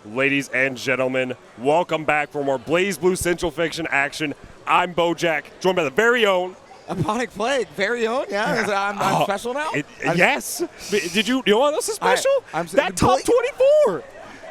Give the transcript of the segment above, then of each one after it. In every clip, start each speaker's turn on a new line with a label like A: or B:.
A: Ladies and gentlemen, welcome back for more Blaze Blue Central Fiction action. I'm Bojack, joined by the very own
B: Aponic Plague, very own, yeah. I'm special now?
A: Yes. Did you know what else is special? That top 24.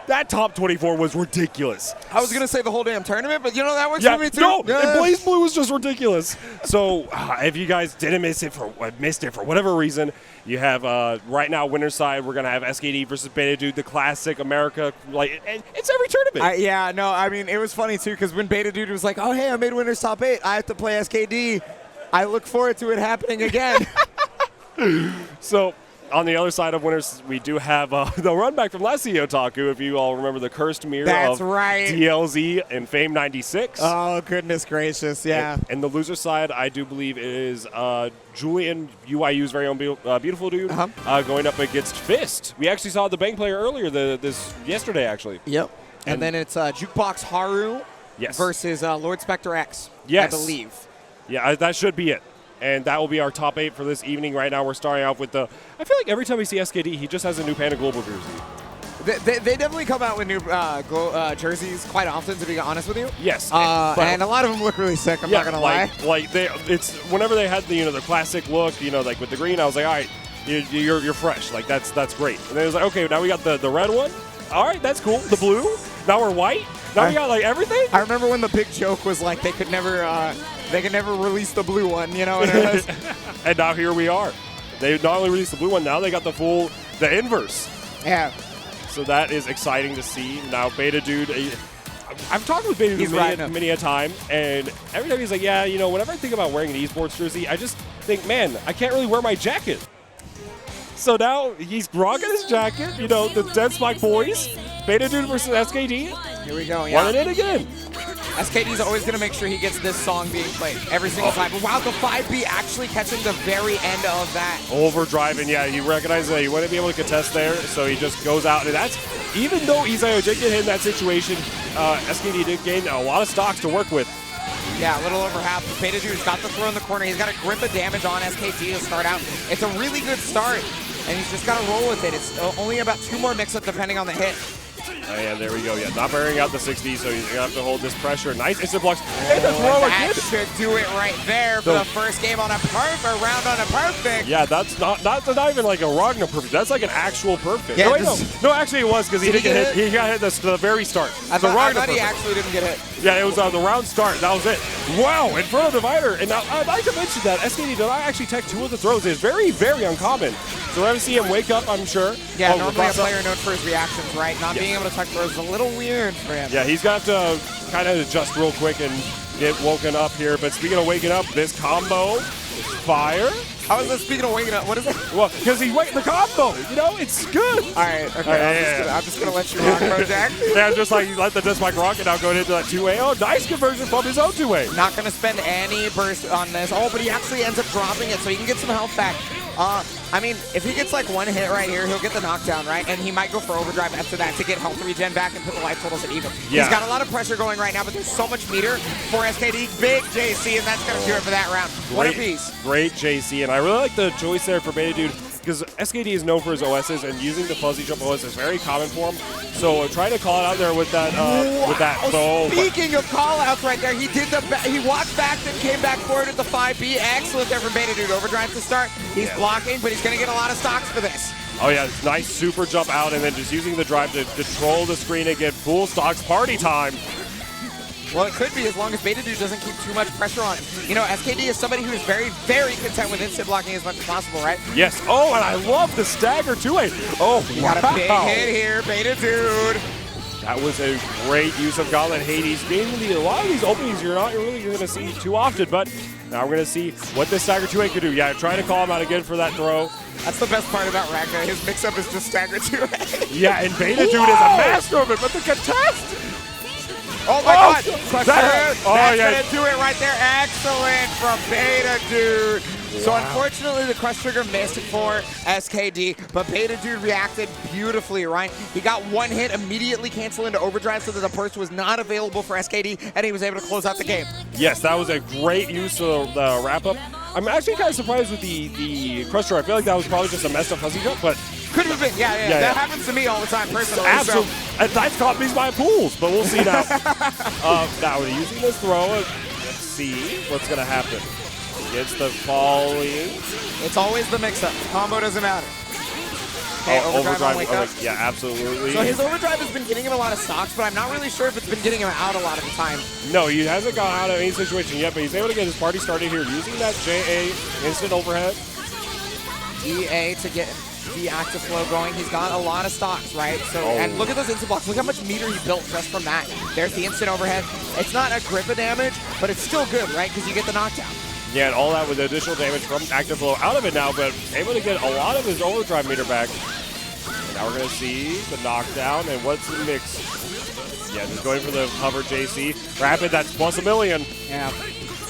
A: That top 24 was ridiculous.
B: I was going to say the whole damn tournament, but you know, that works for me too.
A: No, and Blaze Blue was just ridiculous. So if you guys didn't missed it for whatever reason, you have right now winner's side, we're going to have SKD versus Betadood, the classic America. And it's every tournament.
B: It was funny too, because when Betadood was like, oh, hey, I made winner's top 8, I have to play SKD. I look forward to it happening again.
A: So on the other side of winners, we do have the run back from last CEOTAKU, if you all remember the cursed mirror of DLZ and Fame 96.
B: Oh, goodness gracious, yeah.
A: And the loser side, I do believe, is Julian, UIU's very own Beautifuldude, going up against Fist. We actually saw the bank player earlier, yesterday, actually.
B: Yep. And then it's JukeBoxHaru versus LordSpectrex, I believe.
A: Yeah, that should be it. And that will be our top 8 for this evening. Right now, we're starting off with I feel like every time we see SKD, he just has a new Panda Global jersey.
B: They definitely come out with new jerseys quite often, to be honest with you.
A: Yes.
B: And a lot of them look really sick, I'm not going to lie.
A: It's whenever they had the classic look, like with the green, I was like, all right, you're fresh. Like, that's great. And then it was like, okay, now we got the red one. All right, that's cool. The blue. Now we're white. Now we got everything.
B: I remember when the big joke was like they could never release the blue one, you know what it is?
A: And now here we are. They not only released the blue one, now they got the inverse.
B: Yeah.
A: So that is exciting to see. Now Betadood, I've talked with Betadood many a time, and every time he's like, yeah, whenever I think about wearing an esports jersey, I just think, man, I can't really wear my jacket. So now he's rocking his jacket, the Dead Spike boys. Betadood versus SKD.
B: Here we go, yeah.
A: Running it again.
B: SKD's always going to make sure he gets this song being played every single time. But wow, the 5B actually catching the very end of that.
A: Overdriving, yeah. He recognized that he wouldn't be able to contest there, so he just goes out. And that's, even though Isayo did get hit in that situation, SKD did gain a lot of stocks to work with.
B: Yeah, a little over half. Betadood's got the throw in the corner. He's got a grip of damage on SKD to start out. It's a really good start, and he's just got to roll with it. It's only about 2 more mix-up depending on the hit.
A: Oh, yeah, there we go. Yeah, not bearing out the 60, so you're going to have to hold this pressure. Nice instant blocks. And the throw again.
B: That should do it right there for the first game on a round on a perfect.
A: Yeah, that's not even like a Ragnar perfect. That's like an actual perfect.
B: Yeah,
A: no, actually it was, because he didn't get hit. He got hit at the very start.
B: I thought he actually didn't get hit.
A: Yeah, it was the round start. That was it. Wow, in front of Divider. And now I'd like to mention that SKD did not actually tech 2 of the throws. It's very, very uncommon. So we're going to see him wake up, I'm sure.
B: Yeah, normally a player known for his reactions, right? Not being able to tech throws is a little weird for him.
A: Yeah, he's got to kind of adjust real quick and get woken up here. But speaking of waking up, this combo is fire.
B: How is that speaking of waking up? What is it?
A: Well, because he's waiting the combo. It's good.
B: All right, okay. I'm just going to let you rock, Bojack.
A: Yeah, just like you let the Disc rock and now going into that 2A. Oh, nice conversion from his own 2A.
B: Not going to spend any burst on this. Oh, but he actually ends up dropping it, so he can get some health back. If he gets like 1 hit right here, he'll get the knockdown, right? And he might go for overdrive after that to get health regen back and put the life totals at even. Yeah. He's got a lot of pressure going right now, but there's so much meter for SKD. Big JC, and that's going to do it for that round. What a piece.
A: Great JC, and I really like the choice there for Betadood, because SKD is known for his OSs, and using the fuzzy jump OS is very common for him. So trying to call it out there with that,
B: Speaking of call outs right there, he walked back, then came back forward at the 5B. Excellent there from Betadood. Overdrive to start. He's blocking, but he's going to get a lot of stocks for this.
A: Oh yeah, nice super jump out, and then just using the drive to control the screen and get full stocks. Party time.
B: Well, it could be as long as Betadood doesn't keep too much pressure on him. SKD is somebody who is very, very content with instant blocking as much as possible, right?
A: Yes. Oh, and I love the stagger 2A. Oh,
B: he got a big hit here, Betadood.
A: That was a great use of Gauntlet Hades. A lot of these openings you're not really going to see too often, but now we're going to see what this stagger 2A could do. Yeah, trying to call him out again for that throw.
B: That's the best part about Ragnar. His mix-up is just stagger 2A.
A: Yeah, and Betadood is a master of it, but the contest!
B: Oh my God! That's gonna do it right there. Excellent from Betadood. Wow. So unfortunately, the crush trigger missed for SKD, but Betadood reacted beautifully, right? He got 1 hit, immediately canceled into overdrive so that the burst was not available for SKD, and he was able to close out the game.
A: Yes, that was a great use of the wrap-up. I'm actually kind of surprised with the crush trigger. I feel like that was probably just a messed up fuzzy jump, but
B: Could have been, yeah. That happens to me all the time personally.
A: Absolutely. So. That's caught me by pools, but we'll see now. Now, using this throw, let's see what's going to happen. Gets the falling.
B: It's always the mix-up. Combo doesn't matter. Okay, overdrive on wake up.
A: Yeah, absolutely.
B: So his overdrive has been getting him a lot of stocks, but I'm not really sure if it's been getting him out a lot of the time.
A: No, he hasn't got out of any situation yet, but he's able to get his party started here using that JA instant overhead.
B: EA to get the active flow going. He's got a lot of stocks, right? So and look at those instant blocks. Look how much meter he built just from that. There's the instant overhead. It's not a grip of damage, but it's still good, right? Because you get the knockdown.
A: Yeah, and all that with additional damage from active flow out of it now, but able to get a lot of his overdrive meter back. And now we're going to see the knockdown, and what's the mix? Yeah, just going for the hover JC. Rapid, that's plus a million.
B: Yeah.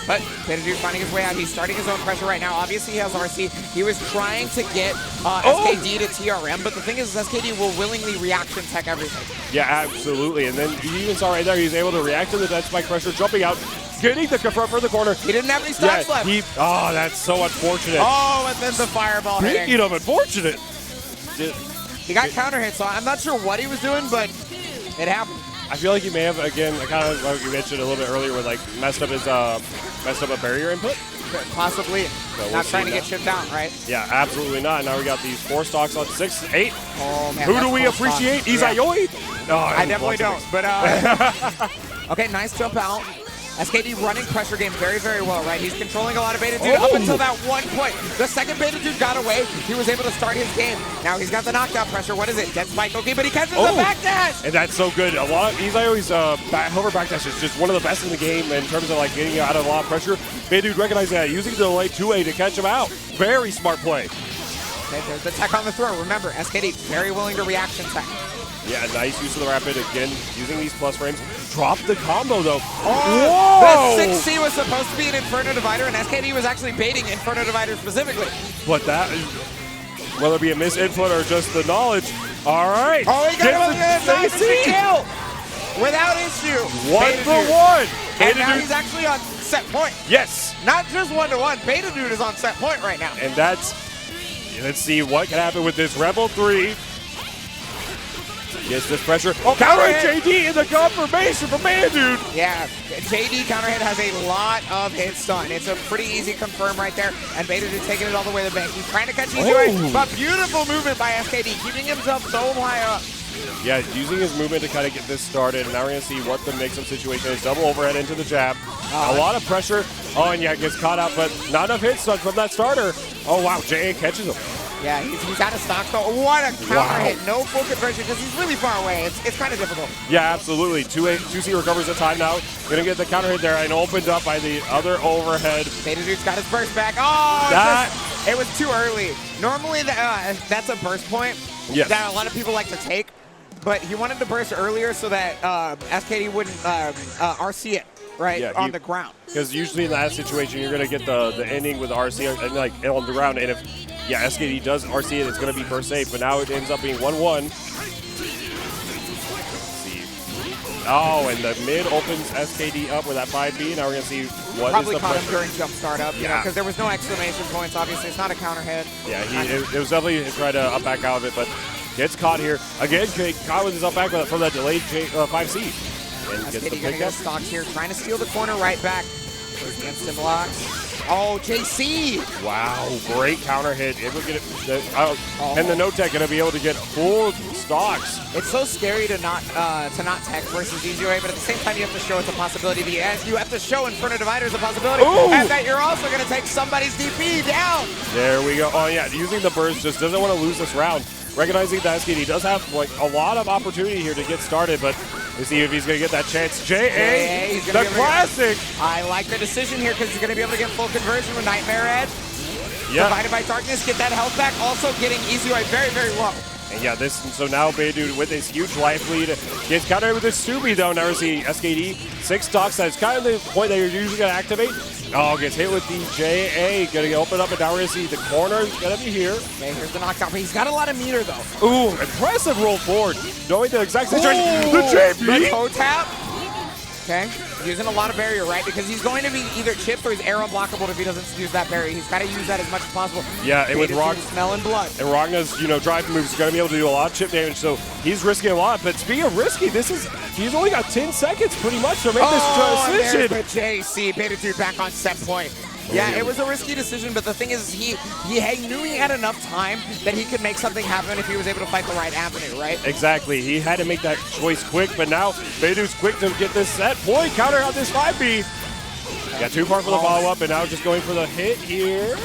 B: But Betadood finding his way out. He's starting his own pressure right now. Obviously, he has RC. He was trying to get SKD to TRM, but the thing is SKD will willingly reaction tech everything.
A: Yeah, absolutely. And then you even saw right there, he's able to react to the dead spike pressure, jumping out, getting the confront for the corner.
B: He didn't have any stocks left.
A: That's so unfortunate.
B: Oh, and then the fireball hitting.
A: Speaking of unfortunate.
B: He got counter hit, so I'm not sure what he was doing, but it happened.
A: I feel like he may have, again, kind of like you mentioned a little bit earlier, with like messed up a barrier input.
B: Possibly.
A: So
B: not trying to get chipped down, right?
A: Yeah, absolutely not. Now we got these 4 stocks on 6, 8.
B: Oh, man.
A: Who do we appreciate? Izayoi?
B: No, I definitely don't. But okay, nice jump out. SKD running pressure game very, very well, right? He's controlling a lot of Betadood up until that one point. The second Betadood got away, he was able to start his game. Now he's got the knockdown pressure. What is it? Dead spike. Okay, but he catches the backdash.
A: And that's so good. A lot of Izayoi's hover backdash is just one of the best in the game in terms of like getting you out of a lot of pressure. Betadood recognizing that, using the delay 2A to catch him out. Very smart play.
B: Okay, there's the tech on the throw. Remember, SKD very willing to reaction tech.
A: Yeah, nice use of the rapid. Again, using these plus frames. Drop the combo, though.
B: Oh, the 6C was supposed to be an Inferno Divider, and SKD was actually baiting Inferno Divider specifically.
A: But that, whether it be a misinput or just the knowledge. All right.
B: Oh, he got him again. Nice kill. Without issue.
A: 1 for 1.
B: And now he's actually on set point.
A: Yes.
B: Not just 1-1. Betadood is on set point right now.
A: And that's, let's see what can happen with this Rebel 3. Gets this pressure. Counter hit JD in the confirmation from Betadood.
B: Yeah, JD counter hit has a lot of hit stun. It's a pretty easy confirm right there. And Betadood taking it all the way to the bank. He's trying to catch Izui, but beautiful movement by SKD, keeping himself so high up.
A: Yeah, using his movement to kind of get this started. And now we're going to see what the mix-up situation is. Double overhead into the jab. A lot of pressure. Oh, and yeah, gets caught out, but not enough hit stun from that starter. Oh, wow, JA catches him.
B: Yeah, he's out of stock, though. What a counter hit. No full conversion because he's really far away. It's kind of difficult.
A: Yeah, absolutely. 2C recovers the time now. Going to get the counter hit there and opened up by the other overhead.
B: Betadood's got his burst back. Oh, it was too early. Normally, that's a burst point that a lot of people like to take, but he wanted to burst earlier so that SKD wouldn't RC it. Right, on the ground.
A: Because usually in that situation, you're going to get the ending with RC and like on the ground. And if SKD does RC it, it's going to be burst safe. But now it ends up being 1-1. Let's see. Oh, and the mid opens SKD up with that 5B. Now we're going to see what
B: probably
A: is the
B: caught
A: pressure.
B: him during jump startup, you know, because there was no exclamation points. Obviously, it's not a counter hit.
A: Yeah, it was definitely trying to up back out of it, but gets caught here again. Caught with his up back from that delayed 5C. And gets the
B: gonna get stocks here, trying to steal the corner right back. There's the instant block. Oh, JC!
A: Wow, great counter hit. Able to get it, and the no tech gonna be able to get full stocks.
B: It's so scary to not tech versus Izui, but at the same time you have to show it's a possibility. And you have to show Inferno Divider is a possibility, and that you're also gonna take somebody's DP down.
A: There we go. Oh yeah, using the burst, just doesn't want to lose this round. Recognizing that SKD does have like a lot of opportunity here to get started, but we'll see if he's going to get that chance. JA, the classic.
B: I like the decision here because he's going to be able to get full conversion with Nightmare Edge. Divided by Darkness, get that health back. Also getting Izui very, very low.
A: And yeah, so now Betadood with his huge life lead gets countered with his Subi though. Now we see SKD 6 stocks. That's kind of the point that you're usually going to activate. Oh, gets hit with the JA. Going to open up, and now we're going to see the corner is going to be here.
B: Okay, here's the knockdown, but he's got a lot of meter though.
A: Ooh, impressive roll forward. Knowing the exact situation. The JP.
B: The toe tap. Okay, Using a lot of barrier, right? Because he's going to be either chipped or he's air unblockable if he doesn't use that barrier. He's got to use that as much as possible.
A: Yeah, and with
B: smelling blood.
A: And Ragna's, drive moves are going to be able to do a lot of chip damage, so he's risking a lot. But speaking of risky, he's only got 10 seconds pretty much to make this transition.
B: There's the JC, Betadood back on set point. Yeah, it was a risky decision, but the thing is, he knew he had enough time that he could make something happen if he was able to fight the right avenue, right?
A: Exactly. He had to make that choice quick, but now Betadood's quick to get this set point, counter out this 5B. Got too far for the follow-up, and now just going for the hit here.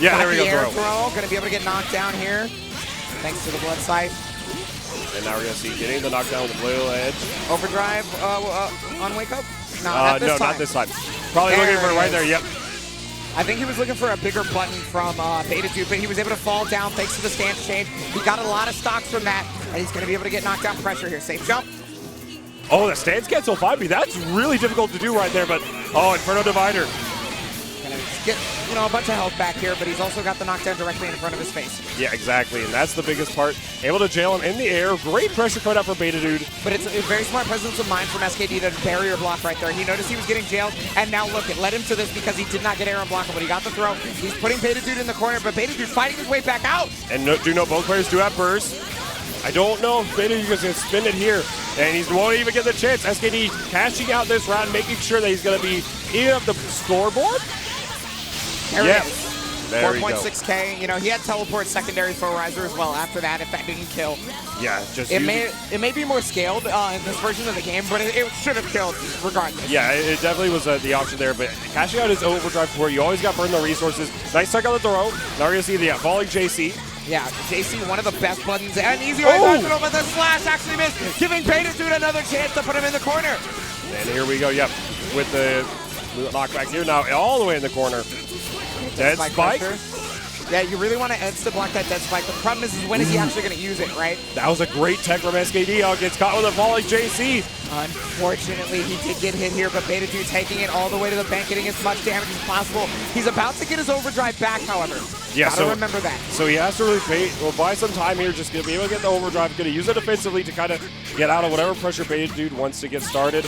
A: Yeah, there we go,
B: throw. Going to be able to get knocked down here, thanks to the blood sight.
A: And now we're going to see getting the knockdown with the blue edge.
B: Overdrive on wake up? No, not this time.
A: Probably looking for it right there, yep.
B: I think he was looking for a bigger button from Betadood, but he was able to fall down thanks to the stance change. He got a lot of stocks from that, and he's going to be able to get knockdown pressure here. Safe jump.
A: Oh, the stance cancel 5B. That's really difficult to do right there, but Inferno Divider.
B: Going to get a bunch of health back here, but he's also got the knockdown directly in front of his face.
A: Yeah, exactly, and that's the biggest part. Able to jail him in the air. Great pressure coming out for Betadood.
B: But it's a very smart presence of mind from SKD to barrier block right there. He noticed he was getting jailed, and now look, it led him to this because he did not get air unblockable. He got the throw. He's putting Betadood in the corner, but Betadood fighting his way back out.
A: And both players do have burst. I don't know if Betadood is going to spin it here, and he won't even get the chance. SKD cashing out this round, making sure that he's going to be eating up the scoreboard.
B: There it is.
A: 4.6K.
B: He had teleport secondary for Riser as well after that if that didn't kill.
A: Yeah,
B: it may be more scaled in this version of the game, but it should have killed regardless.
A: Yeah, it definitely was the option there, but cashing out his overdrive for you always got burn the resources. Nice tuck on the throw. Now we're going to see the falling JC.
B: Yeah, JC, one of the best buttons, and easy way back to him, but the slash actually missed, giving Betadood another chance to put him in the corner.
A: And here we go, yep, with the knockback here now, all the way in the corner. Dead spike.
B: Yeah, you really want to insta block that dead spike. The problem is when is he actually going to use it, right?
A: That was a great tech from SKD. Gets caught with a falling JC.
B: Unfortunately, he did get hit here, but Betadood taking it all the way to the bank, getting as much damage as possible. He's about to get his overdrive back, however.
A: Yeah,
B: Gotta remember that.
A: So he has to really buy some time here, just going to be able to get the overdrive. Going to use it defensively to kind of get out of whatever pressure Betadood wants to get started.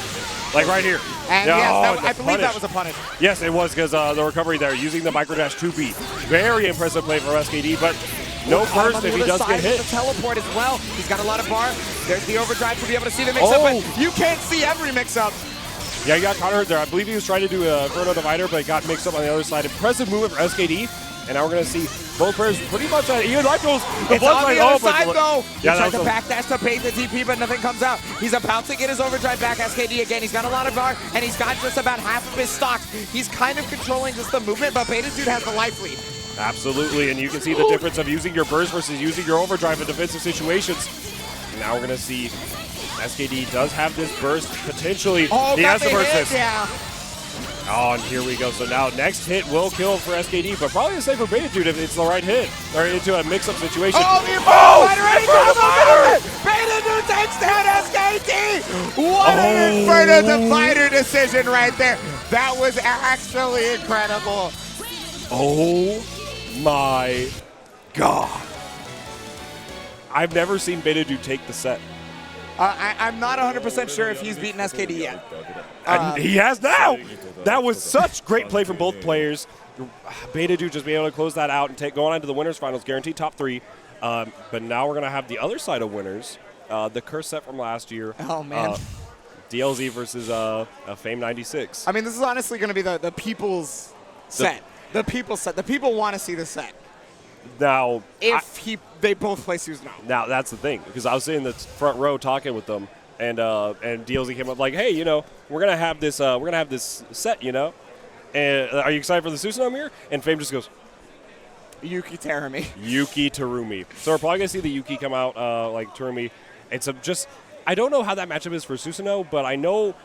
A: Like right here.
B: And yes, I believe that was a punish.
A: Yes, it was, because the recovery there, using the microdash 2B. Very impressive play for SKD, but no burst if he does get hit.
B: The teleport as well. He's got a lot of bar. There's the overdrive to be able to see the mix-up, but you can't see every mix-up.
A: Yeah, he got caught hurt there. I believe he was trying to do a Inferno Divider, but got mixed up on the other side. Impressive movement for SKD. And now we're going to see both players pretty much at even like those.
B: It's on the other side, though. He tried to backdash to bait the TP, but nothing comes out. He's about to get his overdrive back, SKD again. He's got a lot of bar, and he's got just about half of his stocks. He's kind of controlling just the movement, but Betadood has the life lead.
A: Absolutely, and you can see the difference of using your burst versus using your overdrive in defensive situations. Now we're going to see SKD does have this burst potentially. He has the burst.
B: Yeah.
A: Oh, and here we go. So now next hit will kill for SKD, but probably the same for Betadood if it's the right hit. Or into a mix-up situation.
B: Oh, the Inferno Divider! Betadood takes down SKD! What an Inferno Divider decision right there. That was actually incredible.
A: Oh my God. I've never seen Betadood take the set.
B: I'm not 100% sure if he's beaten SKD yet.
A: He has now. That was such great play from both players. Betadood just being able to close that out and going on to the winners finals, guaranteed top 3. But now we're going to have the other side of winners, the curse set from last year.
B: Oh, man.
A: DLZ versus Fame 96.
B: I mean, this is honestly going to be the people's set. The people's set. The people want to see the set.
A: Now,
B: they both play Susanoo.
A: Now that's the thing, because I was sitting in the front row talking with them, and DLZ came up like, hey, we're gonna have this set, and are you excited for the Susanoo mirror? And Fame just goes,
B: Yuki Terumi.
A: Yuki Terumi. So we're probably gonna see the Yuki come out like Terumi. It's I don't know how that matchup is for Susanoo, but I know.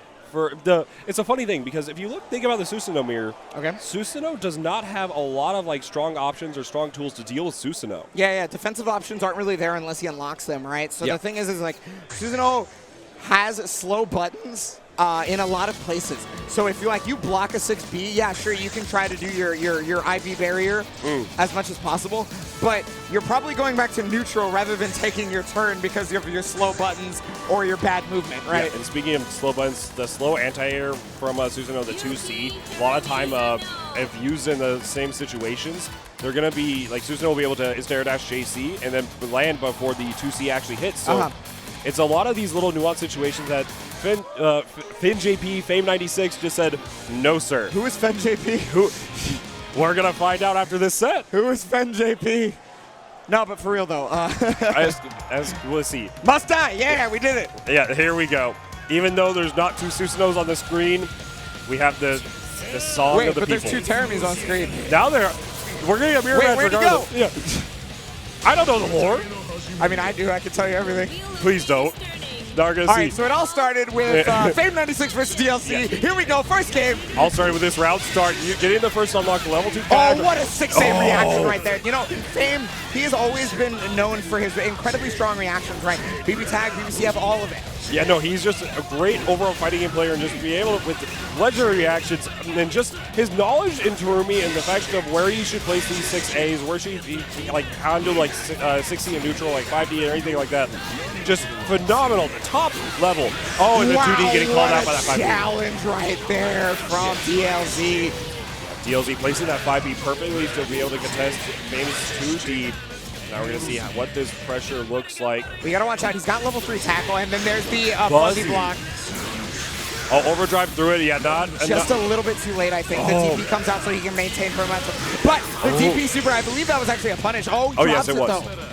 A: It's a funny thing, because if you think about the Susanoo mirror, Susanoo does not have a lot of strong options or strong tools to deal with Susanoo.
B: Yeah, defensive options aren't really there unless he unlocks them, right? So the thing is Susanoo, has slow buttons in a lot of places. So if you block a 6B, yeah, sure, you can try to do your IV barrier as much as possible, but you're probably going back to neutral rather than taking your turn because of your slow buttons or your bad movement, right?
A: Yeah, and speaking of slow buttons, the slow anti-air from Susanoo, the 2C, a lot of time if used in the same situations, they're going to be, like Susanoo will be able to instant air dash JC and then land before the 2C actually hits. So it's a lot of these little nuanced situations that Finn JP, Fame96 just said, no, sir.
B: Who is Finn JP?
A: We're going to find out after this set.
B: Who is Finn JP? No, but for real, though.
A: Let's see.
B: Must die. Yeah, we did it.
A: Yeah, here we go. Even though there's not 2 Susanoos on the screen, we have the song of the people.
B: Wait, but there's 2 Teramis on screen.
A: Now we're going to get mirror match regardless.
B: Where'd
A: he go? Yeah. I don't know the lore.
B: I mean, I do. I can tell you everything.
A: Please don't.
B: All right, so it all started with Fame96 versus DLC. Yeah. Here we go, first game.
A: All started with this round start. You getting the first unlock level 2 tag.
B: Oh, what a 6A reaction right there. You know, Fame, he has always been known for his incredibly strong reactions, right? BB tag, BBCF, all of it.
A: Yeah, no, he's just a great overall fighting game player and just be able to, with legendary reactions, and just his knowledge in Terumi and the fact of where he should place these 6As, where he like handle like 6C and neutral, like 5D or anything like that. Just phenomenal, the top level. Oh, and the 2D getting called out by that 5B.
B: Challenge right there from DLZ.
A: DLZ placing that 5B perfectly to be able to contest Fame's 2D. Now we're going to see what this pressure looks like.
B: We got to watch out. He's got level 3 tackle, and then there's the fuzzy block.
A: Oh, overdrive through it. Yeah,
B: just a little bit too late, I think. The DP comes out so he can maintain momentum. But the DP super, I believe that was actually a punish. Oh, he drops
A: yes, it was.
B: though.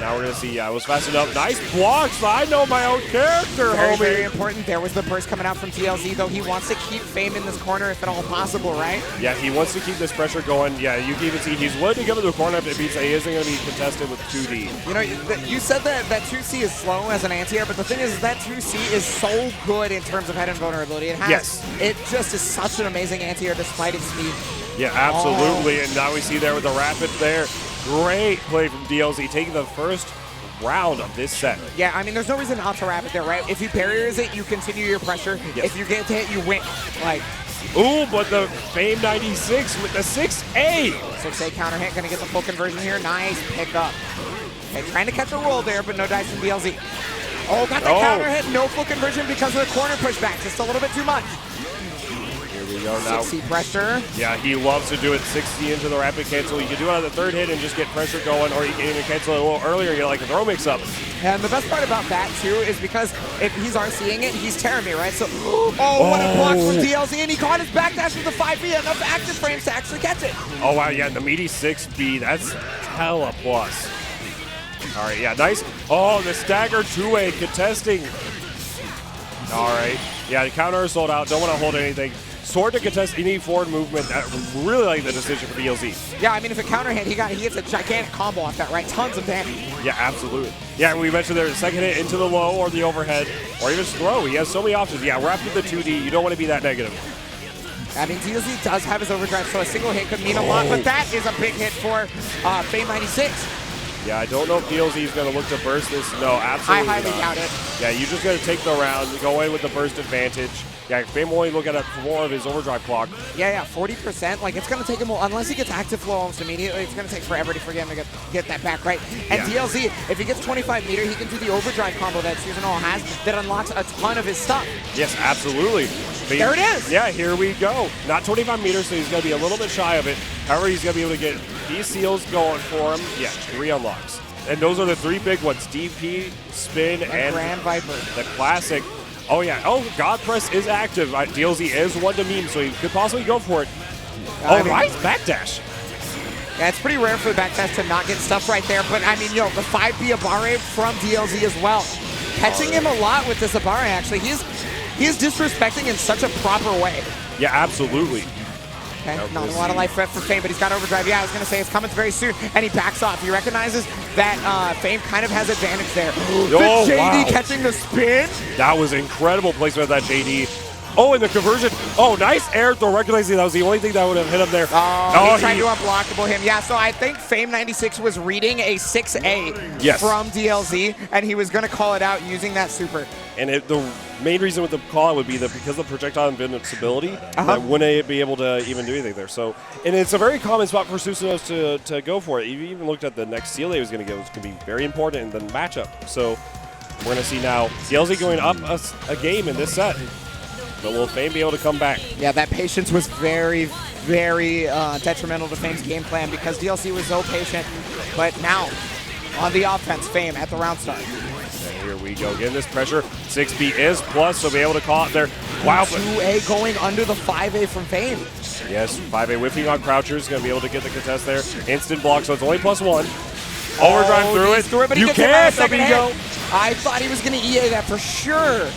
A: Now we're going to see, yeah, it was fast enough. Nice blocks. I know my own character, homie.
B: Very important. There was the burst coming out from TLZ, though. He wants to keep Fame in this corner if at all possible, right?
A: Yeah, he wants to keep this pressure going. Yeah, you can even see he's willing to give it to the corner if it beats he isn't going to be contested with 2D.
B: You know, you said that 2C is slow as an anti-air, but the thing is that 2C is so good in terms of head and vulnerability. It has, it just is such an amazing anti-air despite its speed.
A: Yeah, absolutely. And now we see there with the rapid there. Great play from DLZ, taking the first round of this set.
B: Yeah, I mean, there's no reason not to rapid there, right? If he barriers it, you continue your pressure. Yes. If you get to hit, you win. Like,
A: ooh, but the Fame96 with the 6A.
B: 6A counter hit, gonna get the full conversion here. Nice pickup. Okay, trying to catch a roll there, but no dice from DLZ. Oh, got the counter hit, no full conversion because of the corner pushback. Just a little bit too much.
A: Here we go now.
B: 6C pressure.
A: Yeah, he loves to do it 60 into the rapid cancel. You can do it on the third hit and just get pressure going, or you can even cancel it a little earlier and get like a throw mix up.
B: And the best part about that too is because if he's RCing it, he's tearing me, right? So, oh, what a block from DLZ, and he caught his backdash with the 5B, enough active frames to actually catch it.
A: Oh wow, yeah, the meaty 6B, that's hella plus. All right, yeah, nice. Oh, the stagger 2A contesting. All right, yeah, the counter is sold out. Don't want to hold anything. Sword to contest any forward movement. I really like the decision for DLZ.
B: Yeah, I mean, if a counter hit, he gets a gigantic combo off that, right? Tons of damage.
A: Yeah, absolutely. Yeah, we mentioned there's a second hit into the low or the overhead, or even throw. He has so many options. Yeah, we're after the 2D. You don't want to be that negative.
B: I mean, DLZ does have his overdrive, so a single hit could mean a lot, but that is a big hit for Fame96.
A: Yeah, I don't know if DLZ is going to look to burst this. No, absolutely
B: I highly doubt it.
A: Yeah, you just got to take the round, go in with the burst advantage. Yeah, Fame only look at more of his overdrive clock.
B: Yeah, 40%. Like, it's going to take him, unless he gets active flow almost immediately, it's going to take forever for him to get that back, right? And DLZ, if he gets 25 meter, he can do the overdrive combo that Susanoo has that unlocks a ton of his stuff.
A: Yes, absolutely. But
B: there it is.
A: Yeah, here we go. Not 25 meters, so he's going to be a little bit shy of it. However, he's going to be able to get these seals going for him. Yeah, 3 unlocks. And those are the 3 big ones, DP, Spin, and
B: Grand Viper.
A: The classic. Oh, yeah. Oh, God Press is active. DLZ is one to meme, so he could possibly go for it. Nice backdash.
B: Yeah, it's pretty rare for the backdash to not get stuff right there, but I mean, the 5B Abare from DLZ as well. Catching him a lot with this Abare, actually. He is disrespecting in such a proper way.
A: Yeah, absolutely.
B: Okay, not a lot of life for Fame, but he's got overdrive. Yeah, I was going to say it's coming very soon, and he backs off. He recognizes that Fame kind of has advantage there. JD catching the spin.
A: That was incredible placement of that JD. Oh, and the conversion. Oh, nice air throw, recognizing that was the only thing that would have hit him there.
B: Oh, he tried to unblockable him. Yeah, so I think Fame96 was reading a 6A from DLZ, and he was going to call it out using that super.
A: And the main reason with the call out would be that because of projectile invincibility, that wouldn't be able to even do anything there. So, and it's a very common spot for Susanoo to go for it. You even looked at the next seal he was going to get, was going to be very important in the matchup. So we're going to see now DLZ going up a game in this set. But will Fame be able to come back?
B: Yeah, that patience was very, very detrimental to Fame's game plan because DLC was so patient. But now, on the offense, Fame at the round start.
A: And here we go. Getting this pressure. 6B is plus, so be able to call it there. Wow.
B: 2A going under the 5A from Fame.
A: Yes, 5A whiffing on Crouchers. Going to be able to get the contest there. Instant block, so it's only +1. Overdrive through it.
B: But
A: you can't, Amigo.
B: I thought he was going to EA that for sure.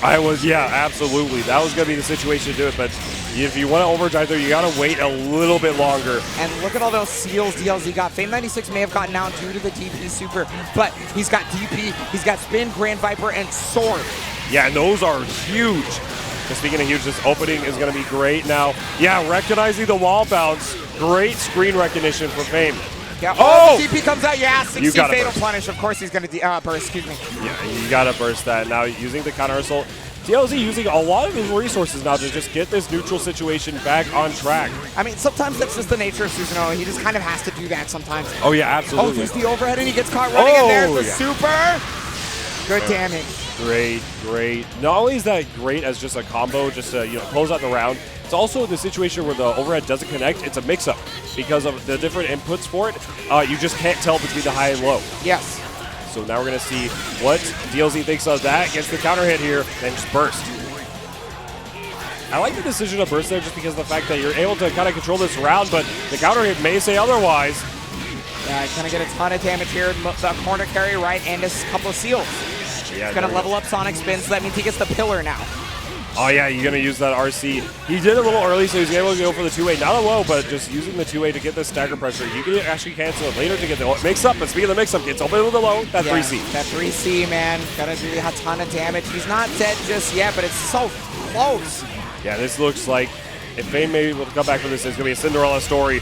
A: Yeah, absolutely. That was going to be the situation to do it, but if you want to overdrive there, you got to wait a little bit longer.
B: And look at all those seals DLZ got. Fame96 may have gotten out due to the DP super, but he's got DP, he's got Spin, Grand Viper, and Sword.
A: Yeah, and those are huge. And speaking of huge, this opening is going to be great now. Yeah, recognizing the wall bounce. Great screen recognition for Fame.
B: Yeah. Oh, the DP comes out. Yeah, 60 fatal
A: burst.
B: Punish. Of course he's going to burst. Excuse me.
A: Yeah, you got to burst that. Now using the counter assault. DLZ using a lot of his resources now to just get this neutral situation back on track.
B: I mean, sometimes that's just the nature of Susanoo. He just kind of has to do that sometimes.
A: Oh, yeah, absolutely.
B: Oh, there's the overhead, and he gets caught running, and there's the super. Good damage.
A: Great, great. Not only is that great as just a combo, just to close out the round, it's also the situation where the overhead doesn't connect. It's a mix-up because of the different inputs for it. You just can't tell between the high and low.
B: Yes.
A: So now we're going to see what DLZ thinks of that. Gets the counter hit here, then just burst. I like the decision to burst there just because of the fact that you're able to kind of control this round, but the counter hit may say otherwise.
B: Yeah, he's going to get a ton of damage here. The corner carry right and a couple of seals.
A: Yeah,
B: he's going to level up Sonic Spin, so that means he gets the pillar now.
A: Oh, yeah, you're going to use that RC. He did a little early, so he's able to go for the 2A. Not a low, but just using the 2A to get the stagger pressure. You can actually cancel it later to get the mix-up. But speaking of the mix-up, gets open with the low. That 3C.
B: That 3C, man. Going to do a ton of damage. He's not dead just yet, but it's so close.
A: Yeah, this looks like if Fame may be able to come back from this, it's going to be a Cinderella story.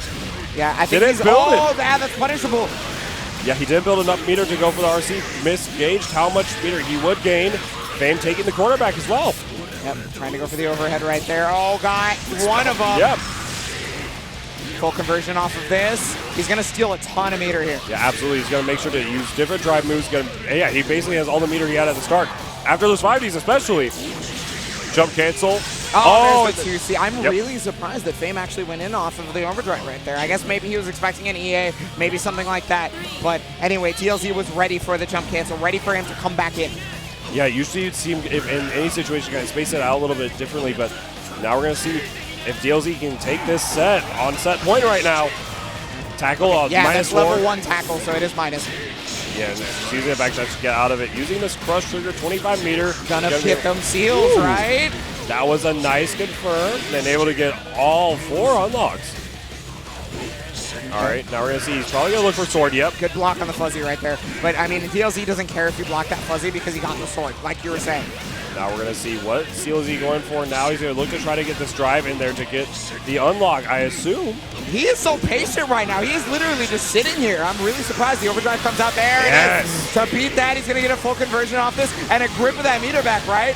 B: Yeah, I think he's... Oh, that's punishable.
A: Yeah, he did build enough meter to go for the RC. Misgauged how much meter he would gain. Fame taking the quarterback as well.
B: Yep, trying to go for the overhead right there. Oh, got one of them.
A: Yep.
B: Full conversion off of this. He's going to steal a ton of meter here.
A: Yeah, absolutely. He's going to make sure to use different drive moves. Yeah, he basically has all the meter he had at the start. After those 5Ds especially. Jump cancel.
B: Oh, there's the 2C. I'm really surprised that Fame actually went in off of the overdrive right there. I guess maybe he was expecting an EA, maybe something like that. But anyway, DLZ was ready for the jump cancel, ready for him to come back in.
A: Yeah, usually you'd see him if in any situation kind of space it out a little bit differently, but now we're going to see if DLZ can take this set on set point right now. Tackle of
B: yeah,
A: -4.
B: that's level 1 tackle, so it is minus.
A: Yeah, and she's using it back to get out of it. Using this crush trigger, 25 meter.
B: Gonna hit them seals, right?
A: That was a nice confirm. Then able to get all 4 unlocks. All right, now we're going to see he's probably going to look for sword. Yep.
B: Good block on the fuzzy right there. But, I mean, DLZ doesn't care if you block that fuzzy because he got the sword, like you were saying.
A: Now we're going to see what seal is he going for. Now he's going to look to try to get this drive in there to get the unlock, I assume.
B: He is so patient right now. He is literally just sitting here. I'm really surprised the overdrive comes out there.
A: Yes.
B: To beat that, he's going to get a full conversion off this and a grip of that meter back, right?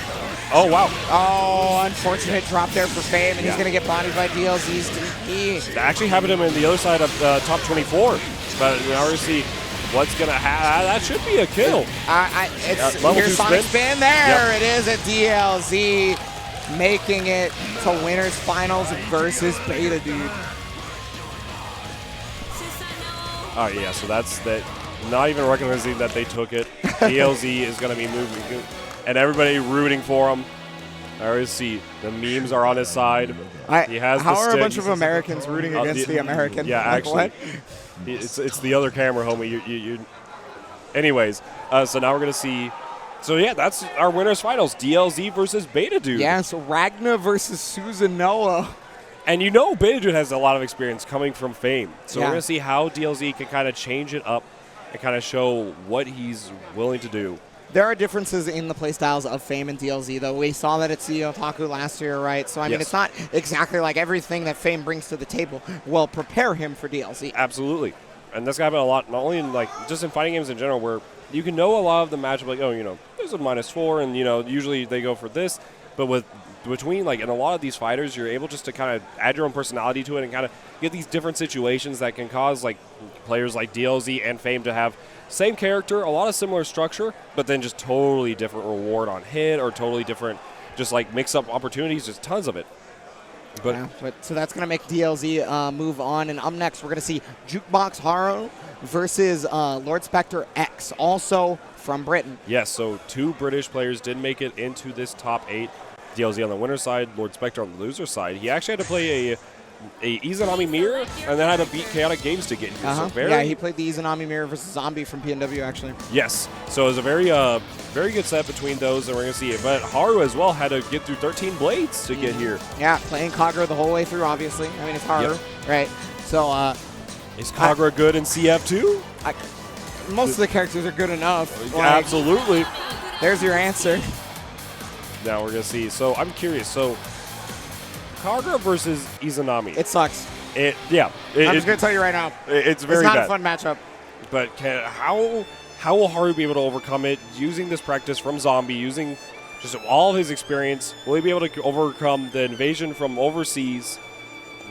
A: Oh, wow.
B: Oh, unfortunate drop there for Fame, and he's going to get bodied by DLZ's DP.
A: That actually happened to him in the other side of top 24. But now we're going to see what's going to happen. That should be a kill.
B: Here's Sonic Spin there. Yep. It is a DLZ making it to winners finals versus Betadood.
A: Oh, yeah, so that's that. Not even recognizing that they took it. DLZ is going to be moving. And everybody rooting for him. I already see the memes are on his side. He has
B: how
A: the
B: are
A: stick.
B: A bunch of Americans rooting against the American?
A: Yeah,
B: like
A: actually,
B: what?
A: it's the other camera, homie. Anyways, so now we're gonna see. So yeah, that's our winners finals: DLZ versus Betadood.
B: Yeah, so Ragna versus Susanoo.
A: And Betadood has a lot of experience coming from Fame. So we're gonna see how DLZ can kind of change it up and kind of show what he's willing to do.
C: There are differences in the playstyles of Fame and DLZ, though. We saw that at CEOTAKU last year, right? So, I mean, it's not exactly like everything that Fame brings to the table will prepare him for DLZ.
A: Absolutely. And that's happened a lot, not only in, like, just in fighting games in general, where you can know a lot of the matchup, like, oh, you know, there's a -4, and, you know, usually they go for this. But between, like, in a lot of these fighters, you're able just to kind of add your own personality to it and kind of get these different situations that can cause, like, players like DLZ and Fame to have same character, a lot of similar structure, but then just totally different reward on hit or totally different just, like, mix-up opportunities, just tons of it. But,
C: So that's going to make DLZ move on. And up next, we're going to see JukeBoxHaru versus LordSpectrex, also from Britain.
A: Yes, so 2 British players did make it into this top 8. DLZ on the winner's side, LordSpectre on the loser's side. He actually had to play a Izanami Mirror and then had to beat Chaotic Games to get here. So
C: yeah, he played the Izanami Mirror versus Zombie from PNW, actually.
A: Yes, so it was a very good set between those, and we're going to see it. But Haru as well had to get through 13 blades to get here.
C: Yeah, playing Kagura the whole way through, obviously. I mean, it's Haru, right? So,
A: is Kagura good in CF too?
C: Most of the characters are good enough.
A: Like, absolutely.
C: There's your answer.
A: Now we're going to see. So I'm curious. So Kagura versus Izanami.
C: It sucks.
A: I'm
C: just going to tell you right now.
A: It's very
C: bad.
A: bad.
C: It's not a fun matchup.
A: But how will Haru be able to overcome it using this practice from Zombie, using just all of his experience? Will he be able to overcome the invasion from overseas?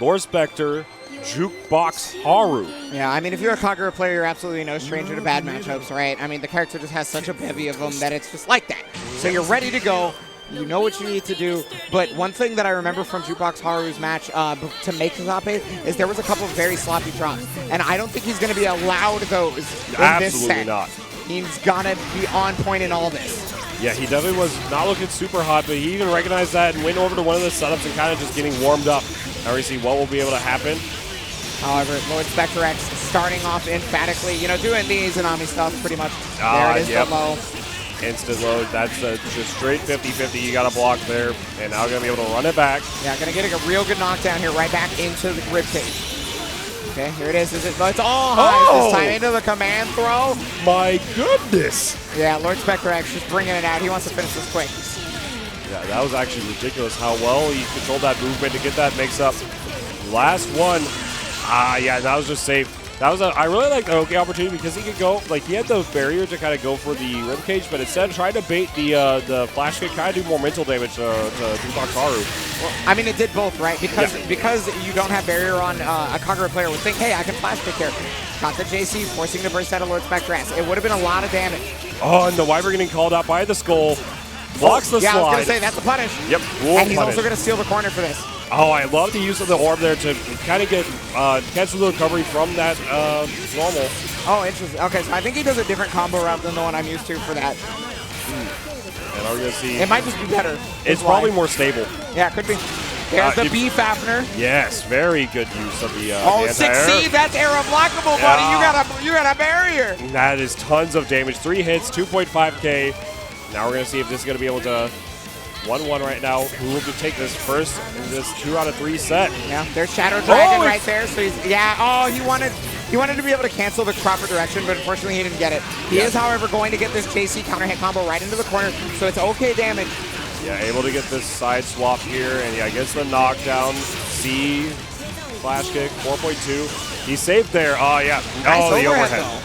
A: LordSpectre, JukeBoxHaru.
C: Yeah, I mean, if you're a Kagura player, you're absolutely no stranger to bad matchups, right? I mean, the character just has such a bevy of them that it's just like that. So you're ready to go. You know what you need to do. But one thing that I remember from JukeBoxHaru's match to make the top 8 is there was a couple of very sloppy drops. And I don't think he's going to be allowed those in this set.
A: Absolutely not.
C: He's going to be on point in all this.
A: Yeah, he definitely was not looking super hot, but he even recognized that and went over to one of the setups and kind of just getting warmed up. Now we see what will be able to happen.
C: However, LordSpectrex starting off emphatically, you know, doing the Izanami stuff pretty much. There it is, the low.
A: Instant load. That's just straight 50-50. You got to block there, and now going to be able to run it back.
C: Yeah, going to get a real good knockdown here, right back into the ribcage. Okay, here it is. It's all high this time into the command throw.
A: My goodness.
C: Yeah, LordSpectrex just bringing it out. He wants to finish this quick.
A: Yeah, that was actually ridiculous how well he controlled that movement to get that mix-up. Last one. Yeah, that was just safe. That was I really liked the OK opportunity because he could go, like, he had the barrier to kind of go for the ribcage, but instead of trying to bait the flash kick, kind of do more mental damage to JukeBoxHaru.
C: Well, I mean, it did both, right? Because you don't have barrier on a Kagura player would think, hey, I can flash kick here. Caught the JC, forcing the burst out of LordSpectrex. It would have been a lot of damage.
A: Oh, and the Wyvern getting called out by the skull. Blocks the slide.
C: Yeah, I was going to say, that's a punish.
A: Yep.
C: And he's also going to steal the corner for this.
A: Oh, I love the use of the orb there to kind of get cancel the recovery from that normal.
C: Oh, interesting. Okay, so I think he does a different combo route than the one I'm used to for that.
A: And are we going to see?
C: It might just be better.
A: It's probably more stable.
C: Yeah, it could be. There's the B Fafner.
A: Yes, very good use of the
C: oh, 6C, that's air unblockable, buddy. You got a barrier.
A: That is tons of damage. 3 hits, 2.5K. Now we're going to see if this is going to be able to 1-1 right now. Who will take this first in this 2 out of 3 set?
C: Yeah, there's Shadow Dragon right there. So he's, he wanted to be able to cancel the proper direction, but unfortunately he didn't get it. He is, however, going to get this JC counter hit combo right into the corner, so it's okay damage.
A: Yeah, able to get this side swap here, and yeah, gets the knockdown. C flash kick, 4.2. He's safe there. Oh yeah.
C: Nice
A: the overhead.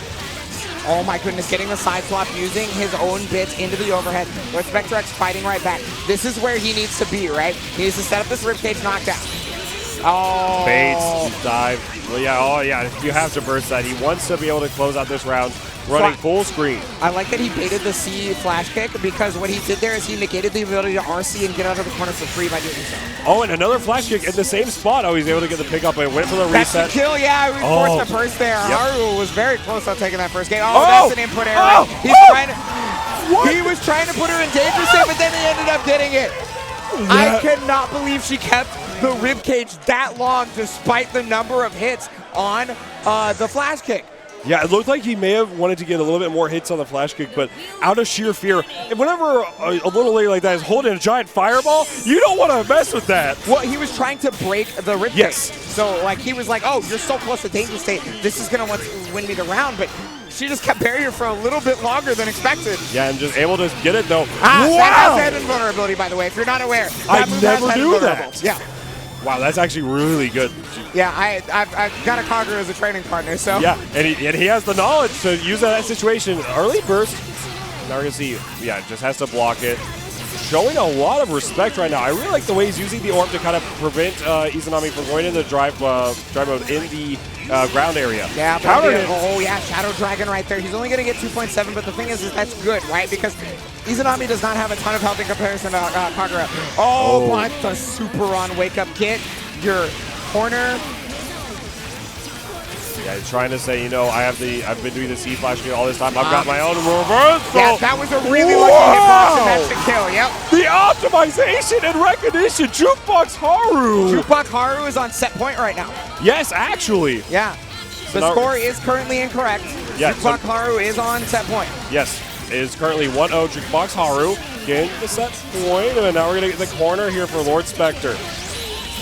C: Oh my goodness, getting the side swap, using his own bits into the overhead. LordSpectrex fighting right back. This is where he needs to be, right? He needs to set up this ribcage knockdown. Oh.
A: Baits, dive. Well, yeah, you have to burst that. He wants to be able to close out this round running full screen.
C: I like that he baited the C flash kick because what he did there is he negated the ability to RC and get out of the corner for free by doing so.
A: Oh, and another flash kick in the same spot. Oh, he's able to get the pickup and went for the reset.
C: That's the kill, yeah. We forced the burst there. Haru was very close on taking that first game. Oh, that's an input error. He was trying to put her in danger state, but then he ended up getting it. I cannot believe she kept the ribcage that long despite the number of hits on the flash kick.
A: Yeah, it looked like he may have wanted to get a little bit more hits on the flash kick, but out of sheer fear, and whenever a little lady like that is holding a giant fireball, you don't want to mess with that.
C: Well, he was trying to break the ribcage. So, like, he was like, oh, you're so close to danger state. This is going to win me the round, but she just kept barrier for a little bit longer than expected.
A: Yeah, and just able to get it, though.
C: That has hidden vulnerability, by the way, if you're not aware.
A: I never knew that.
C: Yeah.
A: Wow, that's actually really good.
C: Yeah, I've got a Kagura as a training partner, so.
A: Yeah, and he has the knowledge to use that situation. Early burst. Now we're going to see, yeah, just has to block it. Showing a lot of respect right now. I really like the way he's using the orb to kind of prevent Izanami from going into the drive mode in the ground area.
C: Yeah, oh yeah, Shadow Dragon right there. He's only going to get 2.7, but the thing is that's good, right? Because Izanami does not have a ton of health in comparison to Kagura. Oh, but the super on wake up kit. Your corner.
A: Yeah, he's trying to say, you know, I've been doing the C-Flash all this time. I've got my own reverse.
C: Yeah, that was a really lucky hitbox, and that's a kill, yep.
A: The optimization and recognition, JukeBoxHaru.
C: JukeBoxHaru is on set point right now.
A: Yes, actually.
C: Yeah. The score is currently incorrect.
A: Yeah,
C: JukeBoxHaru is on set point.
A: Yes, it is currently 1-0 JukeBoxHaru. Getting the set point, and now we're going to get the corner here for Lord_Spectre.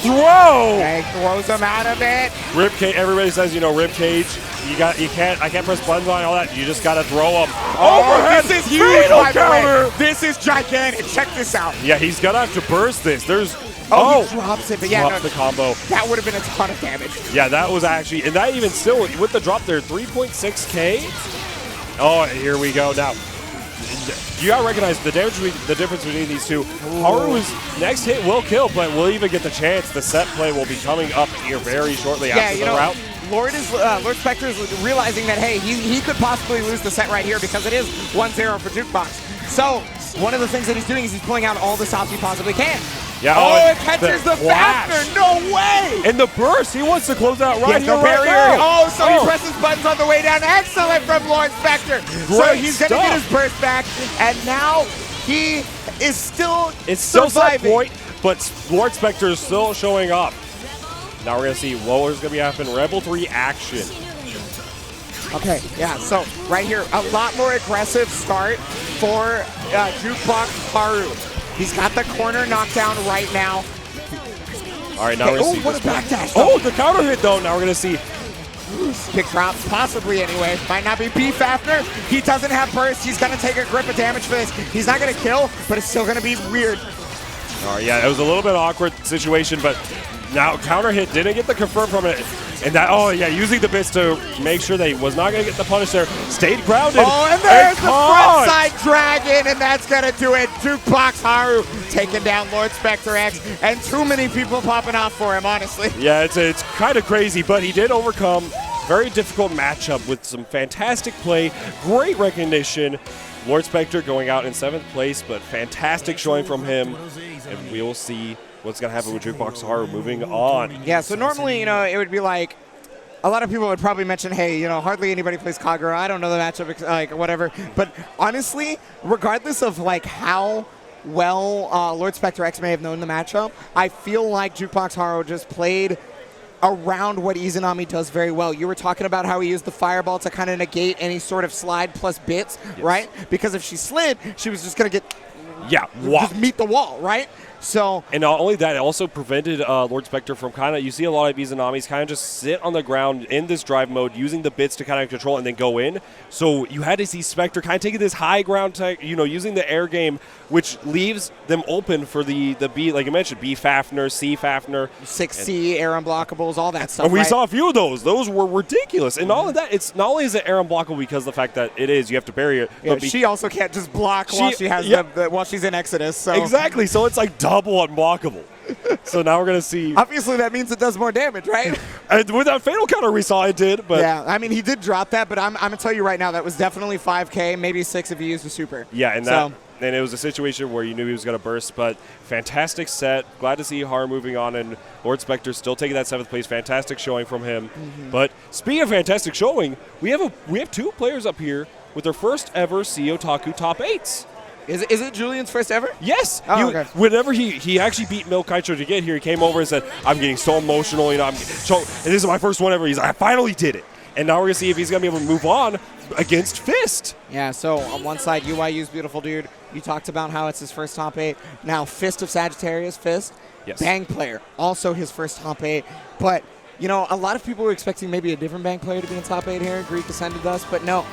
A: Throw!
C: Okay, throws him out of it.
A: Ribcage. Everybody says, you know, ribcage. I can't press buttons on all that. You just got to throw them.
C: Overhead, this is huge, by the way. This is gigantic. Check this out.
A: Yeah, he's gonna have to burst this. There's.
C: He drops it, but yeah,
A: the combo.
C: That would have been a ton of damage.
A: Yeah, that was actually, and that even still with the drop there, 3.6K. Oh, here we go now. You gotta recognize the difference between these two. Haru's next hit will kill, but will even get the chance. The set play will be coming up here very shortly after the route.
C: LordSpectre is realizing that, hey, he could possibly lose the set right here because it is 1-0 for JukeBox. So one of the things that he's doing is he's pulling out all the stops he possibly can.
A: Yeah,
C: it catches the faster. No way!
A: And the burst, he wants to close out right here.
C: Barrier.
A: Right now.
C: He presses buttons on the way down. Excellent from LordSpectre. So he's going to get his burst back, and now he is still
A: surviving. Set point, but LordSpectre is still showing up. Now we're going to see Lowler's going to be happening. Rebel 3 action.
C: Okay, yeah, so right here, a lot more aggressive start for JukeBoxHaru. He's got the corner knockdown right now.
A: All right, now we're going to see
C: what a backdash.
A: The counter hit, though. Now we're going to see.
C: Pick drop, possibly anyway. Might not be B Fafner. He doesn't have burst. He's going to take a grip of damage for this. He's not going to kill, but it's still going to be weird.
A: All right, yeah, it was a little bit awkward situation, but now counter hit didn't get the confirm from it. And that, using the bits to make sure that he was not going to get the punish there. Stayed grounded.
C: And there's the front side dragon, and that's going to do it. JukeBoxHaru taking down LordSpectrex, and too many people popping off for him, honestly.
A: Yeah, it's kind of crazy, but he did overcome. Very difficult matchup with some fantastic play, great recognition. LordSpectre going out in 7th place, but fantastic showing from him. And we will see what's going to happen with JukeBoxHaru moving on.
C: Yeah, so normally, it would be like, a lot of people would probably mention, hey, hardly anybody plays Kagura. I don't know the matchup, like, whatever. But honestly, regardless of, like, how well LordSpectrex may have known the matchup, I feel like JukeBoxHaru just played around what Izanami does very well. You were talking about how he used the fireball to kind of negate any sort of slide plus bits, right? Because if she slid, she was just going to get just meet the wall, right? So,
A: and not only that, it also prevented LordSpectre from kind of, you see a lot of Izanamis kind of just sit on the ground in this drive mode, using the bits to kind of control and then go in. So you had to see Spectre kind of taking this high ground, using the air game, which leaves them open for the B, like you mentioned, B Fafner, C Fafner.
C: 6C, air unblockables, all that stuff.
A: And we saw a few of those. Those were ridiculous. And all of that, it's not only is it air unblockable because of the fact that you have to bury it.
C: Yeah, but she also can't just block while she has while she's in Exodus. So.
A: Exactly. So it's like double unblockable. So now we're going to see.
C: Obviously, that means it does more damage, right?
A: And with that fatal counter we saw, it did. But
C: yeah, I mean, he did drop that, but I'm going to tell you right now, that was definitely 5K, maybe 6 if he used a super.
A: Yeah, and it was a situation where you knew he was going to burst, but fantastic set. Glad to see Haru moving on, and LordSpectre still taking that 7th place. Fantastic showing from him. But speaking of fantastic showing, we have 2 players up here with their first ever CEOTAKU top 8s.
C: Is it Julian's first ever?
A: Yes.
C: Okay.
A: Whenever he actually beat Milk Kaicho to get here, he came over and said, I'm getting so emotional, and this is my first one ever. He's like, I finally did it. And now we're going to see if he's going to be able to move on against Fist.
C: Yeah, so on one side, UIU's Beautifuldude. You talked about how it's his first top 8. Now, Fist of Sagittarius, Fist,
A: yes.
C: Bang player, also his first top 8. But You know, a lot of people were expecting maybe a different Bang player to be in top 8 here. Greek ascended us, but no.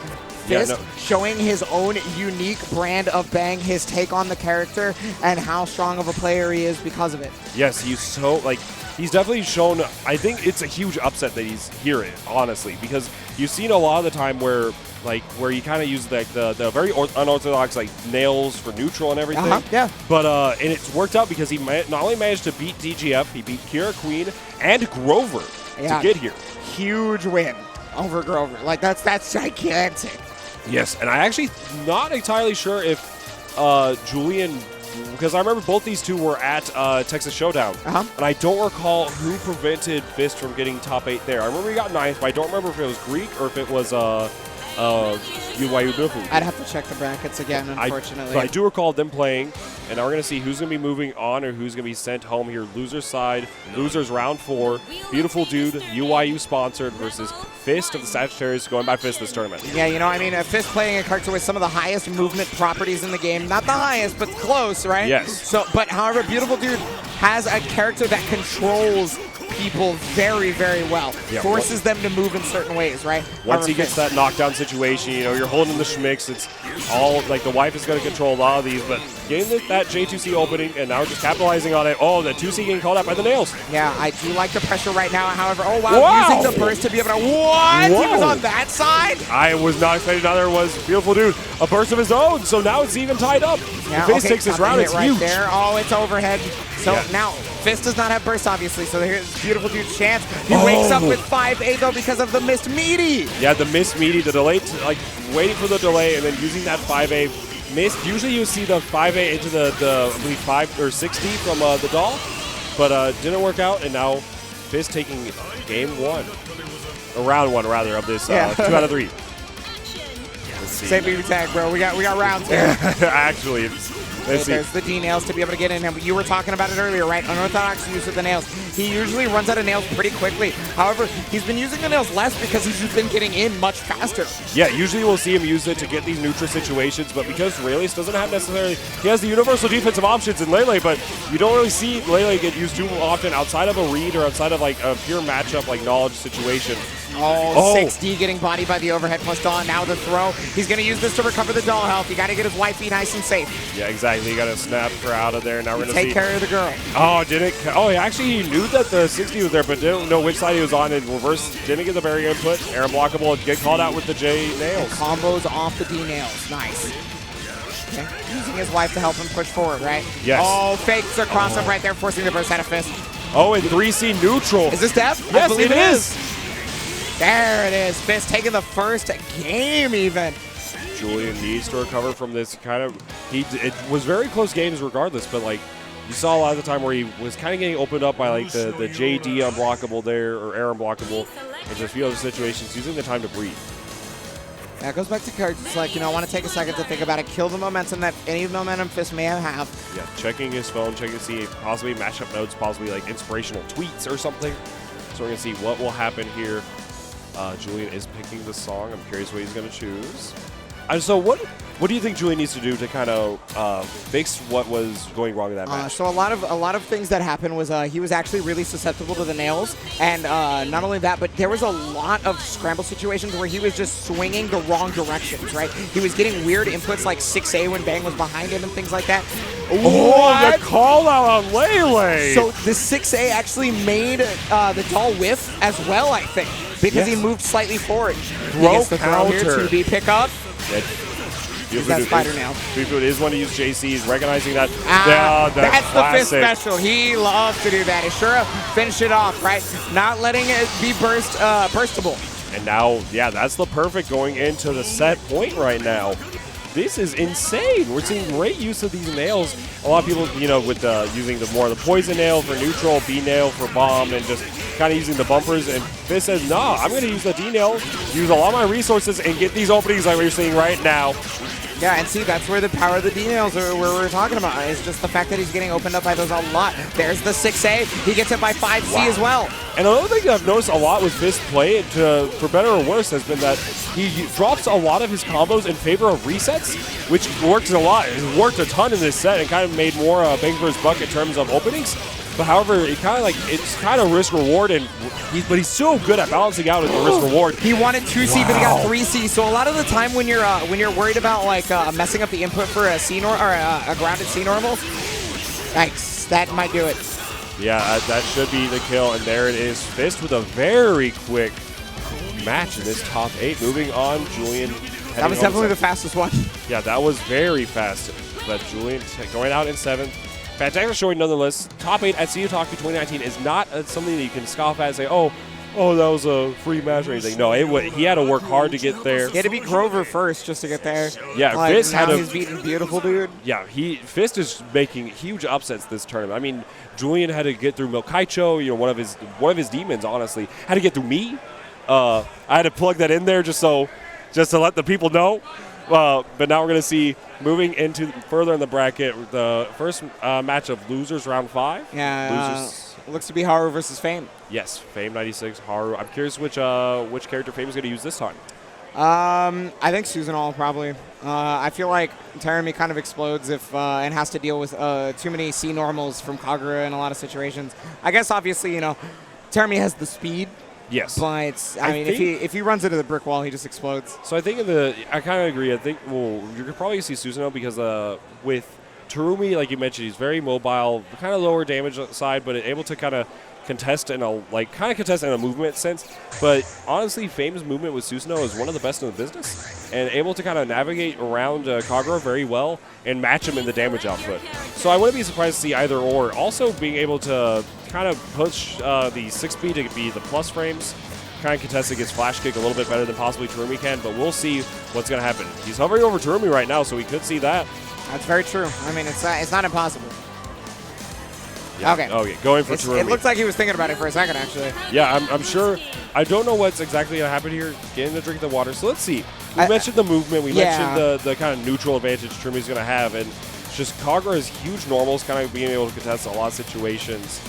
C: Fist showing his own unique brand of Bang, his take on the character, and how strong of a player he is because of it.
A: Yes, he's so, like, he's definitely shown, I think it's a huge upset that he's here, honestly, because you've seen a lot of the time where you kind of use like the very unorthodox like nails for neutral and everything.
C: Yeah.
A: But and it's worked out because he not only managed to beat DGF, he beat Kira Queen and Grover to get here.
C: Huge win over Grover. Like that's gigantic.
A: Yes, and I actually not entirely sure if Julian, because I remember both these two were at Texas Showdown, and I don't recall who prevented Fist from getting top 8 there. I remember he got 9th, but I don't remember if it was Greek or if it was Beautifuldude.
C: I'd have to check the brackets again, unfortunately.
A: I do recall them playing, and now we're going to see who's going to be moving on or who's going to be sent home here. Loser's side, losers round 4. Beautifuldude, UYU sponsored versus Fist of the Sagittarius, going by Fist this tournament.
C: Yeah, you know, I mean, Fist playing a character with some of the highest movement properties in the game. Not the highest, but close, right?
A: Yes.
C: So, but however, Beautifuldude has a character that controls people very, very well. Yeah, forces them to move in certain ways, right?
A: Once he gets that knockdown situation, you know, you're holding the schmicks. It's all like the wife is going to control a lot of these, but getting that J2C opening and now just capitalizing on it. Oh, the 2C getting called out by the nails.
C: Yeah, I do like the pressure right now. However, oh wow, using the burst to be able to. What? Whoa. He was on that side?
A: I was not expecting another was Beautifuldude. A burst of his own, so now it's even tied up.
C: Yeah,
A: Fist takes this round, it's huge.
C: There. Oh, it's overhead. So now Fist does not have burst, obviously, so here's Beautifuldude's chance. He wakes up with 5A, though, because of the missed meaty.
A: Yeah, the missed meaty, the delay, like waiting for the delay and then using that 5A missed. Usually you see the 5A into the I believe 5 or 60 from the doll, but didn't work out, and now Fist taking game 1, or round 1 rather, of this 2 out of 3.
C: Same BB tag, bro. We got rounds here.
A: Actually,
C: there's the D nails to be able to get in him. You were talking about it earlier, right? Unorthodox use of the nails. He usually runs out of nails pretty quickly. However, he's been using the nails less because he's just been getting in much faster.
A: Yeah, usually we'll see him use it to get these neutral situations, but because Rayleigh doesn't have necessarily, he has the universal defensive options in Lele, but you don't really see Lele get used too often outside of a read or outside of like a pure matchup like knowledge situation.
C: Oh, 6D getting bodied by the overhead plus doll. Now the throw. He's going to use this to recover the doll health. You got to get his wifey nice and safe.
A: Yeah, exactly. You got to snap her out of there. Now we're going to
C: take care of the girl.
A: Oh, didn't. Oh, actually, he knew that the 60 was there, but didn't know which side he was on. In reverse, didn't get the barrier input. Air blockable. Get called out with the J nails.
C: Combos off the D nails. Nice. Okay. Using his wife to help him push forward, right?
A: Yes.
C: Oh, fakes a cross up right there, forcing the burst out of Fist.
A: Oh, and 3C neutral.
C: Is this Dev?
A: Yes, it is.
C: There it is. Fist taking the first game even.
A: Julian needs to recover from this kind of, it was very close games regardless, but like you saw a lot of the time where he was kind of getting opened up by like the JD unblockable there, or air unblockable, and just a few other situations, using the time to breathe.
C: That goes back to characters like, you know, I want to take a second to think about it, kill the momentum that any momentum Fist may have.
A: Yeah, checking his phone, checking to see possibly mashup notes, possibly like inspirational tweets or something. So we're going to see what will happen here. Julian is picking the song. I'm curious what he's going to choose. So what do you think Julian needs to do to kind of fix what was going wrong in that match?
C: So a lot of things that happened was he was actually really susceptible to the nails, and not only that, but there was a lot of scramble situations where he was just swinging the wrong directions, right? He was getting weird inputs like 6A when Bang was behind him and things like that.
A: Oh, the call out on Lele!
C: So the 6A actually made the doll whiff as well, I think, because he moved slightly forward. He gets the throw here, 2B pickup.
A: That
C: spider nail.
A: Beautifuldude is one to use JC. He's recognizing that.
C: That's the Fist special. He loves to do that. He sure finished it off, right? Not letting it be burstable.
A: And now, yeah, that's the perfect going into the set point right now. This is insane. We're seeing great use of these nails. A lot of people, you know, with using the poison nail for neutral, B nail for bomb, and just kind of using the bumpers. And Fist says, nah, I'm going to use the D nail, use a lot of my resources, and get these openings like we're seeing right now.
C: Yeah, and see, that's where the power of the D nails are, where we're talking about. It's just the fact that he's getting opened up by those a lot. There's the 6A. He gets it by 5C as well.
A: And another thing that I've noticed a lot with Fist play, for better or worse, has been that he drops a lot of his combos in favor of resets, which works a lot. It worked a ton in this set and kind of made more bang for his buck in terms of openings. But however, it's kind of risk reward, and he's so good at balancing out the risk reward.
C: He wanted 2C, but he got 3C. So a lot of the time when you're worried about like messing up the input for a C or a grounded C normal, yikes, that might do it.
A: Yeah, that should be the kill, and there it is. Fist with a very quick match in this top 8. Moving on, Julian.
C: That was definitely the fastest one.
A: Yeah, that was very fast. But Julian going out in 7th. Fantastic showing nonetheless. Top 8 at CEOTAKU 2019 is not something that you can scoff at and say, oh, that was a free match or anything. No, he had to work hard to get there.
C: He had to beat Grover first just to get there.
A: Yeah,
C: like,
A: Fist
C: now
A: had
C: he's beating Beautifuldude.
A: Yeah, Fist is making huge upsets this tournament. I mean, Julian had to get through Milkaicho, one of his demons, honestly. Had to get through me. I had to plug that in there just to let the people know. But now we're going to see, moving into further in the bracket, the first match of losers round 5.
C: Yeah, looks to be Haru versus Fame.
A: Yes, Fame 96, Haru. I'm curious which character Fame is going to use this time.
C: I think Susanol probably. I feel like Terami kind of explodes if and has to deal with too many C normals from Kagura in a lot of situations. I guess obviously Terami has the speed.
A: Yes,
C: but I mean, if he runs into the brick wall, he just explodes.
A: So I think I kind of agree. I think you could probably see Susanoo because with Terumi, like you mentioned, he's very mobile, kind of lower damage side, but able to kind of contest in a movement sense. But honestly, Fame's movement with Susanoo is one of the best in the business, and able to kind of navigate around Kagura very well and match him in the damage output. So I wouldn't be surprised to see either or. Also being able to kind of push the 6B to be the plus frames, kind of contest against Flash Kick a little bit better than possibly Terumi can, but we'll see what's going to happen. He's hovering over Terumi right now, so we could see that.
C: That's very true. I mean, it's not impossible.
A: Yeah.
C: Okay.
A: Okay, going for Terumi.
C: It looks like he was thinking about it for a second, actually.
A: Yeah, I'm sure. I don't know what's exactly going to happen here. Getting to drink the water. So let's see. We mentioned the movement. We mentioned the kind of neutral advantage Terumi's going to have, and it's just Kagura's huge normals, kind of being able to contest a lot of situations.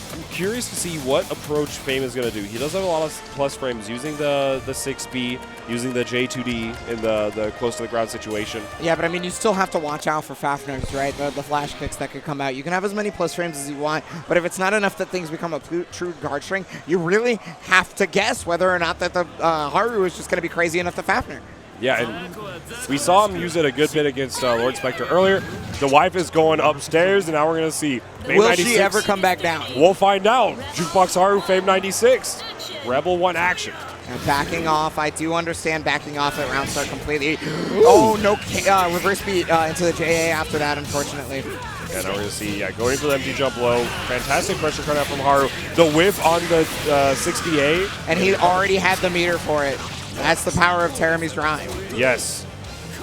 A: I'm curious to see what approach Fame is going to do. He does have a lot of plus frames using the 6B, using the J2D in the close to the ground situation.
C: Yeah, but I mean, you still have to watch out for Fafners, right? The flash kicks that could come out. You can have as many plus frames as you want, but if it's not enough that things become a true guard string, you really have to guess whether or not that the Haru is just going to be crazy enough to Fafner.
A: Yeah, and we saw him use it a good bit against LordSpectre earlier. The wife is going upstairs, and now we're going to see Fame
C: Will
A: 96.
C: she ever come back down?
A: We'll find out. JukeBoxHaru, Fame 96. Rebel 1 action.
C: And backing off. I do understand backing off at round start completely. Ooh. Oh, no reverse beat into the JA after that, unfortunately.
A: Yeah, now we're going to see going for the empty jump low. Fantastic pressure coming out from Haru. The whiff on the 60A.
C: And he already had the meter for it. That's the power of Terami's drive.
A: Yes.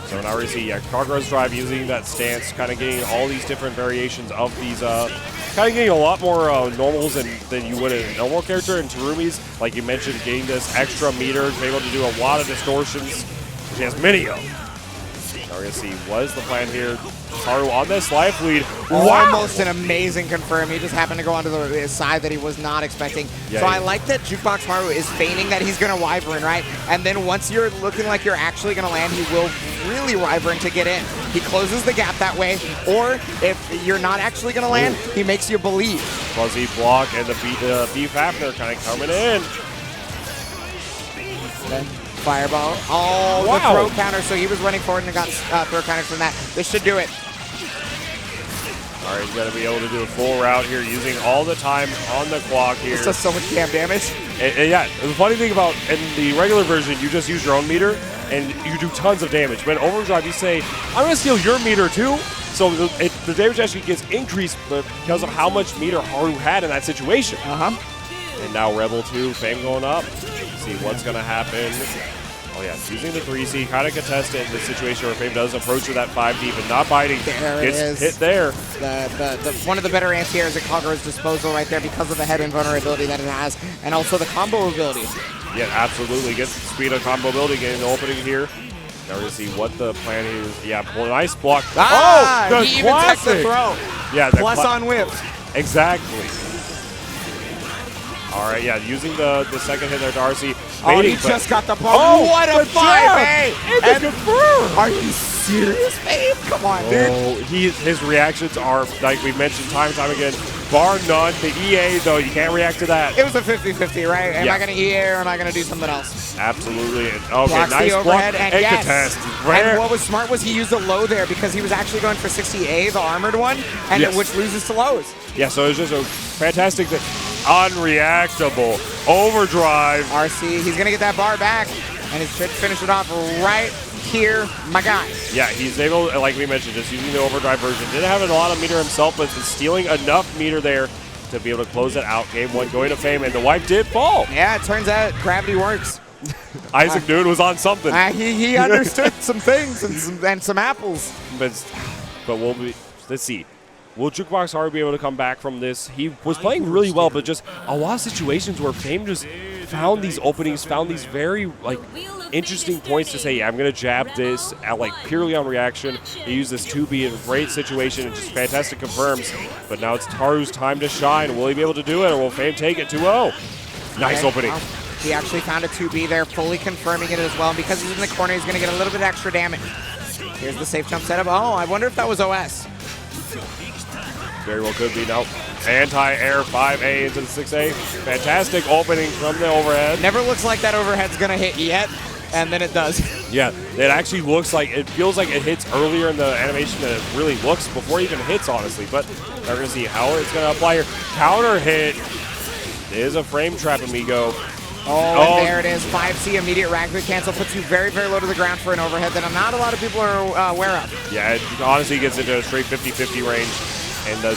A: So now we see Kagura's drive using that stance, kind of getting all these different variations of these, kind of getting a lot more normals than you would in a normal character. And Terumi's, like you mentioned, getting this extra meter, able to do a lot of distortions, which he has many of. Now we're going to see what is the plan here. Haru on this life lead. Wow.
C: Almost an amazing confirm. He just happened to go onto the side that he was not expecting. Yeah, so I like that JukeBoxHaru is feigning that he's going to Wyvern, right? And then once you're looking like you're actually going to land, he will really Wyvern to get in. He closes the gap that way, or if you're not actually going to land, he makes you believe.
A: Fuzzy block, and the B Fafner kind of coming in.
C: Okay. Fireball. Oh, wow. The throw counter. So he was running forward and got throw counter from that. This should do it.
A: All right, he's got to be able to do a full route here, using all the time on the clock here.
C: This does so much damn damage.
A: And yeah, the funny thing about in the regular version, you just use your own meter and you do tons of damage. But in Overdrive, you say, I'm going to steal your meter too. So the damage actually gets increased because of how much meter Haru had in that situation. And now Rebel 2, Fame going up. Let's see what's going to happen. Oh yeah, using the 3C, kind of contested in the situation where Fame does approach with that 5D, but not biting.
C: There it is.
A: Hit there.
C: One of the better anti-airs at Kagura's disposal right there because of the head invulnerability that it has, and also the combo ability.
A: Yeah, absolutely. Gets the speed of combo ability, getting the opening here. Now we're going to see what the plan is. Yeah, nice block.
C: Ah,
A: oh, the
C: he even teched the throw.
A: Yeah,
C: plus on whip.
A: Exactly. All right, yeah, using the second hit there, Darcy.
C: Oh, he just got the ball. Oh, what a 5A! Are you serious, babe? Come on, dude.
A: His reactions are, like we mentioned time and time again, bar none. The EA, though, you can't react to that.
C: It was a 50-50, right? Am
A: Yeah.
C: I going to EA or am I going to do something else?
A: Absolutely. Okay,
C: Blocks
A: nice
C: the overhead,
A: block.
C: and yes.
A: contest.
C: And what was smart was he used a low there because he was actually going for 60A, the armored one, and
A: Yes.
C: which loses to lows.
A: Yeah, so it was just a fantastic thing. Unreactable. Overdrive.
C: RC, he's going to get that bar back, and he should finish it off right here, my guy.
A: Yeah, he's able, like we mentioned, just using the overdrive version. Didn't have a lot of meter himself, but stealing enough meter there to be able to close it out. Game 1 going to Fame, and the wipe did fall.
C: Yeah, it turns out gravity works.
A: Isaac Dude was on something.
C: He understood some things and some apples.
A: But we'll be, let's see. Will JukeBoxHaru be able to come back from this? He was playing really well, but just a lot of situations where Fame just found these openings, found these very interesting points to say, yeah, I'm going to jab this at purely on reaction. He used this 2B in a great situation and just fantastic confirms. But now it's Haru's time to shine. Will he be able to do it, or will Fame take it 2-0? Nice opening.
C: Well, he actually found a 2B there, fully confirming it as well. And because he's in the corner, he's going to get a little bit extra damage. Here's the safe jump setup. Oh, I wonder if that was OS.
A: Very well could be. No. Anti-air 5A into the 6A. Fantastic opening from the overhead.
C: Never looks like that overhead's going to hit yet, and then it does.
A: Yeah, it actually looks like, it feels like it hits earlier in the animation than it really looks before it even hits, honestly. But we're going to see how it's going to apply here. Counter hit is a frame trap, amigo.
C: Oh, and there it is. 5C immediate rag cancel puts you very, very low to the ground for an overhead that not a lot of people are aware of.
A: Yeah, it honestly gets into a straight 50-50 range, and the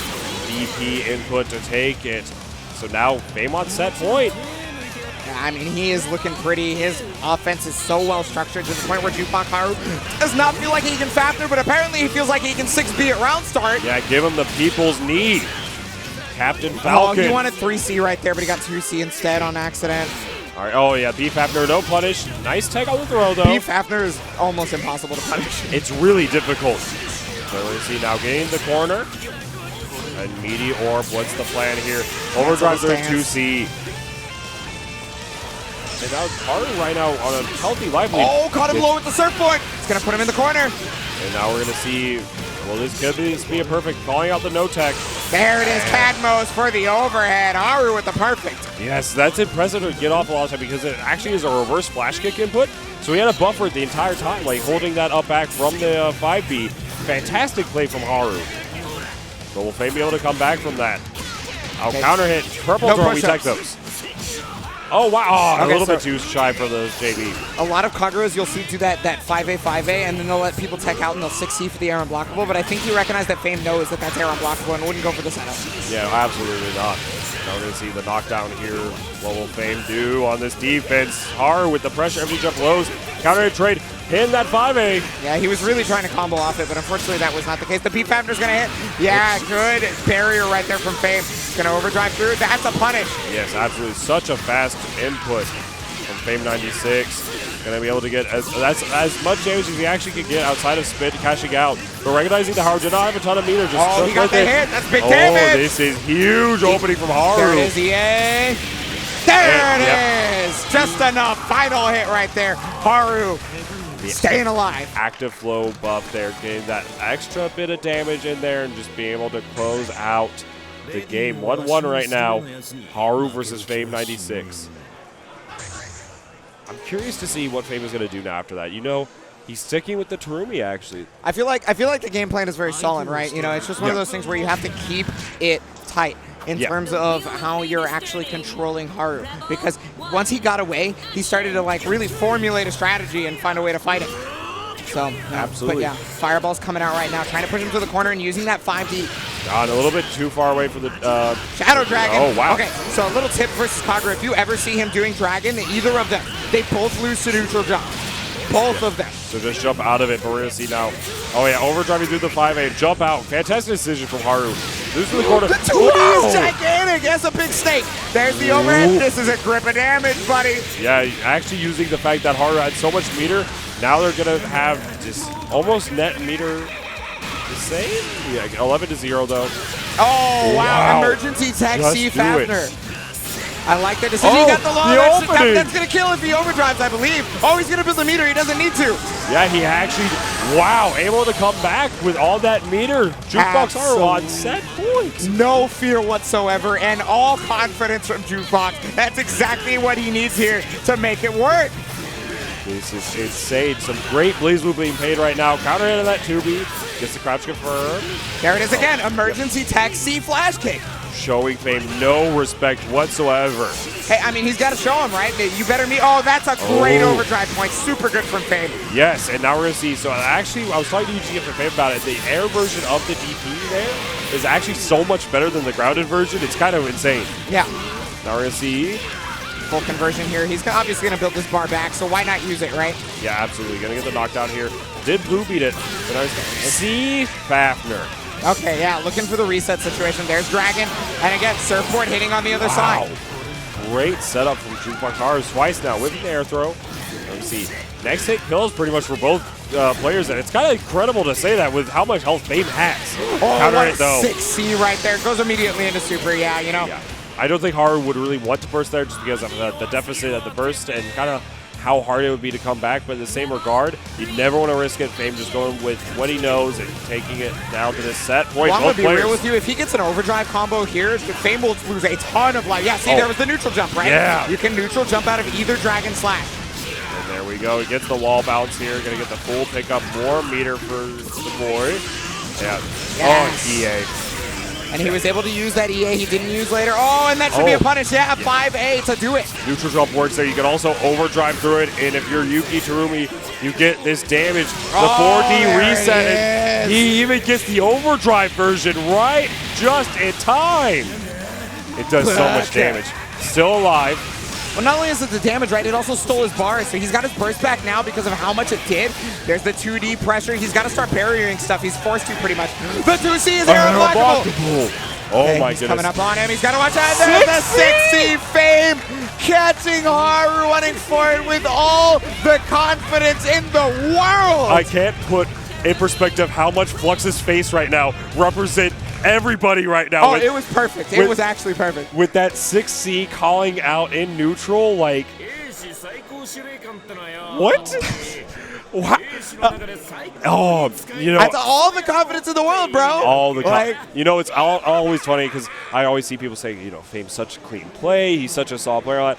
A: DP input to take it. So now Fame on set point.
C: Yeah, I mean, he is looking pretty. His offense is so well structured to the point where JukeBoxHaru does not feel like he can Fafner, but apparently he feels like he can 6B at round start.
A: Yeah, give him the people's need. Captain Falcon.
C: Oh, he wanted 3C right there, but he got 2C instead on accident.
A: All right. Oh, yeah, B Fafner, no punish. Nice tech on the throw, though.
C: B Fafner is almost impossible to punish.
A: It's really difficult. So we're going to see now getting the corner. And Meteor Orb, what's the plan here? Overdrive through 2C. And now Haru right now on a healthy life lead.
C: Oh, caught him low with the surfboard. It's going to put him in the corner.
A: And now we're going to see, well, this could be a perfect, calling out the no tech.
C: There it is, Cadmos for the overhead. Haru with the perfect.
A: Yes, that's impressive to get off a lot of time because it actually is a reverse flash kick input. So he had a buffer the entire time, holding that up back from the 5B. Fantastic play from Haru. But will Fame be able to come back from that? I'll counter hit. Purple throw, we tech those. Oh, wow. Oh, a little bit too shy for the JB.
C: A lot of Kaguras you'll see do that 5A, 5A, and then they'll let people tech out and they'll 6C for the air unblockable, but I think you recognize that Fame knows that that's air unblockable and wouldn't go for the setup.
A: Yeah, absolutely not. Now we're going to see the knockdown here. What will Fame do on this defense? Haru with the pressure, every jump lows. Counter hit trade. Pin that 5A.
C: Yeah, he was really trying to combo off it, but unfortunately that was not the case. The P Fafner's going to hit. Yeah, good barrier right there from Fame. Going to overdrive through. That's a punish.
A: Yes, absolutely. Such a fast input from Fame 96. Going to be able to get as much damage as he actually could get outside of spin, cashing out. But recognizing that Haru did not have a ton of meter.
C: He got the hit. That's big damage.
A: Oh, this is huge opening from Haru.
C: There it is, EA. There it is. Just enough. Final hit right there. Haru. Staying alive.
A: Active flow buff there, getting that extra bit of damage in there and just being able to close out the game. 1-1 right now. Haru versus Fame 96. I'm curious to see what Fame is going to do now after that. He's sticking with the Terumi, actually.
C: I feel like the game plan is very solid, right? It's just one of those things where you have to keep it tight in terms of how you're actually controlling Haru. Because once he got away, he started to really formulate a strategy and find a way to fight him. So,
A: absolutely.
C: But yeah, Fireball's coming out right now, trying to push him to the corner and using that 5D.
A: God, a little bit too far away for the...
C: Shadow Dragon.
A: Oh, wow.
C: Okay, so a little tip versus Kagura. If you ever see him doing Dragon, either of them, they both lose to neutral jump. Both of them.
A: So just jump out of it, but we're going to see now. Oh, yeah, overdriving through the 5A. Jump out. Fantastic decision from Haru. Lose to the corner.
C: The 2D is gigantic. That's a big stake. There's the overhead. This is a grip of damage, buddy.
A: Yeah, actually using the fact that Haru had so much meter, now they're going to have just almost net meter the same. Yeah, 11-0, though.
C: Oh, wow. Emergency tech C Fafner. I like that decision. He got the long
A: opening.
C: That's going to kill if he overdrives, I believe. Oh, he's going to build the meter. He doesn't need to.
A: Yeah, he actually Wow, able to come back with all that meter. JukeBoxHaru on set points.
B: No fear whatsoever and all confidence from Jukebox. That's exactly what he needs here to make it work.
A: This is insane. Some great BlazBlue being paid right now. Counter hit on that 2B. Gets the crouch confirmed.
B: There it is again. Emergency tech C flash kick.
A: Showing Fame no respect whatsoever.
B: Hey, I mean, he's got to show him, right? You better meet. Oh, that's a great overdrive point. Super good from Fame.
A: Yes, and now we're going to see. So actually, I was talking to UGF and Fame about it. The air version of the DP there is actually so much better than the grounded version. It's kind of insane.
B: Yeah.
A: Now we're going to see.
B: Full conversion here. He's obviously going to build this bar back, so why not use it, right?
A: Yeah, absolutely. Going to get the knockdown here. Did Blue beat it? See Fafner.
B: Okay, yeah, looking for the reset situation. There's Dragon, and again, Surfboard hitting on the other side.
A: Great setup from JukeBoxHaru twice now with the air throw. Let me see. Next hit kills pretty much for both players, and it's kind of incredible to say that with how much health Fame has.
B: Oh, what a 6C right there. Goes immediately into super, yeah, you know.
A: Yeah. I don't think Haru would really want to burst there just because of the deficit at the burst and kind of how hard it would be to come back, but in the same regard, you never want to risk it. Fame just going with what he knows and taking it down to this set point.
B: Well, I'm going to be real with you. If he gets an overdrive combo here, Fame will lose a ton of life. Yeah, see, there was the neutral jump, right?
A: Yeah.
B: You can neutral jump out of either Dragon Slash.
A: And there we go. He gets the wall bounce here. Going to get the full pickup. More meter for the boy. Yeah.
B: Yes.
A: Oh, EA.
B: And he was able to use that EA he didn't use later. Oh, and that should be a punish. Yeah, 5A to do it.
A: Neutral jump works there. You can also overdrive through it. And if you're Yuki Terumi, you get this damage. The 4D reset. And he even gets the overdrive version right just in time. It does so much damage. Still alive.
B: Well, not only is it the damage, right, it also stole his bars, so he's got his burst back now because of how much it did. There's the 2D pressure. He's got to start barriering stuff. He's forced to pretty much. The 2C is air unblockable.
A: Oh, my
B: he's
A: goodness.
B: Coming up on him. He's got to watch out. There's the 6C Fame catching Haru, running forward with all the confidence in the world.
A: I can't put in perspective how much Flux's face right now represent everybody right now.
B: Oh, it was perfect. It was actually perfect.
A: With that 6C calling out in neutral, like, what? What? Oh, you know.
B: That's all the confidence in the world, bro.
A: All the you know, it's always funny because I always see people say, you know, Fame's such a clean play. He's such a solid player.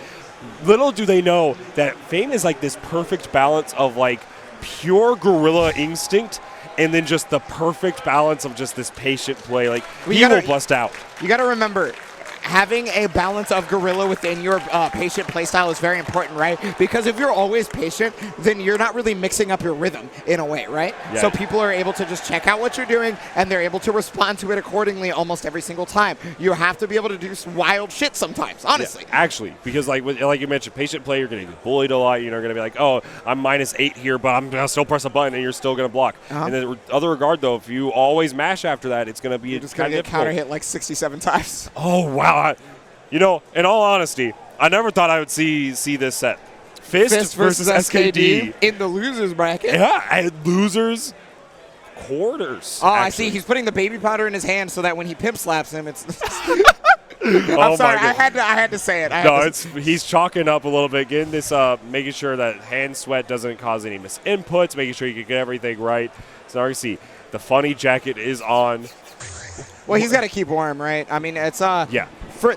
A: Little do they know that Fame is like this perfect balance of like pure gorilla instinct and then just the perfect balance of just this patient play. Like, he will bust out.
B: You got to remember, having a balance of gorilla within your patient playstyle is very important, right? Because if you're always patient, then you're not really mixing up your rhythm in a way, right?
A: Yeah.
B: So people are able to just check out what you're doing, and they're able to respond to it accordingly almost every single time. You have to be able to do some wild shit sometimes, honestly.
A: Yeah, actually, because like you mentioned, patient play, you're going to get bullied a lot. You're going to be like, oh, I'm -8 here, but I'm going to still press a button, and you're still going to block. In the other regard, though, if you always mash after that, it's going to be
B: you're just going to get counter hit like 67 times.
A: Oh, wow. You know, in all honesty, I never thought I would see this set. Fist versus SKD.
B: In the losers bracket.
A: Yeah, and losers quarters.
B: Oh, I see. He's putting the baby powder in his hand so that when he pimp slaps him, it's...
A: I'm
B: sorry, I had to say it.
A: He's chalking up a little bit, getting this making sure that hand sweat doesn't cause any misinputs, making sure you can get everything right. So now you see the funny jacket is on.
B: Well, he's got to keep warm, right? I mean, it's
A: yeah.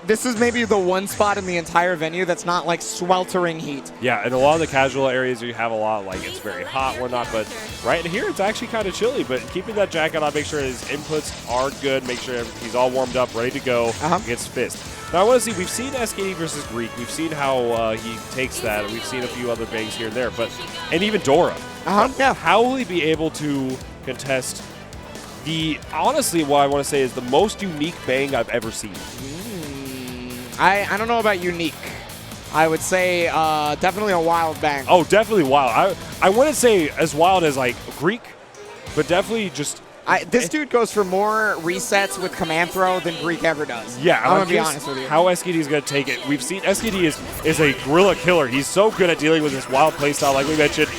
B: This is maybe the one spot in the entire venue that's not like sweltering heat.
A: Yeah, and a lot of the casual areas you have a lot like it's very hot, whatnot, but right here it's actually kind of chilly. But keeping that jacket on, make sure his inputs are good, make sure he's all warmed up, ready to go against Fist. Now I want to see, we've seen SKD versus Greek, we've seen how he takes that, we've seen a few other bangs here and there, and even Dora.
B: Yeah.
A: How will he be able to contest honestly, what I want to say is the most unique bang I've ever seen?
B: I don't know about unique. I would say definitely a wild bang.
A: Oh, definitely wild. I wouldn't say as wild as like Greek, but definitely just...
B: this dude goes for more resets with command throw than Greek ever does.
A: Yeah,
B: I'm going to be honest with you.
A: How SKD is going to take it. We've seen SKD is a gorilla killer. He's so good at dealing with this wild playstyle, like we mentioned.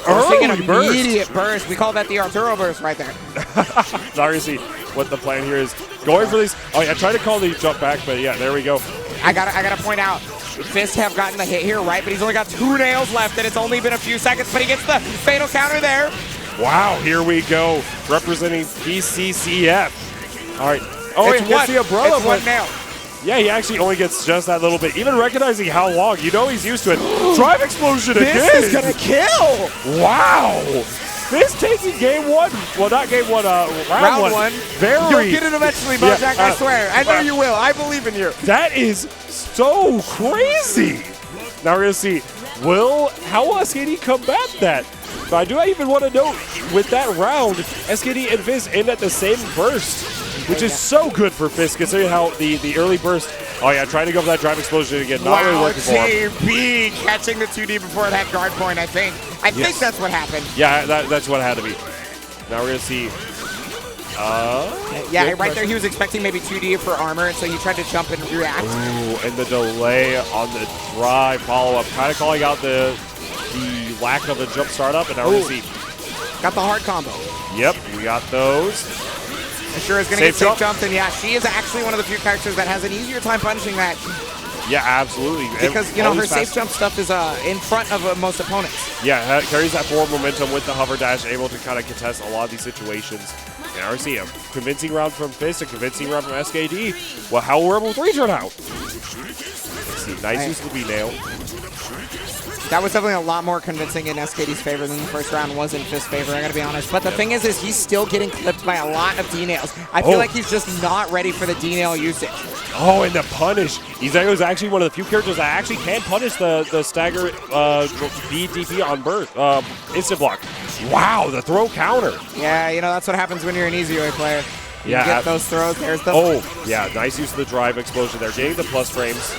B: Seeing an immediate burst. We call that the Arturo burst right there.
A: Sorry to see what the plan here is. Going for these. Oh, yeah, try to call the jump back, but yeah, there we go.
B: I gotta point out, Fist have gotten the hit here, right? But he's only got 2 nails left, and it's only been a few seconds, but he gets the fatal counter there.
A: Wow, here we go. Representing BCCF. All right. Oh,
C: it's
A: he gets the umbrella.
C: It's one nail.
A: Yeah, he actually only gets just that little bit. Even recognizing how long, you know he's used to it. Drive explosion again.
C: This is going to kill.
A: Wow. This taking game one. Well, not game one, round one. Very.
C: You'll get it eventually, Bojack, I swear. I know you will. I believe in you.
A: That is so crazy. Now we're going to see, how will SKD combat that? But I do even want to note, with that round, SKD and Fizz end at the same burst, which is so good for Fizz, considering how the early burst, oh yeah, trying to go for that drive explosion again, not really working for him.
C: JB catching the 2D before it had guard point, I think. I think that's what happened.
A: Yeah, that's what it had to be. Now we're going to see.
C: Yeah, right there he was expecting maybe 2D for armor, so he tried to jump and react.
A: Ooh, and the delay on the drive follow-up, kind of calling out the lack of a jump startup, and now we're going to see.
C: Got the hard combo.
A: Yep, we got those.
C: Sure is going to get safe jumped, and yeah, she is actually one of the few characters that has an easier time punishing that.
A: Yeah, absolutely.
C: Because, you know, her safe jump stuff is in front of most opponents.
A: Yeah, carries that forward momentum with the hover dash, able to kind of contest a lot of these situations. And I see a convincing round from Fist, a convincing round from SKD. Well, how will Rebel 3 turn out? Let's see, nice use of the B-nail.
C: That was definitely a lot more convincing in SKD's favor than the first round was in Fist's favor, I gotta be honest. But the thing is he's still getting clipped by a lot of D-nails. I feel like he's just not ready for the D-nail usage.
A: Oh, and the punish. Izago is actually one of the few characters that actually can punish the stagger BDP on burst, instant block. Wow, the throw counter.
C: Yeah, you know, that's what happens when you're an easy way player. You get those throws, there's the...
A: Oh, yeah, nice use of the drive explosion there. Getting the plus frames.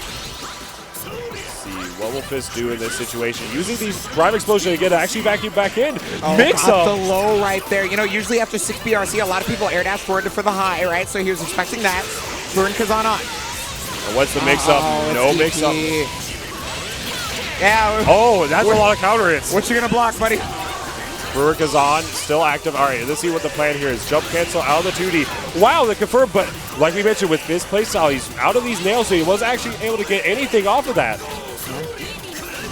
A: What will Fist do in this situation? Using these drive explosion again to actually vacuum back in. Mix up.
C: The low right there. You know, usually after 6 BRC, a lot of people air dash forward for the high, right? So he was expecting that. Burn Kazan on.
A: And what's the mix up? No mix up.
C: Yeah.
A: Oh, that's a lot of counter hits.
C: What you gonna block, buddy?
A: Brewer Kazan still active. All right, let's see what the plan here is. Jump cancel out of the 2D. Wow, the confirm, but like we mentioned with Fist playstyle, he's out of these nails, so he wasn't actually able to get anything off of that.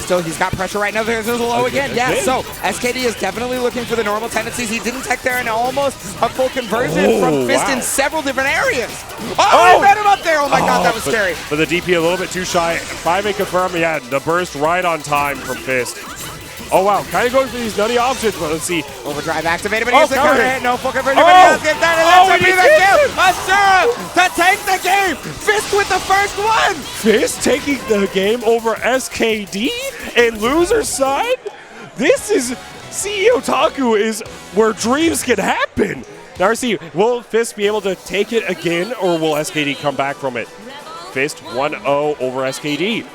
C: Still, he's got pressure right now. There's a low again. Yeah, so SKD is definitely looking for the normal tendencies. He didn't tech there and almost a full conversion from Fist in several different areas. Oh, he met him up there. Oh my God, that was scary.
A: But the DP a little bit too shy. 5A confirm. Yeah, the burst right on time from Fist. Oh wow, kind of going for these nutty options, but let's see.
C: Overdrive activated, but here's the counter hit. No full conversion, but he does get that, and that's going to be the kill. Asura to take the game. Fist with the first one.
A: Fist taking the game over SKD and loser's side? This is CEOTAKU is where dreams can happen. Now let's see, will Fist be able to take it again, or will SKD come back from it? Fist 1-0 over SKD.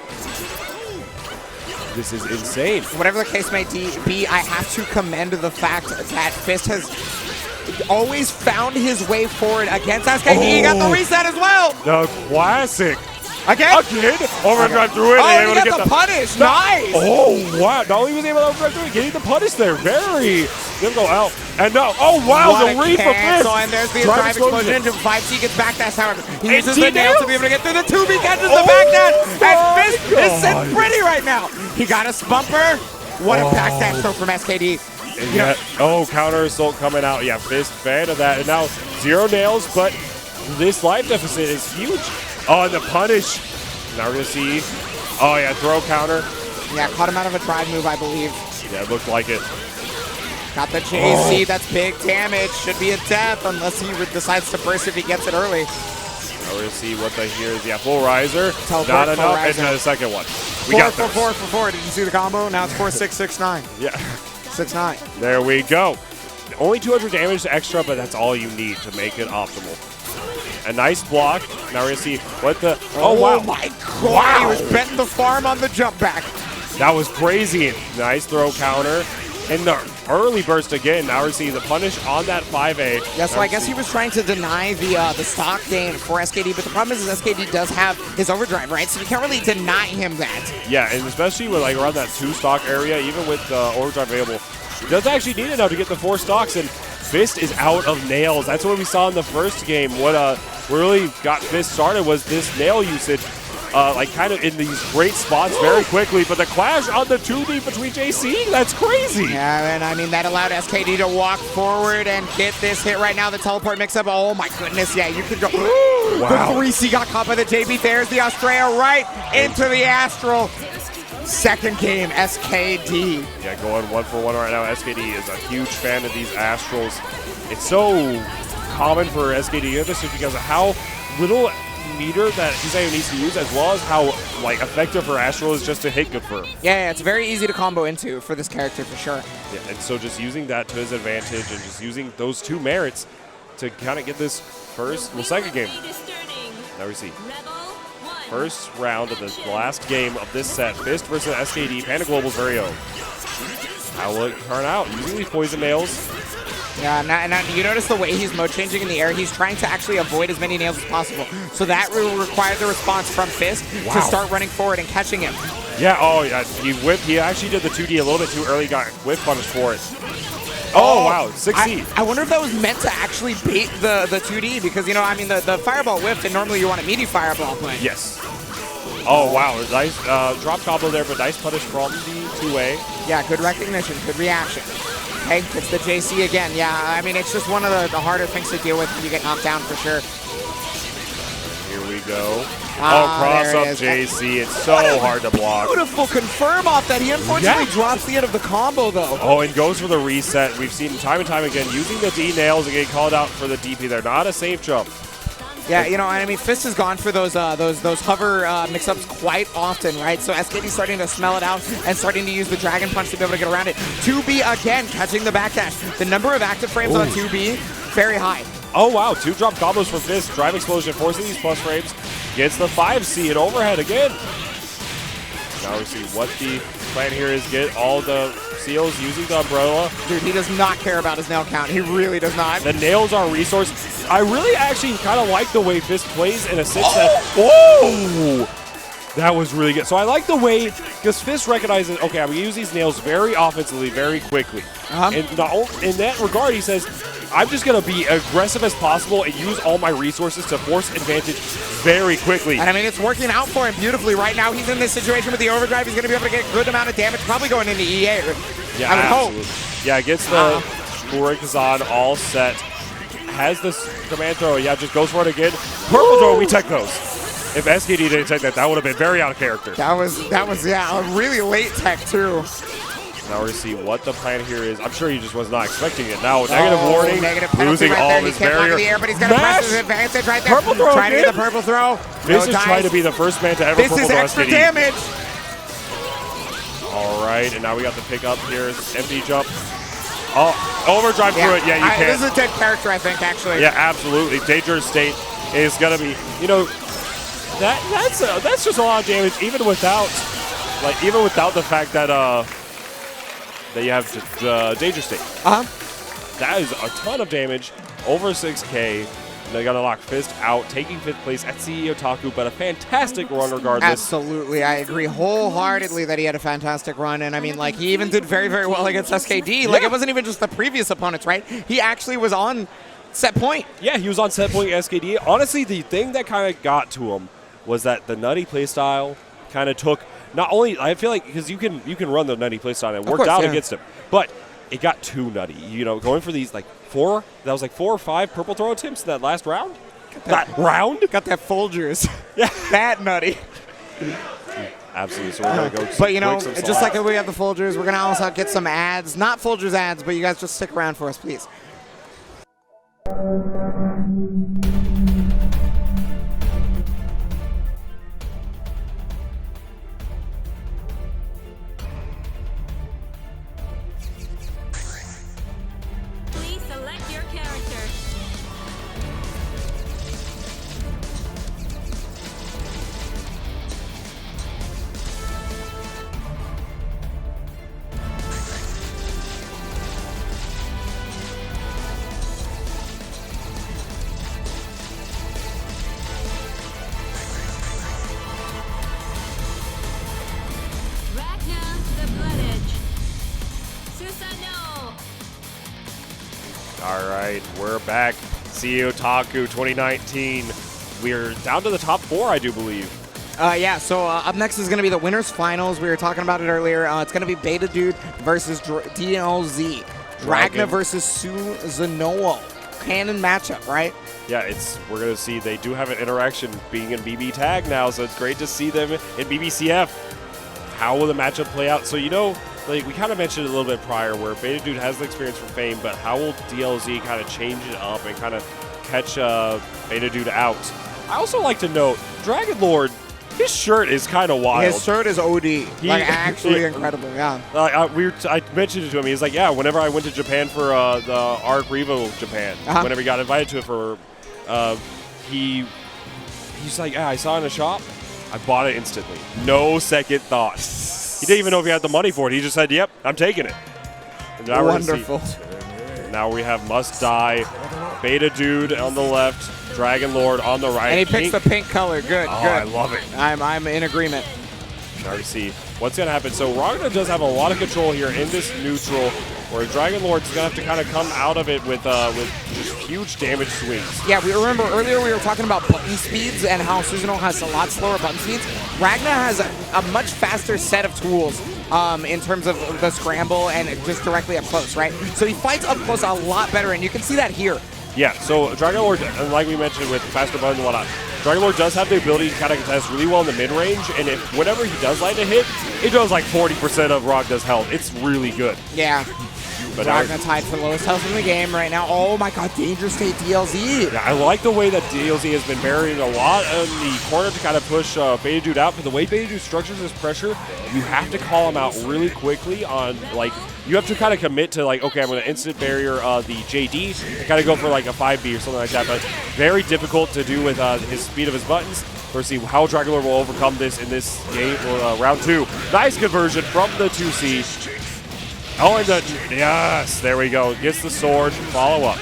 A: This is insane.
C: Whatever the case may be, I have to commend the fact that Fist has always found his way forward against SKD. He got the reset as well.
A: The classic.
C: Again?
A: Overdrive through it.
C: Oh, he got the punish. Nice.
A: Oh, wow. Not only was he able to overdrive through it, getting the punish there. Very. Didn't go out. And no. Oh, wow. The read for Fist.
C: And there's the drive explosion into 5C gets back dash. However, he uses the nail to be able to get through the 2B, catches the back dash. And Fist is sitting pretty right now. He got a bumper. What a back dash throw from SKD.
A: Counter assault coming out. Yeah, Fist, fan of that. And now 0 nails, but this life deficit is huge. Oh, and the punish. Now we're going to see. Oh, yeah, throw counter.
C: Yeah, caught him out of a drive move, I believe.
A: Yeah, it looked like it.
C: Got the JC. That's big damage. Should be a death unless he decides to burst if he gets it early.
A: Now we're going to see what the here is. Yeah, full riser.
C: Teleport,
A: not enough. And the second one. We got
C: 4. Did you see the combo? Now it's 4-6-6-9.
A: Yeah.
C: 6-9.
A: There we go. Only 200 damage extra, but that's all you need to make it optimal. A nice block. Now we're going to see what the... Oh, wow.
C: Oh, my God. Wow. He was betting the farm on the jump back.
A: That was crazy. Nice throw counter. And the early burst again. Now we're seeing the punish on that 5A.
C: Yeah, so I guess he was trying to deny the stock gain for SKD, but the problem is SKD does have his overdrive, right? So you can't really deny him that.
A: Yeah, and especially with like around that 2 stock area, even with overdrive available, he does actually need it now to get the 4 stocks, and Fist is out of nails. That's what we saw in the first game. What really got Fist started was this nail usage. like kind of in these great spots very quickly, but the clash on the 2D between JC, that's crazy.
C: Yeah, and I mean, that allowed SKD to walk forward and get this hit right now. The teleport mix-up, oh my goodness, yeah, you could go.
A: Wow.
C: The 3C got caught by the JB. There's the Australia right into the Astral. Second game, SKD.
A: Yeah, going 1-for-1 right now. SKD is a huge fan of these Astrals. It's so common for SKD to do this just because of how little meter that Kizayo needs to use, as well as how like effective her Astral is just to hit good for him.
C: Yeah, it's very easy to combo into for this character for sure.
A: Yeah, and so just using that to his advantage and just using those two merits to kind of get this second game. Now we see. First round of the last game of this set, Fist versus SKD, Panda Global's very own. How will it turn out? Using these poison nails.
C: Yeah, and you notice the way he's mode changing in the air, he's trying to actually avoid as many nails as possible. So that will require the response from Fist to start running forward and catching him.
A: Yeah, oh yeah, he actually did the 2D a little bit too early, got whip punished for it. Oh, wow, 6C.
C: I wonder if that was meant to actually bait the 2D, because, you know, I mean, the fireball whipped, and normally you want a meaty fireball, but...
A: Yes. Oh, wow, nice drop combo there, but nice punish from the 2A.
C: Yeah, good recognition, good reaction. Okay, it's the JC again. Yeah, I mean, it's just one of the harder things to deal with when you get knocked down, for sure.
A: Here we go. Cross up JC. It's so hard to block.
C: Beautiful confirm off that. He unfortunately drops the end of the combo, though.
A: Oh, and goes for the reset. We've seen time and time again using the D nails and getting called out for the DP. They're not a safe jump.
C: Yeah, you know, I mean, Fist has gone for those hover mix-ups quite often, right? So SKD's starting to smell it out and starting to use the Dragon Punch to be able to get around it. 2B again, catching the backdash. The number of active frames on 2B, very high.
A: Oh, wow, 2 drop combos for Fist. Drive Explosion, forcing these plus frames. Gets the 5C and overhead again. Now we see what the plan here is. Get all the seals using the umbrella.
C: Dude, he does not care about his nail count. He really does not.
A: The nails are a resource. I really actually kind of like the way Fist plays in a sense that... Whoa! That was really good. So I like the way, because Fist recognizes, okay, I'm going to use these nails very offensively, very quickly. And in that regard, he says, I'm just going to be aggressive as possible and use all my resources to force advantage very quickly.
C: And I mean, it's working out for him beautifully right now. He's in this situation with the overdrive. He's going to be able to get a good amount of damage, probably going into EA.
A: Yeah,
C: I would
A: hope. Yeah, gets the Kazan all set. Has this command throw. Yeah, just goes for it again. Purple throw, we tech those. If SKD didn't take that, that would have been very out of character.
C: That was yeah, a really late tech too.
A: Now we're going to see what the plan here is. I'm sure he just was not expecting it. Now, negative warning, losing
C: right
A: all
C: there.
A: of his
C: He can't block
A: barrier.
C: the air, but he's going to press his advantage right there.
A: Purple throw
C: trying to get the purple throw.
A: This is trying to be the first man to ever
C: this
A: purple
C: is
A: throw
C: extra
A: SKD.
C: damage.
A: All right, and now we got the pickup here. Empty jump. Oh, overdrive through it. Yeah, you can't.
C: This is a dead character, I think, actually.
A: Yeah, absolutely. Dangerous state is going to be, you know, that's just a lot of damage, even without the fact that that you have the danger state. That is a ton of damage, over 6K. They got to lock Fist out, taking 5th place at CEOTAKU, but a fantastic run regardless.
C: Absolutely, I agree wholeheartedly that he had a fantastic run, and I mean, like, he even did very, very well against SKD. Yeah. Like, it wasn't even just the previous opponents, right? He actually was on set point.
A: Yeah, he was on set point SKD. Honestly, the thing that kind of got to him was that the nutty playstyle kind of took, not only, I feel like, because you can run the nutty playstyle and it worked out against him, but it got too nutty. You know, going for these like 4 or 5 purple throw attempts in that last round. That round?
C: Got that Folgers.
A: Yeah.
C: That nutty.
A: Absolutely. So we're going to go
C: but, you know, just like we have the Folgers, we're going to also get some ads. Not Folgers ads, but you guys just stick around for us, please.
A: All right, we're back. CEOTAKU 2019. We're down to the top 4, I do believe.
C: Yeah, so up next is going to be the winners finals. We were talking about it earlier. It's going to be Betadood versus DLZ. Dragna versus Susanoo. Canon matchup, right?
A: Yeah, we're going to see they do have an interaction being in BB Tag now, so it's great to see them in BBCF. How will the matchup play out? So, like we kind of mentioned a little bit prior where Betadood has the experience from Fame, but how will DLZ kind of change it up and kind of catch Betadood out? I also like to note, Dragon Lord, his shirt is kind of wild.
C: His shirt is OD. Actually incredible, yeah.
A: I mentioned it to him. He's like, yeah, whenever I went to Japan for the Arc Revo Japan, whenever he got invited to it for, he's like, yeah, I saw it in a shop. I bought it instantly. No second thought. He didn't even know if he had the money for it. He just said, yep, I'm taking it. And now
C: wonderful.
A: Now we have Must Die, Betadood on the left, Dragon Lord on the right.
C: And he picks the pink color. Good, good.
A: I love it.
C: I'm in agreement.
A: Now we see what's going to happen. So Ragnar does have a lot of control here in this neutral, where Dragon Lord's going to have to kind of come out of it with just huge damage swings.
C: Yeah, we remember earlier we were talking about button speeds and how Susanoo has a lot slower button speeds. Ragnar has a much faster set of tools in terms of the scramble and just directly up close, right? So he fights up close a lot better, and you can see that here.
A: Yeah, so Dragon Lord, like we mentioned with faster buttons and whatnot, Dragon Lord does have the ability to kind of contest really well in the mid-range, and if whenever he does like to hit, it does like 40% of Ragnar's health. It's really good.
C: Yeah.
A: But
C: Ragnar tied for lowest health in the game right now. Oh my god, Danger State DLZ.
A: Yeah, I like the way that DLZ has been burying a lot in the corner to kind of push Betadood out, but the way Betadood structures his pressure, you have to call him out really quickly on, like, you have to kind of commit to, like, okay, I'm going to instant barrier the JD and kind of go for, like, a 5B or something like that, but very difficult to do with his speed of his buttons. Let's see how Dragon Lord will overcome this in this game, round 2. Nice conversion from the 2C. Oh, and yes, there we go. Gets the sword, follow up.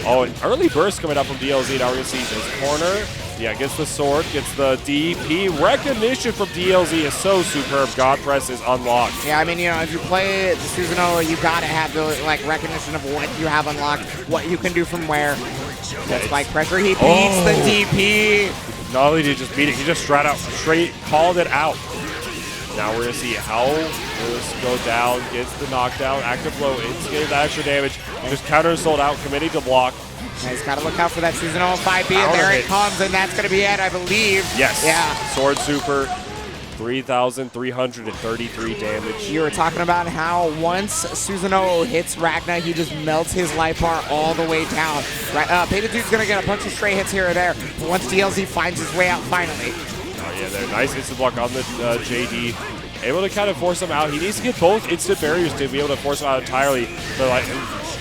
A: Oh, an early burst coming up from DLZ. Now we're going to see this corner. Yeah, gets the sword, gets the DP. Recognition from DLZ is so superb. God Press is unlocked.
C: Yeah, I mean, if you play the Susanoo, you got to have the recognition of what you have unlocked, what you can do from where. That spike pressure, he beats the DP.
A: Not only did he just beat it, he just straight called it out. Now we're going to see how this go down, gets the knockdown, active blow, it's getting the extra damage, just counter sold out, committing to block.
C: Yeah, he's got to look out for that Susanoo 5B, and there it comes, and that's going to be it, I believe.
A: Yes.
C: Yeah.
A: Sword super, 3,333 damage.
C: You were talking about how once Susanoo hits Ragnar, he just melts his life bar all the way down. Right, Betadood's going to get a bunch of stray hits here or there, but once DLZ finds his way out finally.
A: Oh yeah, there, nice instant block on the JD. Able to kind of force him out. He needs to get both instant barriers to be able to force him out entirely. But like,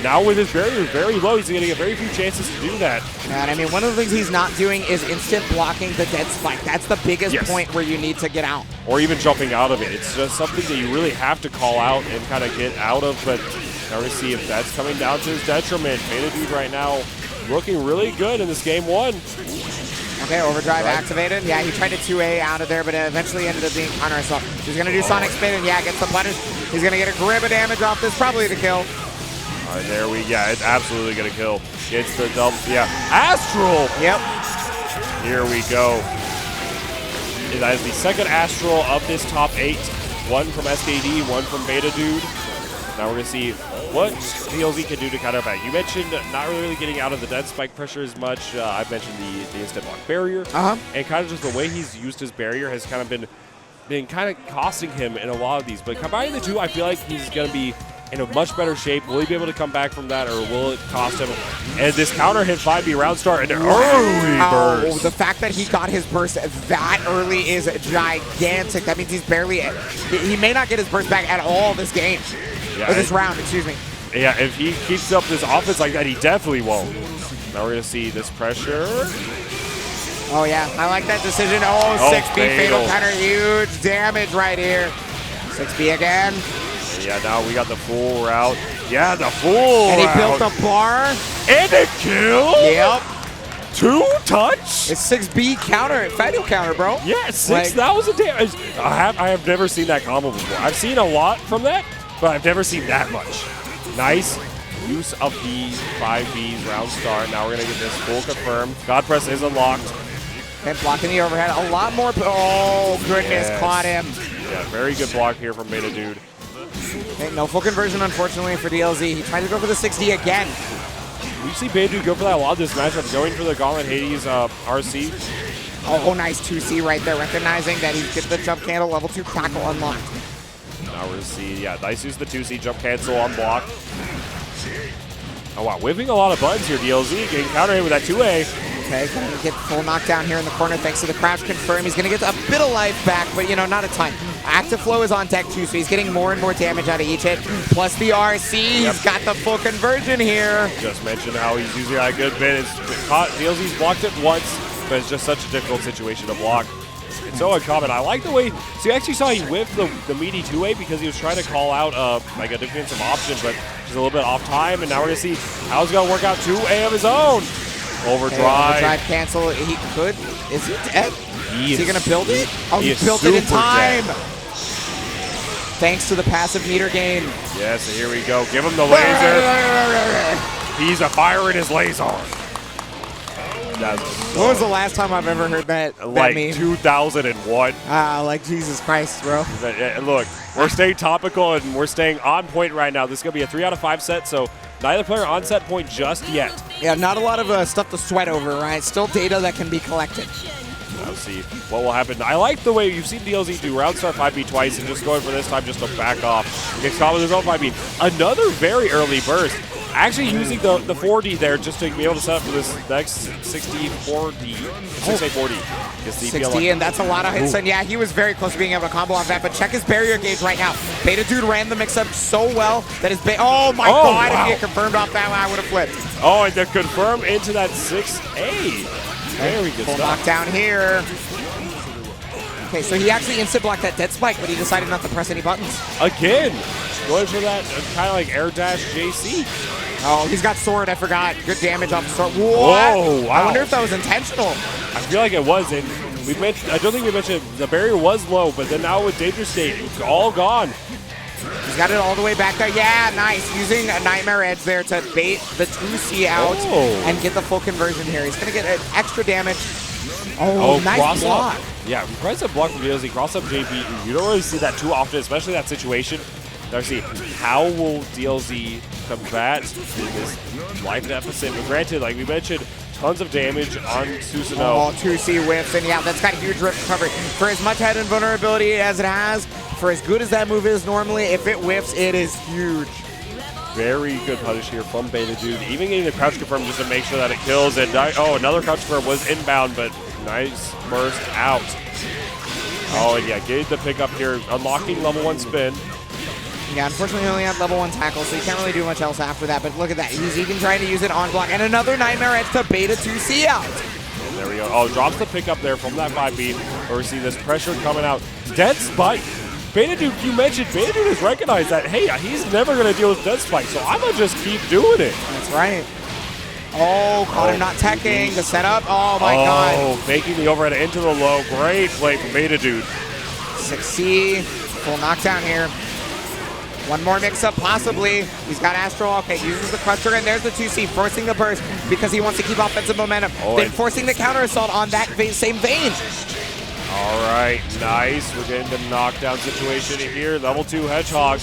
A: now with his barrier very low, he's going to get very few chances to do that.
C: And I mean, one of the things he's not doing is instant blocking the dead spike. That's the biggest point where you need to get out.
A: Or even jumping out of it. It's just something that you really have to call out and kind of get out of. But now we see if that's coming down to his detriment. Betadood right now looking really good in this game 1.
C: Okay, overdrive activated. Yeah, he tried to 2A out of there, but it eventually ended up being counter assault. He's going to do Sonic Spin, and yeah, gets the punish. He's going to get a grip of damage off this, probably the kill.
A: All right, there we go. It's absolutely going to kill. Gets the double, Astral!
C: Yep.
A: Here we go. That is the second Astral of this top 8. One from SKD, one from Betadood. Now we're going to see what DLZ can do to counter back. You mentioned not really getting out of the dead spike pressure as much. I've mentioned the instant block barrier. And kind of just the way he's used his barrier has kind of been kind of costing him in a lot of these. But combining the two, I feel like he's going to be in a much better shape. Will he be able to come back from that, or will it cost him? And this counter hit 5B round start and an early burst.
C: The fact that he got his burst that early is gigantic. That means he may not get his burst back at all this game. Or this round, excuse me.
A: Yeah, if he keeps up this offense like that, he definitely won't. Now we're going to see this pressure.
C: Oh, yeah. I like that decision. Oh, 6B fatal counter. Huge damage right here. 6B again.
A: Yeah, now we got the full route. Yeah, the full
C: And he
A: route.
C: built the bar.
A: And a kill?
C: Yep.
A: 2 touch?
C: It's 6B counter, fatal counter, bro.
A: Yeah, 6,000 damage. I have never seen that combo before. I've seen a lot from that, but I've never seen that much. Nice use of the 5B's round start. Now we're going to get this full confirmed. God Press is unlocked.
C: And blocking the overhead. A lot more. Oh, goodness.
A: Yes.
C: Caught him.
A: Yeah, very good block here from Betadood.
C: Okay, no full conversion, unfortunately, for DLZ. He tried to go for the 6D again.
A: We see Betadood go for that a lot this matchup, going for the Gauntlet Hades RC.
C: Oh, nice 2C right there, recognizing that he gets the jump cancel, level 2 tackle unlocked.
A: Now we're going to see, yeah, nice use the 2C jump cancel on block. Oh, wow, whipping a lot of buttons here, DLZ, getting counter hit with that 2A.
C: Okay, going to get full knockdown here in the corner thanks to the crouch confirm. He's going to get a bit of life back, but, you know, not a ton. Active flow is on deck, too, so he's getting more and more damage out of each hit. Plus the RC, he's got the full conversion here.
A: Just mentioned how he's using that a good bit. DLZ's blocked it once, but it's just such a difficult situation to block. It's so uncommon. I like the way, so you actually saw he whiffed the meaty 2A because he was trying to call out like a defensive option, but just a little bit off time, and now we're going to see how he's going to work out 2A of his own. Overdrive.
C: Okay, overdrive cancel. He could. Is he dead? Is he going to build it? Oh, he built it in time. Dead. Thanks to the passive meter gain.
A: Yes, so here we go. Give him the laser. He's a fire in his laser.
C: When was the last time I've ever heard that?
A: Like
C: meme?
A: 2001.
C: Like Jesus Christ, bro.
A: Look, we're staying topical and we're staying on point right now. This is going to be a 3 out of 5 set, so neither player on set point just yet.
C: Yeah, not a lot of stuff to sweat over, right? Still data that can be collected.
A: I'll see what will happen. I like the way you've seen DLZ do round start 5B twice and just going for this time just to back off. Gets caught with his own 5B. Another very early burst. Actually using the 4D there just to be able to set up for this next 64D. 6A4D.
C: 60, and that's a lot of hits. And yeah, he was very close to being able to combo off that, but check his barrier gauge right now. Betadood ran the mix-up so well that his oh my god, wow. If he had confirmed off that one, I would have flipped.
A: Oh, and to confirm into that 6A. Very good
C: full
A: stuff.
C: Knockdown here. Okay, so he actually instant blocked that dead spike, but he decided not to press any buttons.
A: Again, going for that kind of like air dash JC.
C: Oh, he's got sword, I forgot. Good damage off the sword. What?
A: Whoa, wow.
C: I wonder if that was intentional.
A: I feel like it was, and I don't think we mentioned the barrier was low, but then now with Danger State, it's all gone.
C: He's got it all the way back there. Yeah, nice. Using a Nightmare Edge there to bait the 2C out and get the full conversion here. He's going to get an extra damage. Oh, nice block.
A: Up. Yeah, price up block from DLZ, cross up JB. You don't really see that too often, especially that situation. Now see, how will DLZ combat this life deficit? But granted, like we mentioned, tons of damage on Susanoo.
C: Oh, 2C whiffs, and yeah, that's got huge rip recovery. For as much head and vulnerability as it has, for as good as that move is normally, if it whiffs, it is huge.
A: Very good punish here from Betadood. Even getting the crouch confirm just to make sure that it kills. And another crouch confirm was inbound, but nice burst out. Oh, and yeah, getting the pickup here, unlocking level 1 spin.
C: Yeah, unfortunately, he only had level 1 tackle, so he can't really do much else after that. But look at that. He's even trying to use it on block. And another Nightmare Edge to beta 2C out.
A: And there we go. Oh, drops the pickup there from that 5B. Where we see this pressure coming out. Dead Spike. Betadood, you mentioned Betadood has recognized that, hey, he's never going to deal with Dead Spike, so I'm going to just keep doing it.
C: That's right. Oh, Connor not teching. The setup. Oh, my God.
A: Oh, making the overhead into the low. Great play from Betadood.
C: 6C. Full knockdown here. One more mix-up, possibly. He's got Astral. Okay, uses the crusher, and there's the 2C, forcing the burst because he wants to keep offensive momentum. Then forcing the counter assault on that same vein.
A: All right, nice. We're getting the knockdown situation here. Level 2 Hedgehog.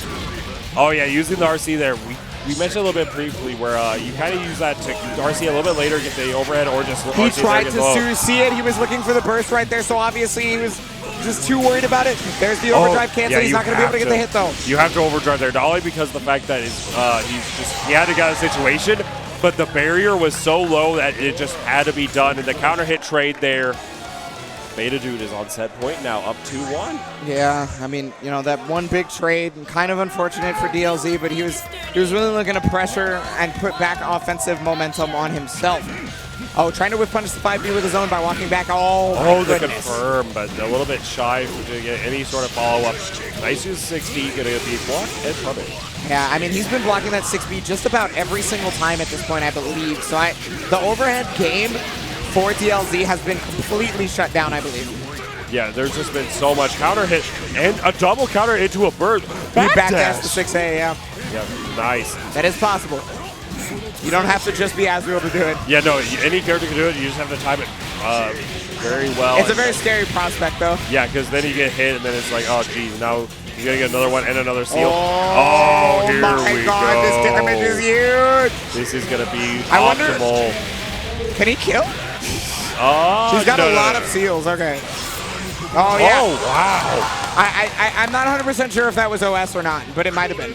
A: Oh, yeah, using the RC there. We mentioned a little bit briefly where you kind of use that to RC a little bit later, get the overhead, or just
C: he tried to see it. He was looking for the burst right there, so obviously he was just too worried about it. There's the overdrive cancel. He's not going to be able to get the hit, though.
A: You have to overdrive there, not only because of the fact that he had to get out of the situation, but the barrier was so low that it just had to be done, and the counter hit trade there. Betadood is on set point now, up 2-1.
C: Yeah, I mean, you know, that one big trade, kind of unfortunate for DLZ, but he was really looking to pressure and put back offensive momentum on himself. Oh, trying to whip punish the 5B with his own by walking back. Oh,
A: the confirm, but a little bit shy to get any sort of follow-up. Nice use 60, gonna get the block and punish.
C: Yeah, I mean, he's been blocking that 6B just about every single time at this point, I believe. So the overhead game for DLZ has been completely shut down, I believe.
A: Yeah, there's just been so much counter hit and a double counter into a burst.
C: Back dash to 6A, yeah.
A: Yeah, nice.
C: That is possible. You don't have to just be Azrael to do it.
A: Yeah, no, any character can do it. You just have to time it very well.
C: It's a very scary prospect, though.
A: Yeah, because then you get hit, and then it's like, oh, geez, now you're going to get another one and another seal.
C: Oh
A: here
C: my
A: we
C: God,
A: go.
C: this damage is huge.
A: This is going to be
C: I wonder,
A: optimal.
C: Can he kill? She's got a lot of seals. Okay. Oh, yeah.
A: Oh, wow.
C: I'm not 100% sure if that was OS or not, but it might have been.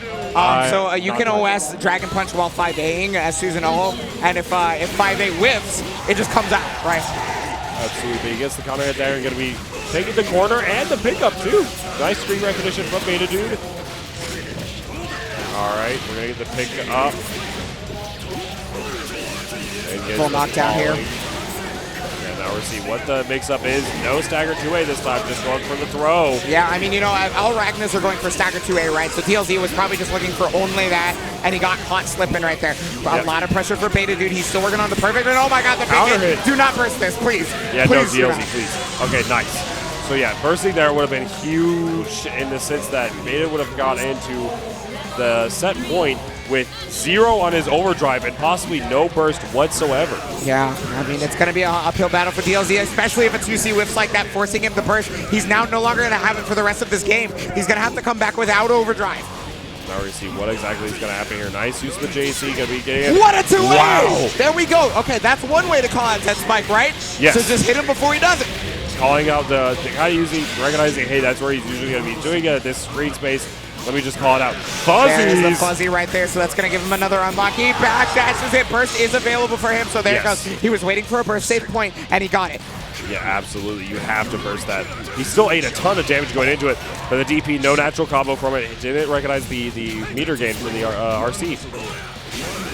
C: So you can OS Dragon Punch while 5Aing as Susan O, and if 5A whiffs, it just comes out, right?
A: Absolutely. He gets the counter hit there and going to be taking the corner and the pickup, too. Nice screen recognition from Betadood. All right, we're going to get the pick up.
C: Full knockdown here.
A: And now we're seeing what the mix-up is. No stagger 2A this time, just going for the throw.
C: Yeah, I mean, all Ragnars are going for stagger 2A, right? So DLZ was probably just looking for only that, and he got caught slipping right there. A lot of pressure for Betadood. He's still working on the perfect, and oh my God, the big hit. Do not burst this, please.
A: Yeah,
C: please
A: no, DLZ, please. Okay, nice. So yeah, bursting there would have been huge in the sense that Beta would have got into the set point with 0 on his overdrive and possibly no burst whatsoever.
C: Yeah, I mean, it's going to be an uphill battle for DLZ, especially if a 2C whiffs like that, forcing him to burst. He's now no longer going to have it for the rest of this game. He's going to have to come back without overdrive.
A: Now we see what exactly is going to happen here. Nice use of the JC, going to be getting it.
C: What a 2A!
A: Wow!
C: There we go. Okay, that's one way to call out that spike, right?
A: Yes.
C: So just hit him before he does it.
A: Calling out the kind of usually recognizing, hey, that's where he's usually going to be doing it at this screen space. Let me just call it out. Fuzzies!
C: There's the fuzzy right there, so that's going to give him another unlock. He backdashes it. Burst is available for him, so there it goes. He was waiting for a burst safe point, and he got it.
A: Yeah, absolutely. You have to burst that. He still ate a ton of damage going into it, but the DP, no natural combo from it. He didn't recognize the meter gain from the RC.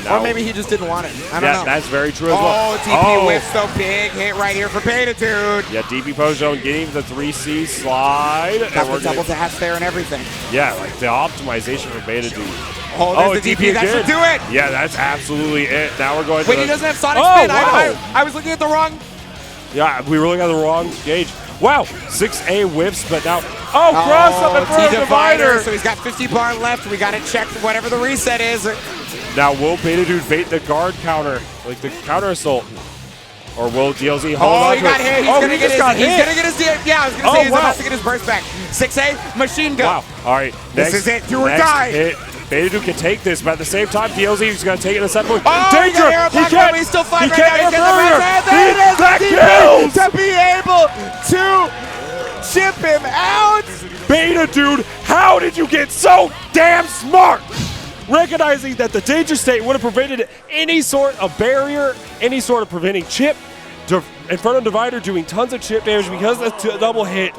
C: Or maybe he just didn't want it. I don't know.
A: That's very true as well.
C: Oh, DP whiffs, so big hit right here for Betadood.
A: Yeah, DP post zone getting the 3C slide.
C: Got the double dash there and everything.
A: Yeah, like the optimization for Betadood.
C: Oh, there's the DP. That should do it.
A: Yeah, that's absolutely it. Now we're going to
C: Wait, he doesn't have Sonic Spin.
A: Wow.
C: I was looking at the wrong.
A: Yeah, we really got the wrong gauge. Wow, 6A whiffs, but now, cross up in front of Divider.
C: So he's got 50 bar left. We got to check whatever the reset is.
A: Now, will Betadood bait the guard counter, like the counter assault? Or will DLZ hold on to it?
C: He got hit. He's going to get his, yeah, I was going to say he's about to get his burst back. 6A, machine gun.
A: Wow, all right.
C: This is it, do or die.
A: Hit. Betadood can take this, but at the same time, DLZ is going to take it in the second point.
C: Danger! He can't. He's still fighting right now.
A: That kills!
C: To be able to chip him out.
A: Betadood, how did you get so damn smart? Recognizing that the danger state would have prevented any sort of barrier, any sort of preventing chip in front of Divider, doing tons of chip damage because of the double hit.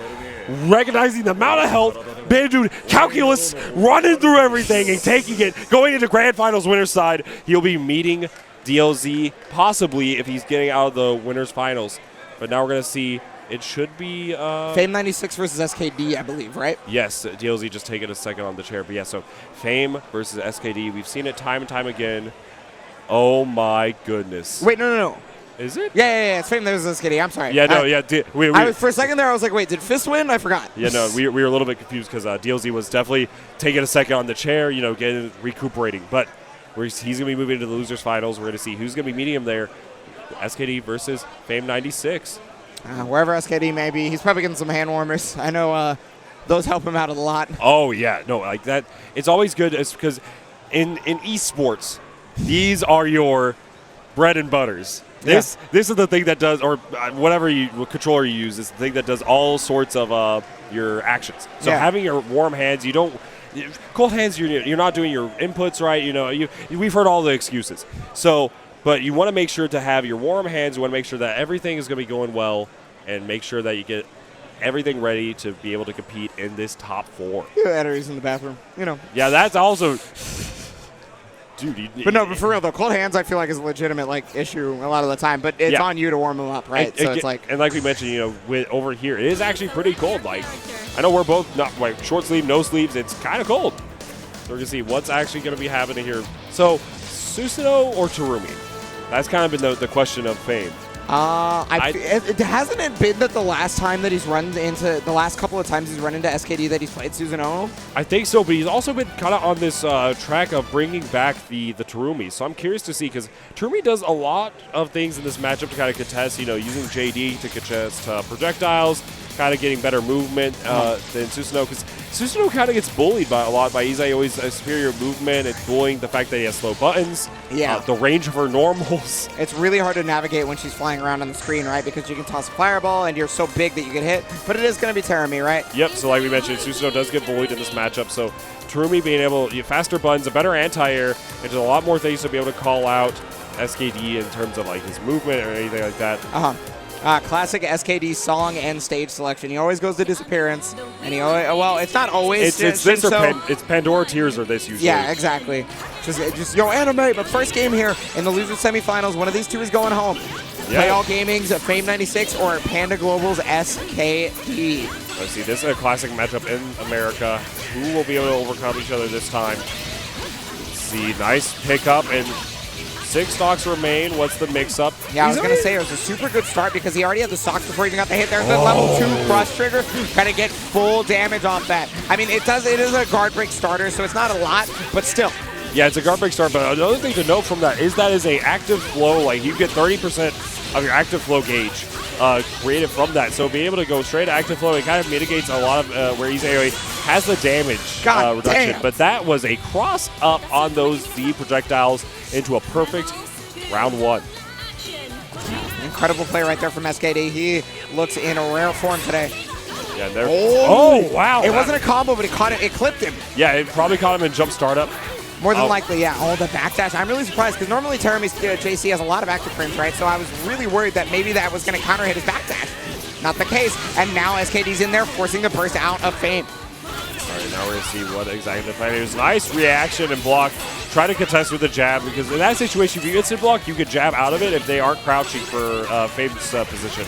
A: Recognizing the amount of health, Betadood, calculus, running through everything and taking it, going into Grand Finals winner's side. He'll be meeting DLZ, possibly, if he's getting out of the winner's finals. But now we're going to see, it should be...
C: Fame 96 versus SKD, I believe, right?
A: Yes, DLZ just taking a second on the chair. But yeah, so Fame versus SKD. We've seen it time and time again. Oh my goodness.
C: Wait, no.
A: Is it?
C: Yeah, it's Fame versus SKD. I'm sorry.
A: Yeah, no, yeah.
C: For a second there, I was like, wait, did Fist win? I forgot.
A: Yeah, no, we were a little bit confused because DLZ was definitely taking a second on the chair, recuperating. But he's going to be moving into the losers finals. We're going to see who's going to be meeting him there. SKD versus Fame 96.
C: Wherever SKD may be, he's probably getting some hand warmers. I know those help him out a lot.
A: Oh, yeah. No, like that. It's always good because in esports, these are your bread and butters. This is the thing that does, or whatever controller you use, is the thing that does all sorts of your actions. So having your warm hands, cold hands, you're not doing your inputs right. We've heard all the excuses. So, but you want to make sure to have your warm hands. You want to make sure that everything is going to be going well, and make sure that you get everything ready to be able to compete in this top 4.
C: Batteries in the bathroom,
A: Yeah, that's also. Dude,
C: but for real though, cold hands I feel like is a legitimate issue a lot of the time. But it's on you to warm them up, right? So it's like,
A: and like we mentioned, with over here, it is actually pretty cold. Like, I know we're both not short sleeve, no sleeves. It's kind of cold. So we're gonna see what's actually gonna be happening here. So, Susanoo or Terumi? That's kind of been the question of Fame.
C: Hasn't it been that the last time that he's run into, the last couple of times he's run into SKD that he's played Susanoo?
A: I think so, but he's also been kind of on this track of bringing back the Terumi. So I'm curious to see, because Terumi does a lot of things in this matchup to kind of contest, using JD to contest projectiles, kind of getting better movement than Susanoo, because Susanoo kind of gets bullied a lot by Izai. Always superior movement. It's bullying the fact that he has slow buttons.
C: Yeah.
A: The range of her normals.
C: It's really hard to navigate when she's flying around on the screen, right? Because you can toss a fireball and you're so big that you get hit. But it is going to be Terumi, right?
A: Yep. So like we mentioned, Susanoo does get bullied in this matchup. So Terumi being able, faster buttons, a better anti-air, and just a lot more things to be able to call out SKD in terms of like his movement or anything like that.
C: Classic SKD song and stage selection. He always goes to disappearance, and he always, well, it's not always.
A: It's this or it's Pandora Tears or this usually.
C: Yeah, exactly. Just yo anime. But first game here in the loser semifinals, one of these two is going home.
A: Yeah.
C: Play All Gaming's Fame 96 or Panda Global's SKD.
A: Let's see. This is a classic matchup in America. Who will be able to overcome each other this time? Let's see. Nice pickup and 6 stocks remain. What's the mix-up?
C: Yeah, I was going to say it was a super good start because he already had the stocks before he even got the hit. There's the level 2 crush trigger. Kind of get full damage off that. I mean, it is a guard break starter, so it's not a lot, but still.
A: Yeah, it's a guard break start, but another thing to note from that is a active flow. Like, you get 30% of your active flow gauge created from that. So being able to go straight to active flow, it kind of mitigates a lot of where Izai has the damage reduction.
C: Damn.
A: But that was a cross up on those V projectiles into a perfect round 1.
C: Incredible play right there from SKD. He looks in a rare form today.
A: Yeah, oh, wow.
C: It wasn't a combo, but it clipped him.
A: Yeah, it probably caught him in jump startup.
C: More than likely, yeah. Oh, the backdash. I'm really surprised because normally Terumi's JC has a lot of active frames, right? So I was really worried that maybe that was going to counter hit his backdash. Not the case. And now SKD's in there forcing the burst out of Fame.
A: All right, now we're going to see what exactly the plan is. Nice reaction and block. Try to contest with a jab because in that situation, if you instant block, you could jab out of it if they aren't crouching for Fame's position.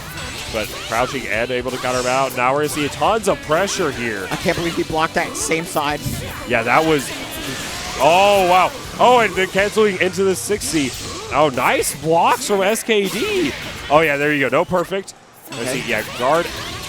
A: But crouching and able to counter him out. Now we're going to see tons of pressure here.
C: I can't believe he blocked that same side.
A: Yeah, that was... Oh, wow. Oh, and then canceling into the 60. Oh, nice blocks from SKD. Oh, yeah, there you go. No perfect. Let's see. Yeah, guard.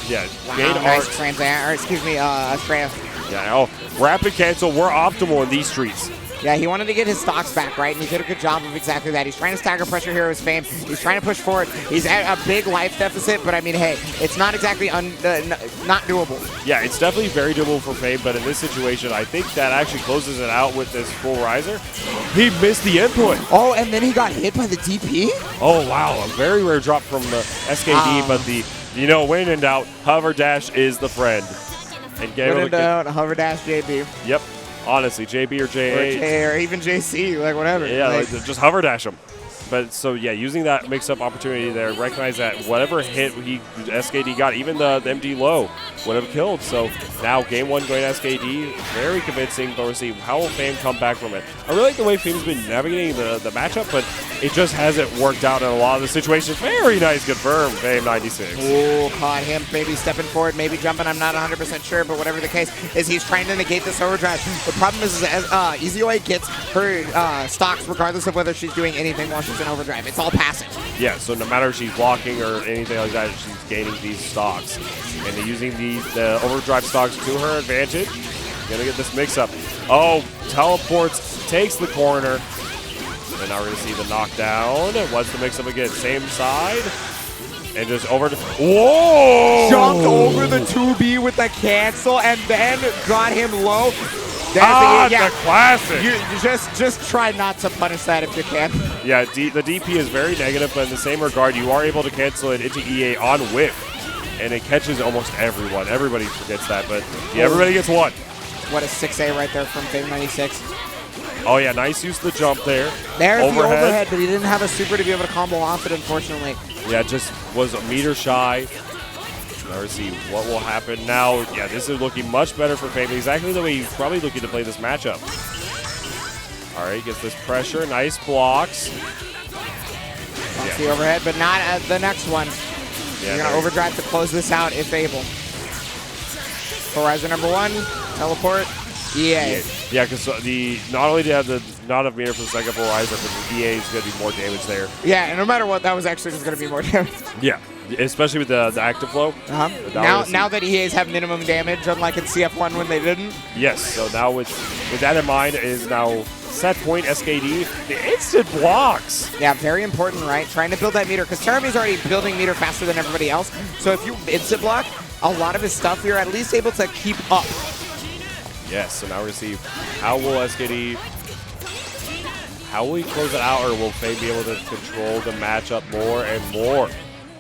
A: Yeah,
C: wow,
A: gain
C: nice Astrea.
A: Yeah, oh, rapid cancel. We're optimal in these streets.
C: Yeah, he wanted to get his stocks back, right? And he did a good job of exactly that. He's trying to stagger pressure here with Fame. He's trying to push forward. He's at a big life deficit, but I mean, hey, it's not exactly not doable.
A: Yeah, it's definitely very doable for Fame, but in this situation, I think that actually closes it out with this full riser. He missed the input.
C: Oh, and then he got hit by the DP?
A: Oh, wow. A very rare drop from the SKD, but when in doubt, hover dash is the friend. And
C: when in doubt, hover dash JB.
A: Yep. Honestly, JB or JA.
C: Or even JC, like whatever.
A: Yeah, like just hover dash him. But so, yeah, using that mix-up opportunity there, recognize that whatever hit SKD got, even the MD low, would have killed. So now game 1 going to SKD, very convincing, but we'll see how will Fame come back from it. I really like the way Fame's been navigating the matchup, but it just hasn't worked out in a lot of the situations. Very nice confirm, Fame 96.
C: Oh, caught him, maybe stepping forward, maybe jumping, I'm not 100% sure, but whatever the case is, he's trying to negate this overdrive. The problem is EasyOA gets her stocks regardless of whether she's doing anything while she's in overdrive. It's all passive.
A: Yeah, so no matter if she's blocking or anything like that, she's gaining these stocks. And they're using the overdrive stocks to her advantage. Gonna get this mix up. Oh, teleports, takes the corner. And now we're gonna see the knockdown. What's the mix up again? Same side. And just over to... Whoa!
C: Jumped over the 2B with the cancel and then got him low.
A: The classic.
C: You just try not to punish that if you can.
A: Yeah, the DP is very negative, but in the same regard, you are able to cancel it into EA on whip, and it catches almost everyone. Everybody forgets that, but yeah, everybody gets one.
C: What a 6A right there from Fame 96.
A: Oh yeah, nice use of the jump there.
C: There's the overhead, but he didn't have a super to be able to combo off it, unfortunately.
A: Yeah, just was a meter shy. Let's see what will happen now. Yeah, this is looking much better for Fame. Exactly the way he's probably looking to play this matchup. All right, gets this pressure. Nice blocks.
C: That's the overhead, but not at the next one. Yeah, you're going to overdrive to close this out if able. Horizon number 1, teleport. Yeah,
A: because not only do you have not enough meter for the second floor riser, but EA is going to be more damage there.
C: Yeah, and no matter what, that was actually just going to be more damage.
A: Yeah, especially with the active flow.
C: Now that EAs have minimum damage, unlike in CF1 when they didn't.
A: Yes, so now with that in mind is now set point SKD, the instant blocks.
C: Yeah, very important, right? Trying to build that meter, because Terami's already building meter faster than everybody else. So if you instant block, a lot of his stuff, you're at least able to keep up.
A: Yes, so now we're going to see how will SKD, how will he close it out, or will Fame be able to control the matchup more and more?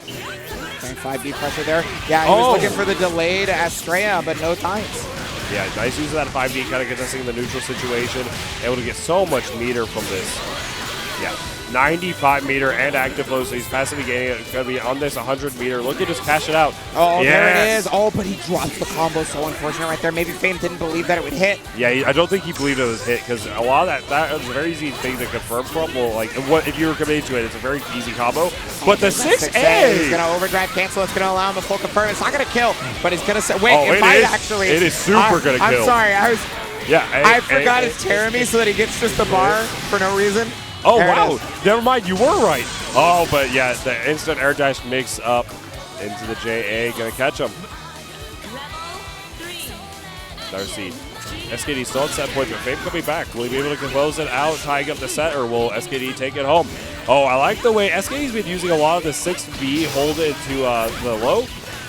C: 5B pressure there. Yeah, he was looking for the delayed Astrea, but no times.
A: Yeah, nice use of that 5D, kind of contesting the neutral situation. Able to get so much meter from this. Yeah, 95 meter and active flow, so he's passively gaining it. It's going to be on this 100 meter. Look at just cash it out.
C: Oh, yes. There it is. Oh, but he drops the combo. So unfortunate right there. Maybe Fame didn't believe that it would hit.
A: Yeah, I don't think he believed it was hit, because a lot of that was a very easy thing to confirm from. Well, like, what if you were committed to it, it's a very easy combo. But the 6A!
C: He's going to overdrive cancel. It's going to allow him the full confirm. It's not going to kill, but it's going to say, wait, it might actually.
A: It is super going to kill.
C: I'm sorry. I forgot it's Terami so that he gets just the bar for no reason.
A: Oh, wow. Never mind. You were right. Oh, but yeah, the instant air dash mix up into the JA. Going to catch him. Darcy. SKD still at set point, but Fame coming back. Will he be able to close it out, tying up the set, or will SKD take it home? Oh, I like the way SKD's been using a lot of the 6B, hold it to the low.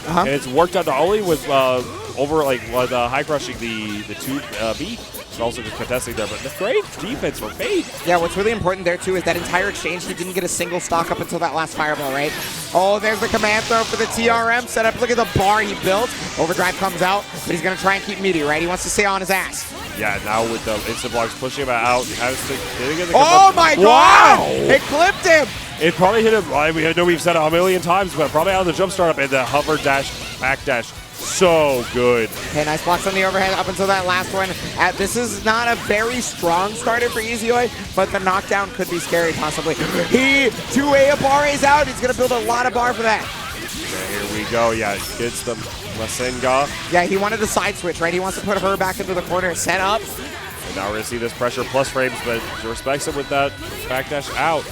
A: And it's worked out not only with high crushing the 2B, and also just contesting there, but the great defense for Fame.
C: Yeah, what's really important there too is that entire exchange, he didn't get a single stock up until that last fireball, right? Oh, there's the command throw for the TRM setup. Look at the bar he built. Overdrive comes out, but he's going to try and keep meaty, right? He wants to stay on his ass.
A: Yeah, now with the instant blocks pushing him out, he has to get the
C: oh my god! Wow. It clipped him!
A: It probably hit him, I know we've said it a million times, but probably out of the jump startup and the hover dash, back dash. So good.
C: Okay, nice blocks on the overhead up until that last one. This is not a very strong starter for EasyOi, but the knockdown could be scary possibly. He 2A bar is out. He's going to build a lot of bar for that.
A: Okay, here we go. Yeah, gets the Masenga.
C: Yeah, he wanted the side switch, right? He wants to put her back into the corner, set up.
A: And now we're going to see this pressure plus frames, but he respects him with that backdash out.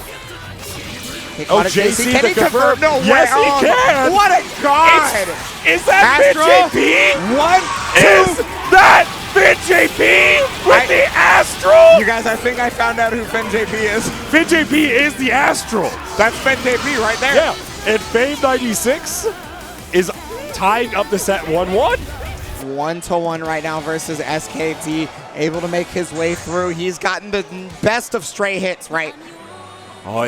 C: Oh, JC, can he confirm? No way.
A: Yes, he can.
C: What a god.
A: Is that FinJP?
C: 1, 2.
A: Is that FinJP with the Astral?
C: You guys, I think I found out who FinJP is.
A: FinJP is the Astral.
C: That's FinJP right there.
A: Yeah, and Fame 96 is tying up the set 1-1.
C: 1-1 right now versus SKT, able to make his way through. He's gotten the best of stray hits, right?
A: Oh,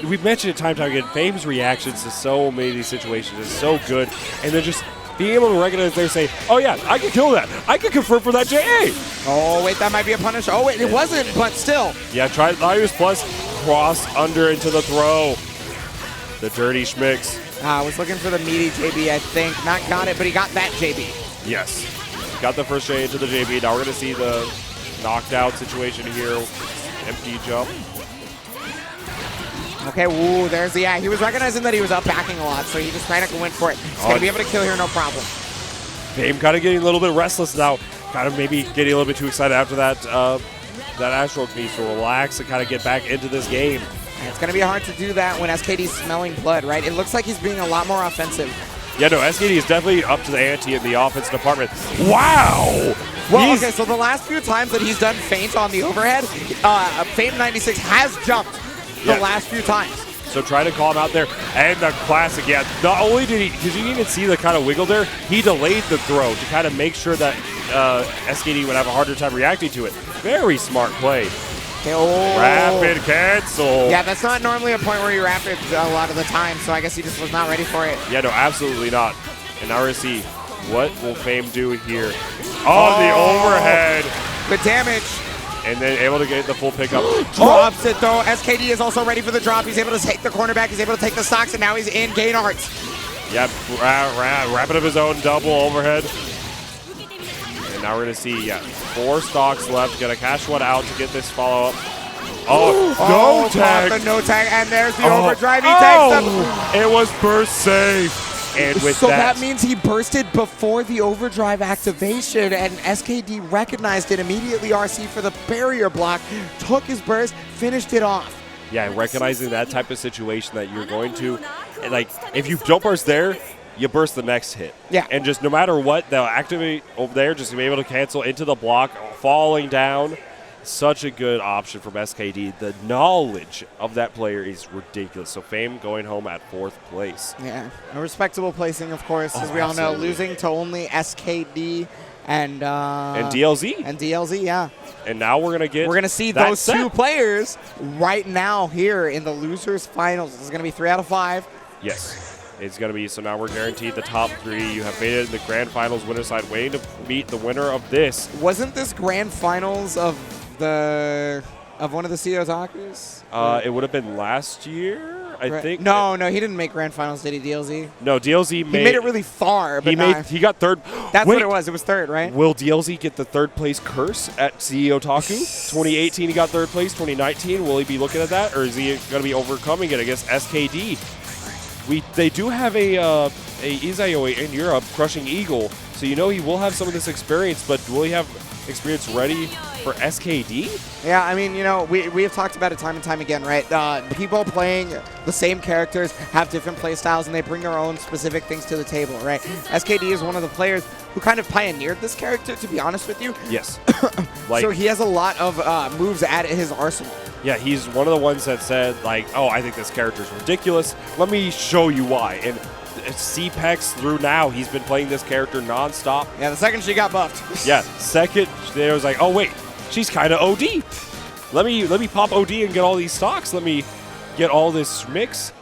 A: we've mentioned it time and time again, Fame's reactions to so many of these situations is so good. And then just being able to recognize there and say, oh yeah, I can kill that. I can confirm for that JA.
C: Oh, wait, that might be a punish. Oh, wait, it wasn't, but still.
A: Yeah, try Larius plus, cross under into the throw. The dirty schmicks.
C: I was looking for the meaty JB, I think. Not got it, but he got that JB.
A: Yes. Got the first JA into the JB. Now we're going to see the knocked out situation here. Empty jump.
C: Okay, ooh, there's the, he was recognizing that he was up backing a lot, so he just tried to go in for it. He's going to be able to kill here, no problem.
A: Fame kind of getting a little bit restless now, kind of maybe getting a little bit too excited after that Astral needs to relax and kind of get back into this game.
C: And it's going to be hard to do that when SKD's smelling blood, right? It looks like he's being a lot more offensive.
A: Yeah, no, SKD is definitely up to the ante in the offense department. Wow!
C: Well, okay, so the last few times that he's done feint on the overhead, Fame 96 has jumped the last few times.
A: So try to call him out there. And the classic, yeah. Not only did he, because you even see the kind of wiggle there, he delayed the throw to kind of make sure that SKD would have a harder time reacting to it. Very smart play.
C: Okay, oh.
A: Rapid cancel.
C: Yeah, that's not normally a point where you rapid a lot of the time, so I guess he just was not ready for it.
A: Yeah, no, absolutely not. And now we're going to see what will Fame do here. Oh, the overhead.
C: The damage.
A: And then able to get the full pickup.
C: Drops it though. SKD is also ready for the drop. He's able to take the cornerback. He's able to take the stocks, and now he's in gain arts.
A: Yep, wrapping of his own double overhead. And now we're going to see, 4 stocks left. Going to cash one out to get this follow-up. Oh, no tag.
C: The no tag, and there's the overdrive. He takes them.
A: It was burst safe. And with
C: so that means he bursted before the overdrive activation, and SKD recognized it immediately. RC for the barrier block, took his burst, finished it off.
A: Yeah, recognizing that type of situation that you're going to, like, if you don't burst there, you burst the next hit.
C: Yeah.
A: And just no matter what, they'll activate over there, just to be able to cancel into the block, falling down. Such a good option from SKD. The knowledge of that player is ridiculous. So Fame going home at 4th place.
C: Yeah, a respectable placing, of course, as we all know, losing to only SKD and
A: DLZ.
C: And DLZ, yeah.
A: And now we're gonna
C: see those two players right now here in the losers finals. This is gonna be 3 out of 5.
A: Yes. It's going to be, so now we're guaranteed the top 3. You have Beta in the grand finals winner side waiting to meet the winner of this.
C: Wasn't this grand finals of one of the CEOTAKUs?
A: It would have been last year, I think.
C: No, he didn't make grand finals, did he, DLZ?
A: No, DLZ
C: He made it really far, but
A: he got 3rd.
C: That's what it was. It was 3rd, right?
A: Will DLZ get the 3rd place curse at CEOTAKU? 2018 he got 3rd place. 2019, will he be looking at that, or is he going to be overcoming it against SKD? They do have a Izayoi in Europe, Crushing Eagle, so you know he will have some of this experience, but will he have experience ready for SKD?
C: Yeah, I mean, you know, we have talked about it time and time again, right? People playing the same characters have different play styles, and they bring their own specific things to the table, right? SKD is one of the players who kind of pioneered this character, to be honest with you.
A: Yes.
C: So he has a lot of moves at his arsenal.
A: Yeah, he's one of the ones that said, like, oh, I think this character is ridiculous. Let me show you why. And CPEX through now, he's been playing this character nonstop.
C: Yeah, the second she got buffed.
A: Yeah, second, they was like, oh, wait, she's kind of OD. Let me pop OD and get all these stocks. Let me get all this mix.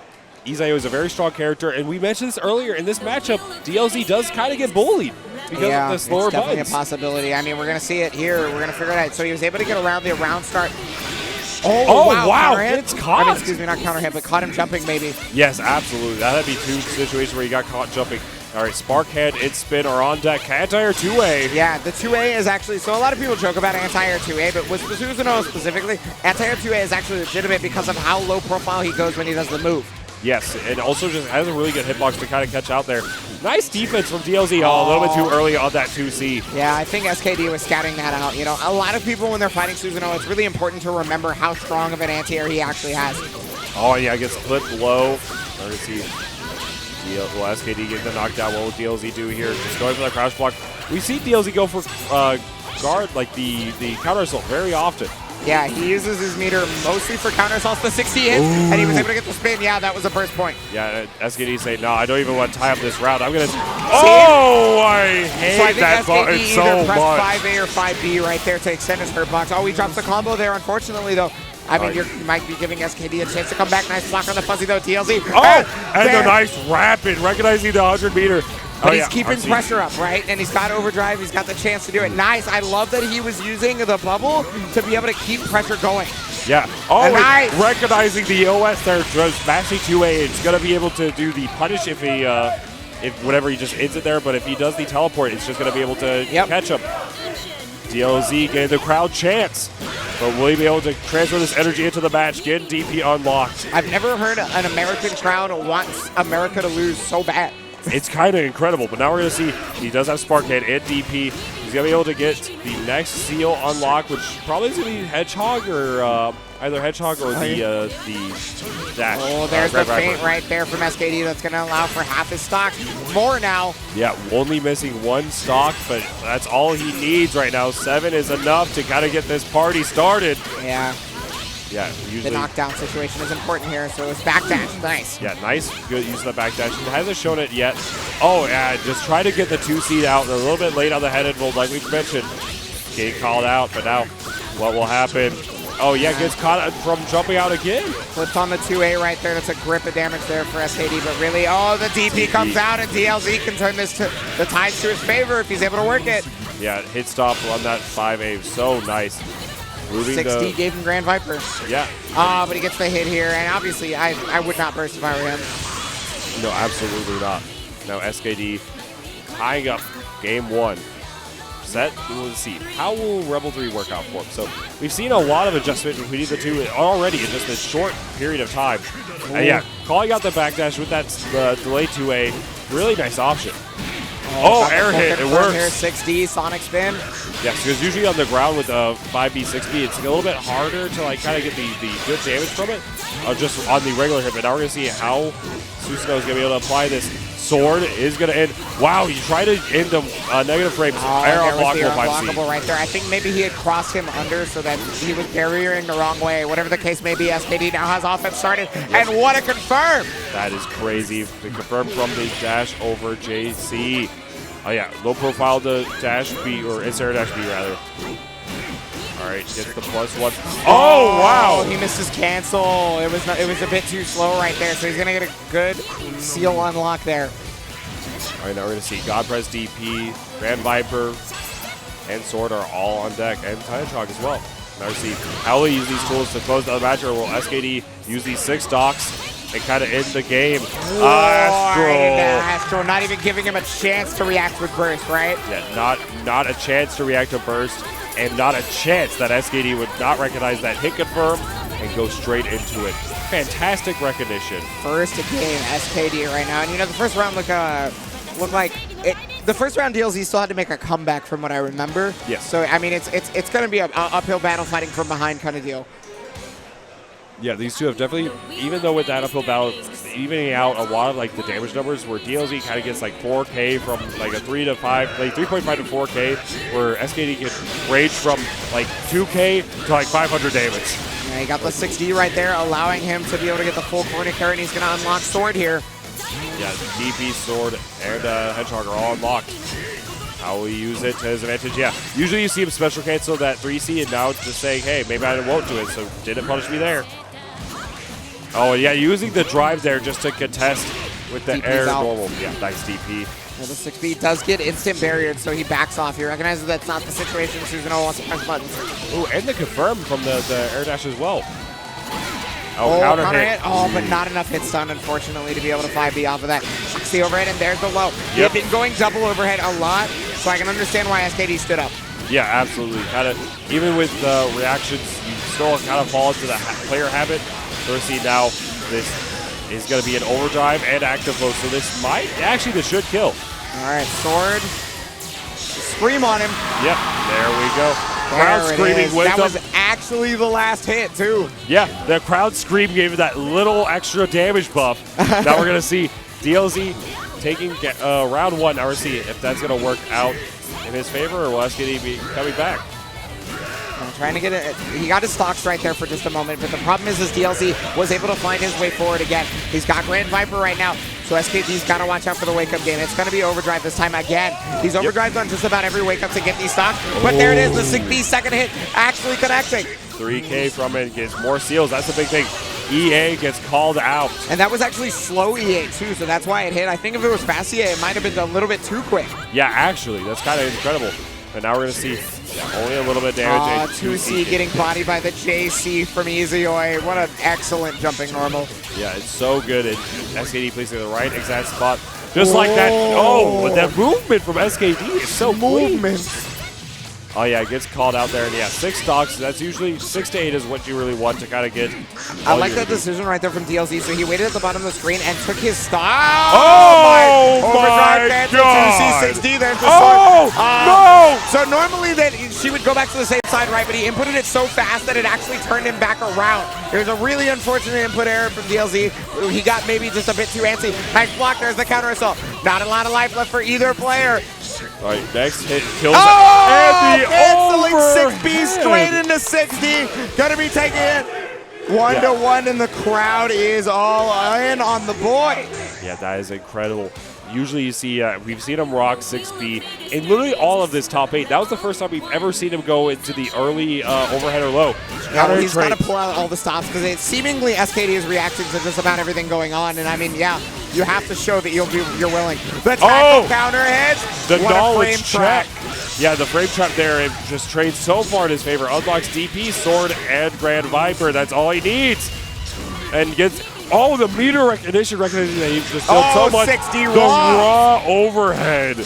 A: Izayo is a very strong character, and we mentioned this earlier. In this matchup, DLZ does kind of get bullied because of the slower
C: it's definitely
A: buttons.
C: A possibility. I mean, we're going to see it here. We're going to figure it out. So he was able to get around the round start. Oh, wow.
A: It's caught.
C: I mean, excuse me, not counter hit, but caught him jumping, maybe.
A: Yes, absolutely. That'd be 2 situations where he got caught jumping. All right, Sparkhead and Spin are on deck. Anti-air 2A.
C: Yeah, the 2A is actually, so a lot of people joke about anti-air 2A, but with Susanoo specifically, anti-air 2A is actually legitimate because of how low profile he goes when he does the move.
A: Yes, and also just has a really good hitbox to kind of catch out there. Nice defense from DLZ. Oh, a little bit too early on that 2C.
C: Yeah, I think SKD was scouting that out. You know, a lot of people when they're fighting Susanoo, it's really important to remember how strong of an anti-air he actually has.
A: Oh, yeah, gets clipped low. There is he. Will SKD get the knockdown? What will DLZ do here? Just going for the crouch block. We see DLZ go for guard, like the counter assault, very often.
C: Yeah, he uses his meter mostly for counter assaults, the 60 hits, and he was able to get the spin. Yeah, that was a burst point.
A: Yeah, SKD saying, no, I don't even want to tie up this round. I'm going to... Oh, I hate that button so much.
C: So I think SKD either pressed 5A or 5B right there to extend his hurt box. Oh, he drops the combo there, unfortunately, though. I mean, you might be giving SKD a chance to come back. Nice block on the fuzzy, though, TLZ.
A: Oh, and a nice rapid, recognizing the 100-meter.
C: But he's keeping pressure up, right? And he's got overdrive. He's got the chance to do it. Nice. I love that he was using the bubble to be able to keep pressure going.
A: Yeah. Oh,
C: nice.
A: Recognizing the OS there, just mashing 2A. It's going to be able to do the punish if he, whenever he just hits it there. But if he does the teleport, it's just going to be able to catch him. DLZ getting the crowd chance. But will he be able to transfer this energy into the match, get DP unlocked?
C: I've never heard an American crowd wants America to lose so bad.
A: It's kind of incredible, but now we're going to see he does have Sparkhead and DP. He's going to be able to get the next seal unlock, which probably is going to be Hedgehog or either Hedgehog or the dash.
C: Oh, there's the feint right there from SKD that's going to allow for half his stock. More now.
A: Yeah, only missing 1 stock, but that's all he needs right now. 7 is enough to kind of get this party started.
C: Yeah.
A: Yeah, usually
C: the knockdown situation is important here, so it's backdash. Nice.
A: Yeah, nice. Good use of the backdash. He hasn't shown it yet. Oh, yeah, just try to get the 2 seed out. A little bit late on the head roll, like we mentioned. Getting called out, but now what will happen? Oh, yeah, gets caught from jumping out again.
C: Flips on the 2A right there. That's a grip of damage there for SKD, but really, the DP comes out, and DLZ can turn this to the tides to his favor if he's able to work it.
A: Yeah, hit stop on that 5A. So nice.
C: 60 gave him Grand Viper.
A: Yeah.
C: But he gets the hit here, and obviously I would not burst if I were him.
A: No, absolutely not. Now SKD tying up game 1. set. We'll see. How will Rebel 3 work out for him? So we've seen a lot of adjustment between the two already in just a short period of time. And yeah, calling out the backdash with that delay to a really nice option. Oh, air hit, it works.
C: Here, 6D, Sonic Spin.
A: Yes, because usually on the ground with a 5B, 6B, it's a little bit harder to like kind of get the good damage from it, just on the regular hit. But now we're going to see how Susanoo is going to be able to apply this. Sword is going to end. Wow, you try to end the negative frames. Air unblockable
C: right there. I think maybe he had crossed him under so that he was barriering the wrong way. Whatever the case may be, SKD now has offense started. And what a confirm!
A: That is crazy. To confirm from the dash over JC. Oh yeah, low profile the dash B, or Insera dash B rather. All right, gets the +1. Oh wow!
C: He missed his cancel. It was a bit too slow right there, so he's gonna get a good seal unlock there.
A: All right, now we're gonna see Godpress DP, Grand Viper, and Sword are all on deck, and Untitled as well. Now we see how we use these tools to close the match, or will SKD use these 6 stocks and kind of end the game?
C: Astro not even giving him a chance to react with burst, right?
A: Yeah, not a chance to react to burst, and not a chance that SKD would not recognize that hit confirm and go straight into it. Fantastic recognition.
C: First game SKD right now, and you know the first round looked like it. The first round DLZ still had to make a comeback from what I remember.
A: Yes.
C: So I mean it's going to be an uphill battle fighting from behind kind of deal.
A: Yeah, these two have definitely, even though with that uphill battle, evening out a lot of like the damage numbers, where DLZ kind of gets like 4K from like a 3 to 5, like 3.5 to 4K, where SKD can range from like 2K to like 500 damage.
C: Yeah, he got the 6D right there, allowing him to be able to get the full corner carry, and he's going to unlock Sword here.
A: Yeah, DP, Sword, and Hedgehog are all unlocked. How will he use it to his advantage? Yeah, usually you see him special cancel that 3C, and now just saying, hey, maybe I won't do it, so didn't punish me there. Oh, yeah, using the drive there just to contest with the air normal. Yeah, nice DP.
C: Well, the 6B does get instant barriered, so he backs off. He recognizes that's not the situation. Susanoo wants to press buttons.
A: Ooh, and the confirm from the air dash as well.
C: Oh, counter hit. Oh, but not enough hit stun, unfortunately, to be able to 5B off of that. It's the overhead, and there's the low. Yep. He's been going double overhead a lot, so I can understand why SKD stood up.
A: Yeah, absolutely. Kind of, even with reactions, you still kind of fall into the player habit. So we see now this is going to be an overdrive and active flow, so this should kill.
C: All right, Sword. Scream on him.
A: Yep, there we go. Crowd screaming with him. That was
C: actually the last hit, too.
A: Yeah, the crowd scream gave that little extra damage buff. Now we're going to see DLZ taking round 1. Now we're see if that's going to work out in his favor, or will SKD be coming back?
C: Trying to get it. He got his stocks right there for just a moment, but the problem is DLZ was able to find his way forward again. He's got Grand Viper right now, so SKD's got to watch out for the wake-up game. It's going to be overdrive this time again. He's overdrived on just about every wake-up to get these stocks, but there it is, the 6B second hit actually connecting.
A: 3K from it, gets more seals. That's the big thing. EA gets called out.
C: And that was actually slow EA too, so that's why it hit. I think if it was fast EA, it might have been a little bit too quick.
A: Yeah, actually, that's kind of incredible. But now we're going to see only a little bit of damage.
C: 2C getting bodied by the JC from EasyOi. What an excellent jumping normal.
A: Yeah, it's so good. And SKD placing in the right exact spot. Just like that. Oh, but that movement from SKD is so movement. Oh, yeah, it gets called out there. And, yeah, 6 stocks. That's usually 6 to 8 is what you really want to kind of get.
C: I like that decision right there from DLZ. So he waited at the bottom of the screen and took his stock.
A: Oh, my God.
C: 2C6D. There's the sword. No. So normally she would go back to the same side, right? But he inputted it so fast that it actually turned him back around. There's a really unfortunate input error from DLZ. He got maybe just a bit too antsy. Nice block. There's the counter assault. Not a lot of life left for either player.
A: All right, next hit kills
C: and the canceling 6B straight into 6D. Gonna be taking it 1-1, and the crowd is all in on the boy.
A: Yeah, that is incredible. Usually you see, we've seen him rock 6B in literally all of this top 8. That was the first time we've ever seen him go into the early overhead or low.
C: Yeah, he's got to pull out all the stops because it seemingly SKD is reacting to just about everything going on. And I mean, yeah, you have to show that you're willing. The tackle counter hit.
A: The knowledge check. Yeah, the frame trap there, it just trades so far in his favor. Unlocks DP, Sword, and Grand Viper. That's all he needs. And gets Oh, the meter recognition that he just built so much.
B: 60
A: the raw overhead.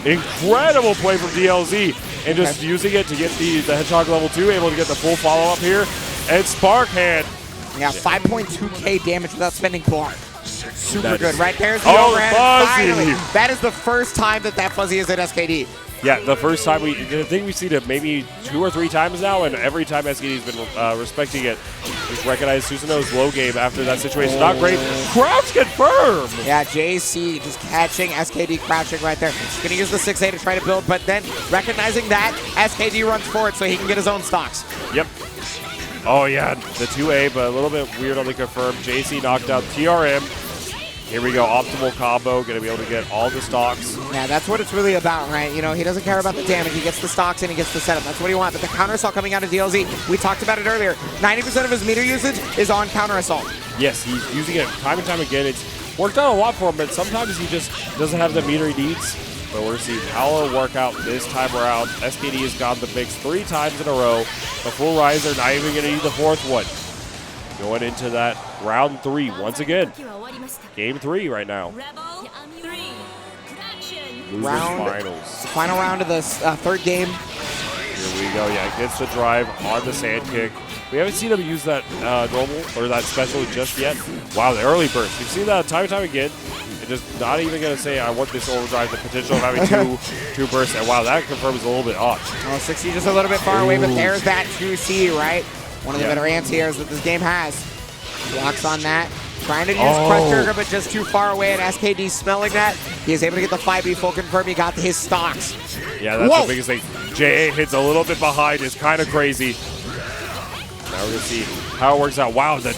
A: Incredible play from DLZ. And just using it to get the Hedgehog level 2, able to get the full follow-up here. And Spark Hand.
C: Yeah, 5.2k damage without spending bar. Super good. Right there's the
A: Oh,
C: overhead.
A: Fuzzy.
C: Finally, that is the first time that Fuzzy is at SKD.
A: Yeah, the first time I think we've seen it maybe 2 or 3 times now, and every time SKD's been respecting it. Just recognize Susanoo's low game after that situation. Not great. Crouch confirmed!
C: Yeah, JC just catching SKD crouching right there. Gonna use the 6A to try to build, but then recognizing that, SKD runs forward so he can get his own stocks.
A: Yep. Oh yeah, the 2A, but a little bit weird on the confirmed. JC knocked out TRM. Here we go, optimal combo, gonna be able to get all the stocks.
C: Yeah, that's what it's really about, right? You know, he doesn't care about the damage. He gets the stocks and he gets the setup. That's what he wants. But the counter assault coming out of DLZ, we talked about it earlier. 90% of his meter usage is on counter assault.
A: Yes, he's using it time and time again. It's worked out a lot for him, but sometimes he just doesn't have the meter he needs. But we're seeing Paolo work out this time around. SKD has gone the mix 3 times in a row. The full riser, not even gonna need the 4th one. Going into that round 3 once again. Game 3 right now. Losers finals.
C: Final round of the 3rd game.
A: Here we go. Yeah, gets the drive on the sand kick. We haven't seen him use that normal or that special just yet. Wow, the early burst. We've seen that time and time again. And just not even going to say, I want this overdrive, the potential of having two bursts. And wow, that confirms a little bit off.
C: Oh, 60 just a little bit far away, but there's that 2C, right? One of the better anti-airs that this game has. Blocks on that. Trying to use Crush Trigger, but just too far away, and SKD smelling that. He is able to get the 5B full confirm. He got his stocks.
A: Yeah, that's the biggest thing. JA hits a little bit behind. It's kind of crazy. Now we're going to see how it works out. Wow, the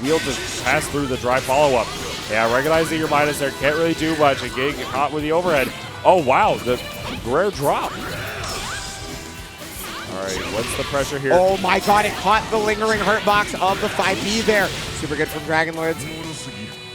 A: wheel just passed through the dry follow-up. Yeah, recognizing your minus there. Can't really do much. And getting caught with the overhead. Oh, wow, the rare drop. All right, what's the pressure here?
C: Oh my god, it caught the lingering hurt box of the 5B there. Super good from Dragon Lords.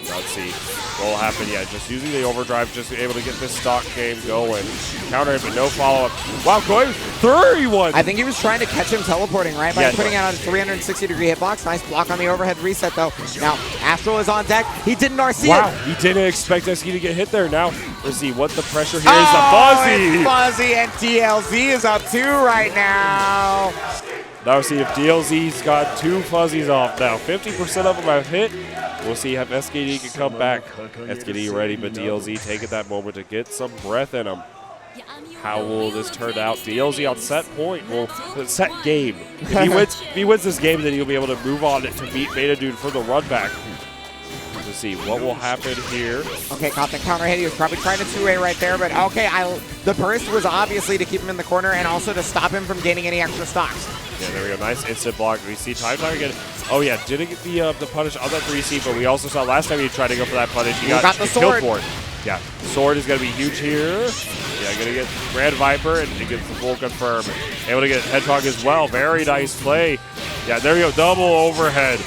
A: Let's see what will happen. Yeah, just using the overdrive, just able to get this stock game going. Counter hit, but no follow-up. Wow, going 31.
C: I think he was trying to catch him teleporting, right? By putting out a 360-degree hitbox. Nice block on the overhead reset, though. Now, Astral is on deck. He didn't RC it.
A: He didn't expect SK to get hit there. Now, let's see what the pressure here is. The Fuzzy.
C: Fuzzy, and DLZ is up 2 right now.
A: Now we'll see if DLZ's got 2 fuzzies off now. 50% of them have hit. We'll see if SKD can come back. SKD ready, but DLZ taking that moment to get some breath in him. How will this turn out? DLZ on set point. Well, set game. If he wins this game, then he'll be able to move on to beat Betadood for the run back. Let's see what will happen here.
C: Okay, caught the counter hit. He was probably trying to 2A right there, but okay, the burst was obviously to keep him in the corner and also to stop him from gaining any extra stocks.
A: Yeah, there we go. Nice instant block. We see time again. Oh yeah, didn't get the punish on that 3C, but we also saw last time he tried to go for that punish. He got
C: the sword.
A: Killed for it. Yeah, sword is going to be huge here. Yeah, going to get Red Viper, and he gets the full confirm. Able to get Hedgehog as well. Very nice play. Yeah, there we go. Double overhead.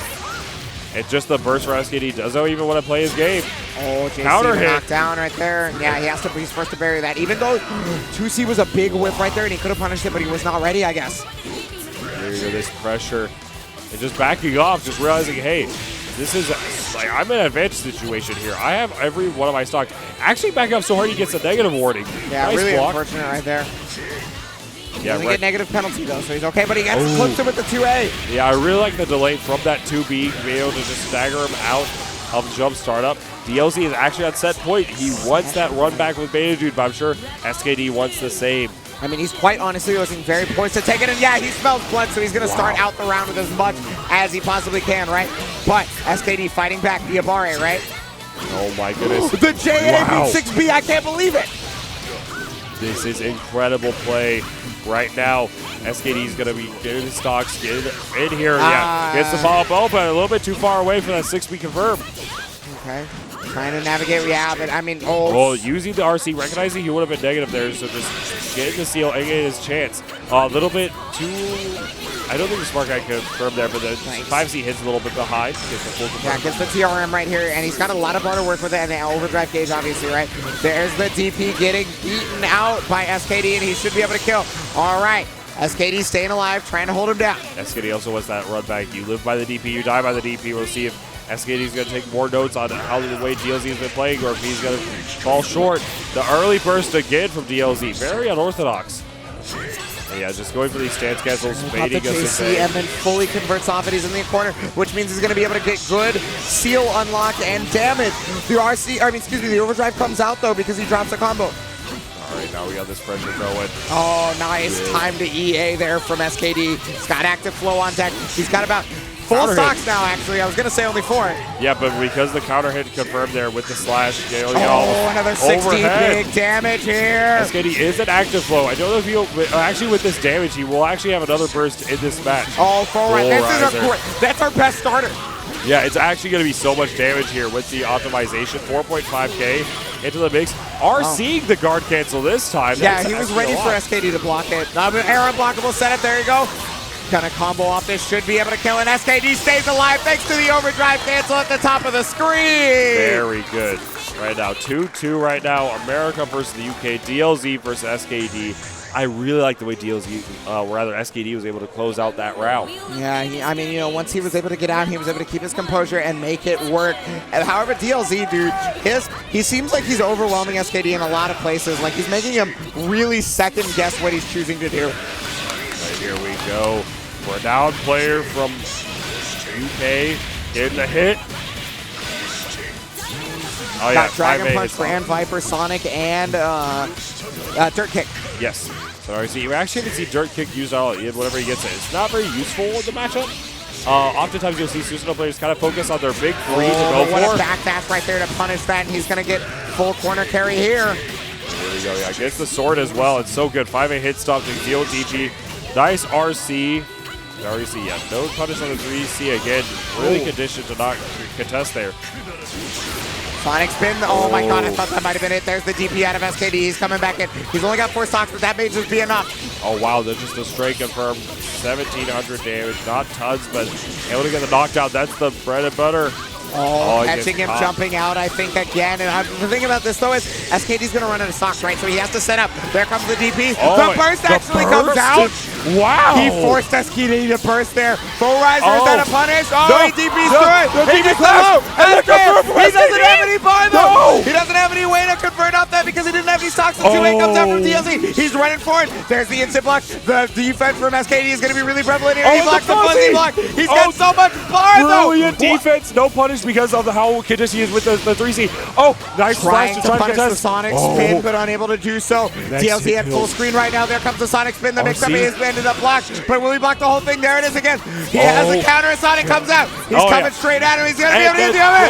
A: And just the burst for SKD doesn't even want to play his game.
C: Oh, JC
A: counter hit.
C: Knocked down right there. Yeah, he's forced to bury that. Even though 2C was a big whip right there, and he could have punished it, but he was not ready, I guess.
A: There you go, this pressure. And just backing off, just realizing, hey, this is, like, I'm in an advantage situation here. I have every one of my stocks. Actually backing up so hard he gets a negative warning.
C: Yeah,
A: nice
C: really
A: block.
C: Unfortunate right there.
A: Yeah,
C: doesn't get negative penalty, though, so he's okay, but he gets clipped him with the 2A.
A: Yeah, I really like the delay from that 2B, being able to just stagger him out of jump startup. DLZ is actually on set point. He wants that run back with Betadood, but I'm sure SKD wants the same.
C: I mean, he's quite honestly looking very poised to take it, and yeah, he smells blood, so he's going to start out the round with as much as he possibly can, right? But SKD fighting back via Barre, right?
A: Oh my goodness.
C: The JA beat 6B, I can't believe it.
A: This is incredible play right now. SKD is going to be getting his stocks, getting in here. Yeah, gets the follow-up, but a little bit too far away for that 6B confirm.
C: Okay. Trying to navigate, but I mean,
A: using the RC, recognizing he would have been negative there, so just getting the seal and getting his chance. A little bit too, I don't think the smart guy could confirm there, but the 5C hits a little bit behind. Gets the full confirm.
C: Yeah, gets the TRM right here, and he's got a lot of bar to work with it, and the overdrive gauge, obviously, right? There's the DP getting beaten out by SKD, and he should be able to kill. All right. SKD staying alive, trying to hold him down.
A: SKD also was that run back. You live by the DP, you die by the DP. We'll see if SKD's going to take more notes on how the way DLZ has been playing, or if he's going to fall short. The early burst again from DLZ, very unorthodox. And yeah, just going for these stance cancels, baiting us
C: JC, and then fully converts off it. He's in the corner, which means he's going to be able to get good seal unlocked and damage. The overdrive comes out though because he drops a combo.
A: All right, now we got this pressure going.
C: Oh, nice time to EA there from SKD. He's got active flow on deck. He's got about full stocks now, actually. I was going to say only 4.
A: Yeah, but because the counter hit confirmed there with the slash.
C: Another 60 big damage here.
A: SKD is an active flow. I don't know if he'll, actually with this damage, he will actually have another burst in this match.
C: Oh, full right. That's our best starter.
A: Yeah, it's actually going to be so much damage here with the optimization. 4.5k into the mix. Seeing the guard cancel this time.
C: Yeah, he was ready for SKD to block it. Air unblockable setup. There you go. Gonna combo off this, should be able to kill, and SKD stays alive thanks to the overdrive cancel at the top of the screen.
A: Very good. Right now, 2-2 right now. America versus the UK. DLZ versus SKD. I really like the way SKD was able to close out that round.
C: Yeah, once he was able to get out, he was able to keep his composure and make it work. And however, DLZ, dude, he seems like he's overwhelming SKD in a lot of places. Like, he's making him really second guess what he's choosing to do.
A: Right, here we go. Renowned player from UK getting the hit. Oh,
C: got Dragon Punch, Brand Viper, Sonic, and Dirt Kick.
A: Yes. So you actually can see Dirt Kick used whenever he gets it. It's not very useful in the matchup. Oftentimes you'll see Susanoo players kind of focus on their big 3 to go for.
C: What a backdash right there to punish that, and he's going to get full corner carry here.
A: There we go. Yeah, gets the sword as well. It's so good. 5-8 hit stop to deal with DG. Nice RC. Yeah. No punish on the 3C again. Really conditioned to not contest there.
C: Sonic spin. Oh my god, I thought that might have been it. There's the DP out of SKD. He's coming back in. He's only got 4 stocks, but that may just be enough.
A: Oh wow, that's just a straight confirmed. 1,700 damage. Not tons, but able to get the knockdown. That's the bread and butter.
C: Catching him jumping out, I think, again. And the thing about this, though, is SKD's going to run out of stocks, right? So he has to set up. There comes the DP. The burst actually comes out.
A: Wow.
C: He forced SKD to burst there. Full riser, is that a punish? He DP's through it. He gets low. He doesn't have any bar, though. He doesn't have any way to convert off that because he didn't have any stocks. The 2-8 comes out from DLZ. He's running for it. There's the instant block. The defense from SKD is going to be really prevalent here. He blocks the fuzzy block. He's got so much bar, though.
A: Brilliant defense. No punish because of how conditioned he is with the 3C. Nice
C: trying to punish the Sonic spin, but unable to do so. DLZ at full screen right now. There comes the Sonic spin. The mix-up is ended up blocked, but will he block the whole thing? There it is again. He has the counter, and Sonic comes out. He's coming straight at him. He's going to be able to use the other.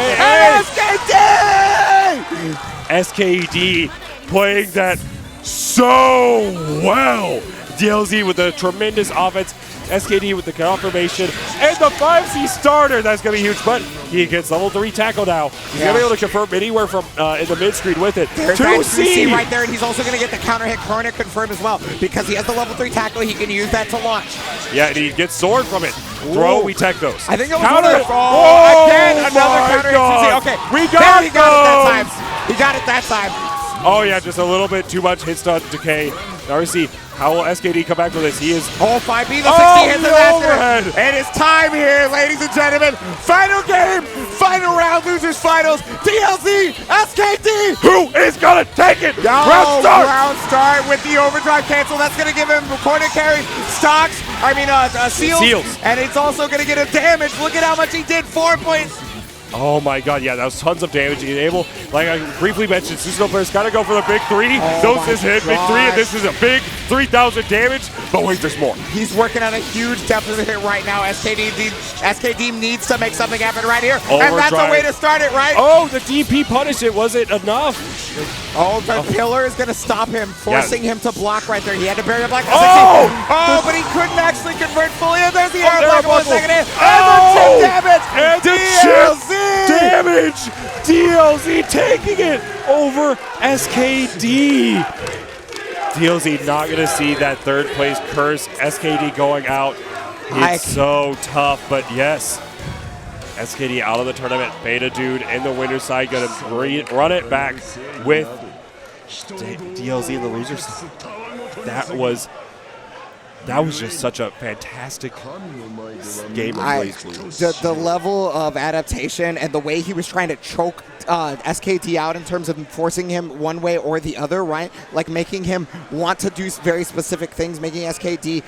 C: And
A: SKD playing that so well. DLZ with a tremendous offense. SKD with the confirmation and the 5C starter. That's going to be huge, but he gets level 3 tackle now. He's going to be able to confirm anywhere from in the mid screen with it.
C: There's 2C right there, and he's also going to get the counter hit corner confirmed as well because he has the level 3 tackle. He can use that to launch.
A: Yeah, and he gets sword from it. Throw, we tech those.
C: I think that was again, another counter hit. Okay,
A: he got it
C: that time. He got it that time.
A: Oh yeah, just a little bit too much hit stun decay. Now we see how will SKD come back with this. He is
C: 5B, the 60 hits the master. And it's time here, ladies and gentlemen. Final game, final round, losers finals. DLZ, SKD.
A: Who is gonna take it?
C: Round start with the overdrive cancel. That's gonna give him corner carry, stocks. Seals. And it's also gonna get him damage. Look at how much he did. 4 points.
A: Oh my god, yeah, that was tons of damage. He's able, like I briefly mentioned, Susanoo players gotta go for the big 3. Those hit big 3, and this is a big 3,000 damage. But wait, there's more.
C: He's working on a huge deficit hit right now. SKD needs to make something happen right here. And that's a way to start it, right?
A: The DP punish it. Was it enough?
C: The pillar is gonna stop him, forcing him to block right there. He had to bury the block. But he couldn't actually convert fully. And there's the air block. 1 second in. And the chip damage.
A: And DLZ damage. DLZ taking it over SKD. DLZ not going to see that 3rd place curse. SKD going out. It's so tough, but yes. SKD out of the tournament. Betadood in the winner's side going to run it back with DLZ in the loser's side. That was that was just such a fantastic game of BlazBlue.
C: The level of adaptation and the way he was trying to choke SKD out in terms of forcing him one way or the other, right? Like making him want to do very specific things, making SKD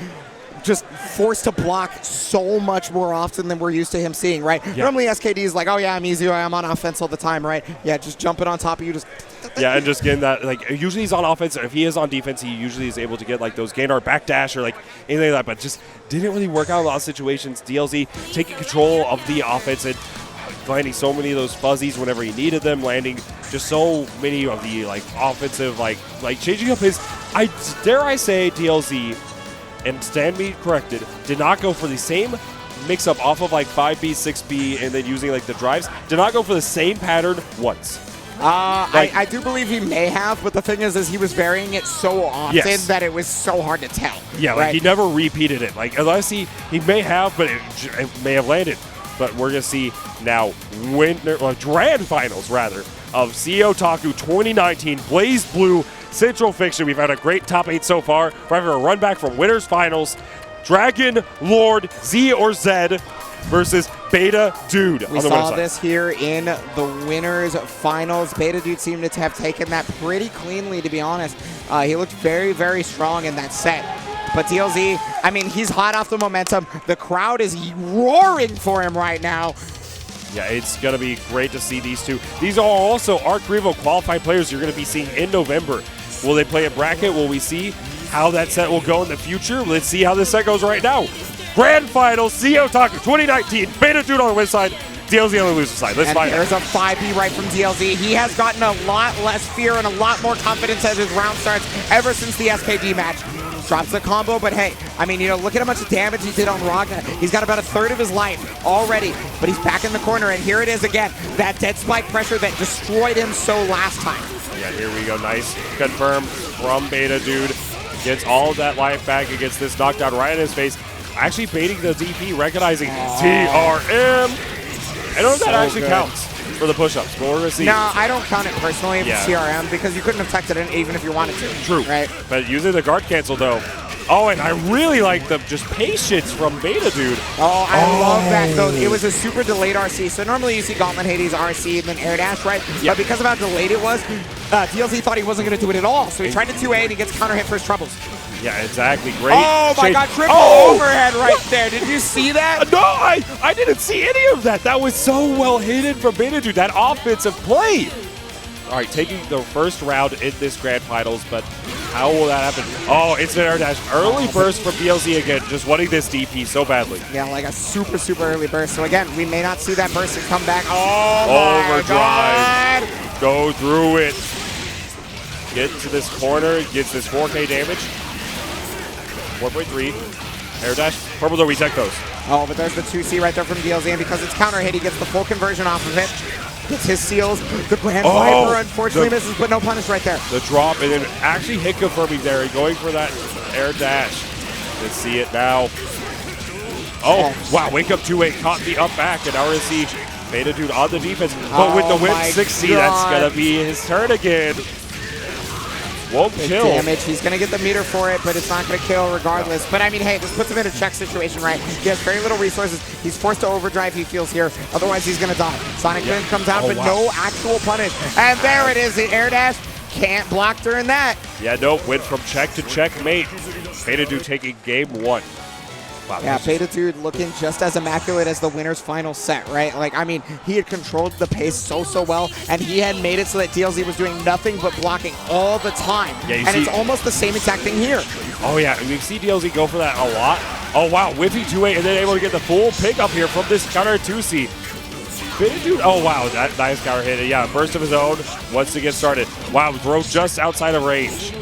C: just forced to block so much more often than we're used to him seeing, right? Yeah. Normally SKD is like, oh yeah, I'm easy, I'm on offense all the time, right? Yeah, just jumping on top of you, just...
A: Yeah, and just getting that, like, usually he's on offense, or if he is on defense, he usually is able to get, like, those gain or backdash or, like, anything like that, but just didn't really work out in a lot of situations. DLZ taking control of the offense and landing so many of those fuzzies whenever he needed them, landing just so many of the, like, offensive, like changing up his, dare I say, DLZ, and stand me corrected, did not go for the same mix-up off of, like, 5B, 6B, and then using, like, the drives, did not go for the same pattern once.
C: I do believe he may have, but the thing is he was varying it so often that it was so hard to tell.
A: Yeah, like he never repeated it. Like, unless he may have, but it may have landed. But we're going to see now grand finals, rather, of CEOTAKU 2019 BlazBlue Central Fiction. We've had a great top 8 so far. We're having a run back from winners finals. Dragon, Lord, Z or Z versus Betadood.
C: We saw this here in the winners finals. Betadood seemed to have taken that pretty cleanly, to be honest. He looked very, very strong in that set. But DLZ, I mean, he's hot off the momentum. The crowd is roaring for him right now.
A: Yeah, it's going to be great to see these two. These are also Arc Revo qualified players you're going to be seeing in November. Will they play a bracket? Will we see how that set will go in the future? Let's see how this set goes right now. Grand Finals, CEOTAKU 2019. Betadood on the win side, DLZ on the loser side. Let's find out.
C: There's a 5B right from DLZ. He has gotten a lot less fear and a lot more confidence as his round starts ever since the SKD match. Drops the combo, but hey, I mean, you know, look at how much damage he did on Ragna. He's got about a third of his life already, but he's back in the corner, and here it is again. That dead spike pressure that destroyed him so last time.
A: Yeah, here we go. Nice confirm from Betadood. Gets all of that life back against this knockdown right in his face. Actually baiting the DP, recognizing TRM. I don't know if that actually counts for the push-ups, but we're going to see.
C: No, I don't count it personally if it's TRM because you couldn't have teched it even if you wanted to.
A: True.
C: Right?
A: But using the guard cancel, though. Oh, and I really like the just patience from Betadood.
C: Oh, I love that, though. It was a super delayed RC. So normally you see Gauntlet Hades RC and then air dash, right? Yeah. But because of how delayed it was, DLZ thought he wasn't going to do it at all. So he tried to 2A and he gets counter hit for his troubles.
A: Yeah, exactly. Great.
C: Oh, my God. Triple overhead right there. Did you see that?
A: No, I didn't see any of that. That was so well hidden from Betadood. That offensive play. All right, taking the first round in this Grand Finals, but how will that happen? Oh, instant air dash. Early burst from DLZ again, just wanting this DP so badly.
C: Yeah, like a super, super early burst. So again, we may not see that burst and come back. Oh, my
A: Overdrive. Go through it. Get to this corner, gets this 4K damage. 4.3. Air dash. Purple though, we tech those.
C: Oh, but there's the 2C right there from DLZ, and because it's counter hit, he gets the full conversion off of it. Gets his seals. The Grand Viper unfortunately misses, but no punish right there.
A: The drop, and then actually hit confirming there, going for that air dash. Let's see it now. Oh, wow, wake up 2-8, caught the up back, and now we're going to see Betadood on the defense. But with the win 6C, that's going to be his turn again. Won't kill.
C: Damage. He's going to get the meter for it, but it's not going to kill regardless. But I mean, hey, this puts him in a check situation, right? He has very little resources. He's forced to overdrive, he feels here. Otherwise, he's going to die. Sonic Boom comes out, but no actual punish. And there it is, the air dash. Can't block during that.
A: Yeah, nope. Went from check to checkmate. Betadood taking game 1. Wow,
C: yeah, Betadood looking just as immaculate as the winner's final set, right? Like, I mean, he had controlled the pace so well, and he had made it so that DLZ was doing nothing but blocking all the time. Yeah, and it's almost the same exact thing here.
A: Oh, yeah, we see DLZ go for that a lot. Oh, wow, whiffing 2-8, and then able to get the full pickup here from this counter 2C. Betadood, oh, wow, that nice counter hit. Yeah, burst of his own, wants to get started. Wow, throw just outside of range.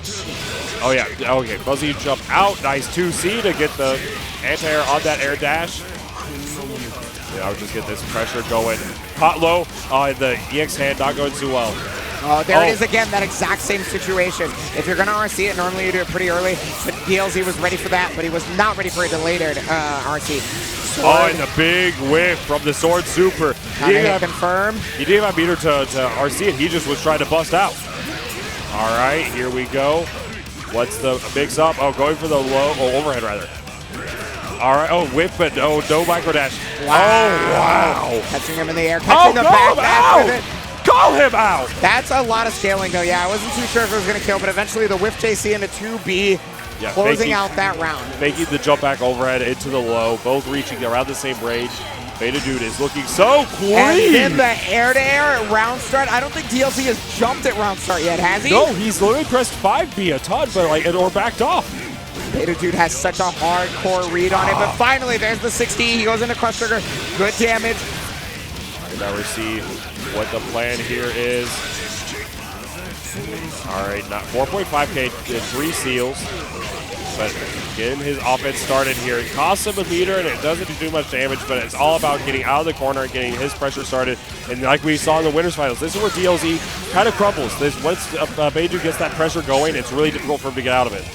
A: Oh, yeah, okay, Fuzzy jump out. Nice 2C to get the anti-air on that air dash. Yeah, I'll just get this pressure going. Caught low. The EX hand not going too well.
C: Oh, there it is again, that exact same situation. If you're going to RC it, normally you do it pretty early, but DLZ was ready for that, but he was not ready for a delayed RC. Sword.
A: Oh, and the big whiff from the Sword Super.
C: He didn't confirm.
A: He didn't have meter to RC it. He just was trying to bust out. All right, here we go. What's the mix up? Oh, going for the low, overhead rather. All right, oh, whip, but no micro dash.
C: Wow.
A: Oh, wow.
C: Catching him in the air, catching the back dash with it.
A: Call him out.
C: That's a lot of scaling, though. Yeah, I wasn't too sure if it was going to kill, but eventually the whiff JC into 2B, closing out that round.
A: Making the jump back overhead into the low, both reaching around the same range. Betadood is looking so clean.
C: And then the air-to-air at round start. I don't think DLC has jumped at round start yet, has he?
A: No, he's literally pressed 5B a ton, but or backed off.
C: Betadood has such a hardcore read on it, but finally there's the 60. He goes into crush trigger. Good damage.
A: Now we see what the plan here is. All right, not 4.5K, 3 seals. But getting his offense started here. It costs him a meter, and it doesn't do too much damage, but it's all about getting out of the corner and getting his pressure started. And like we saw in the winners finals, this is where DLZ kind of crumbles. Once Betadood gets that pressure going, it's really difficult for him to get out of it.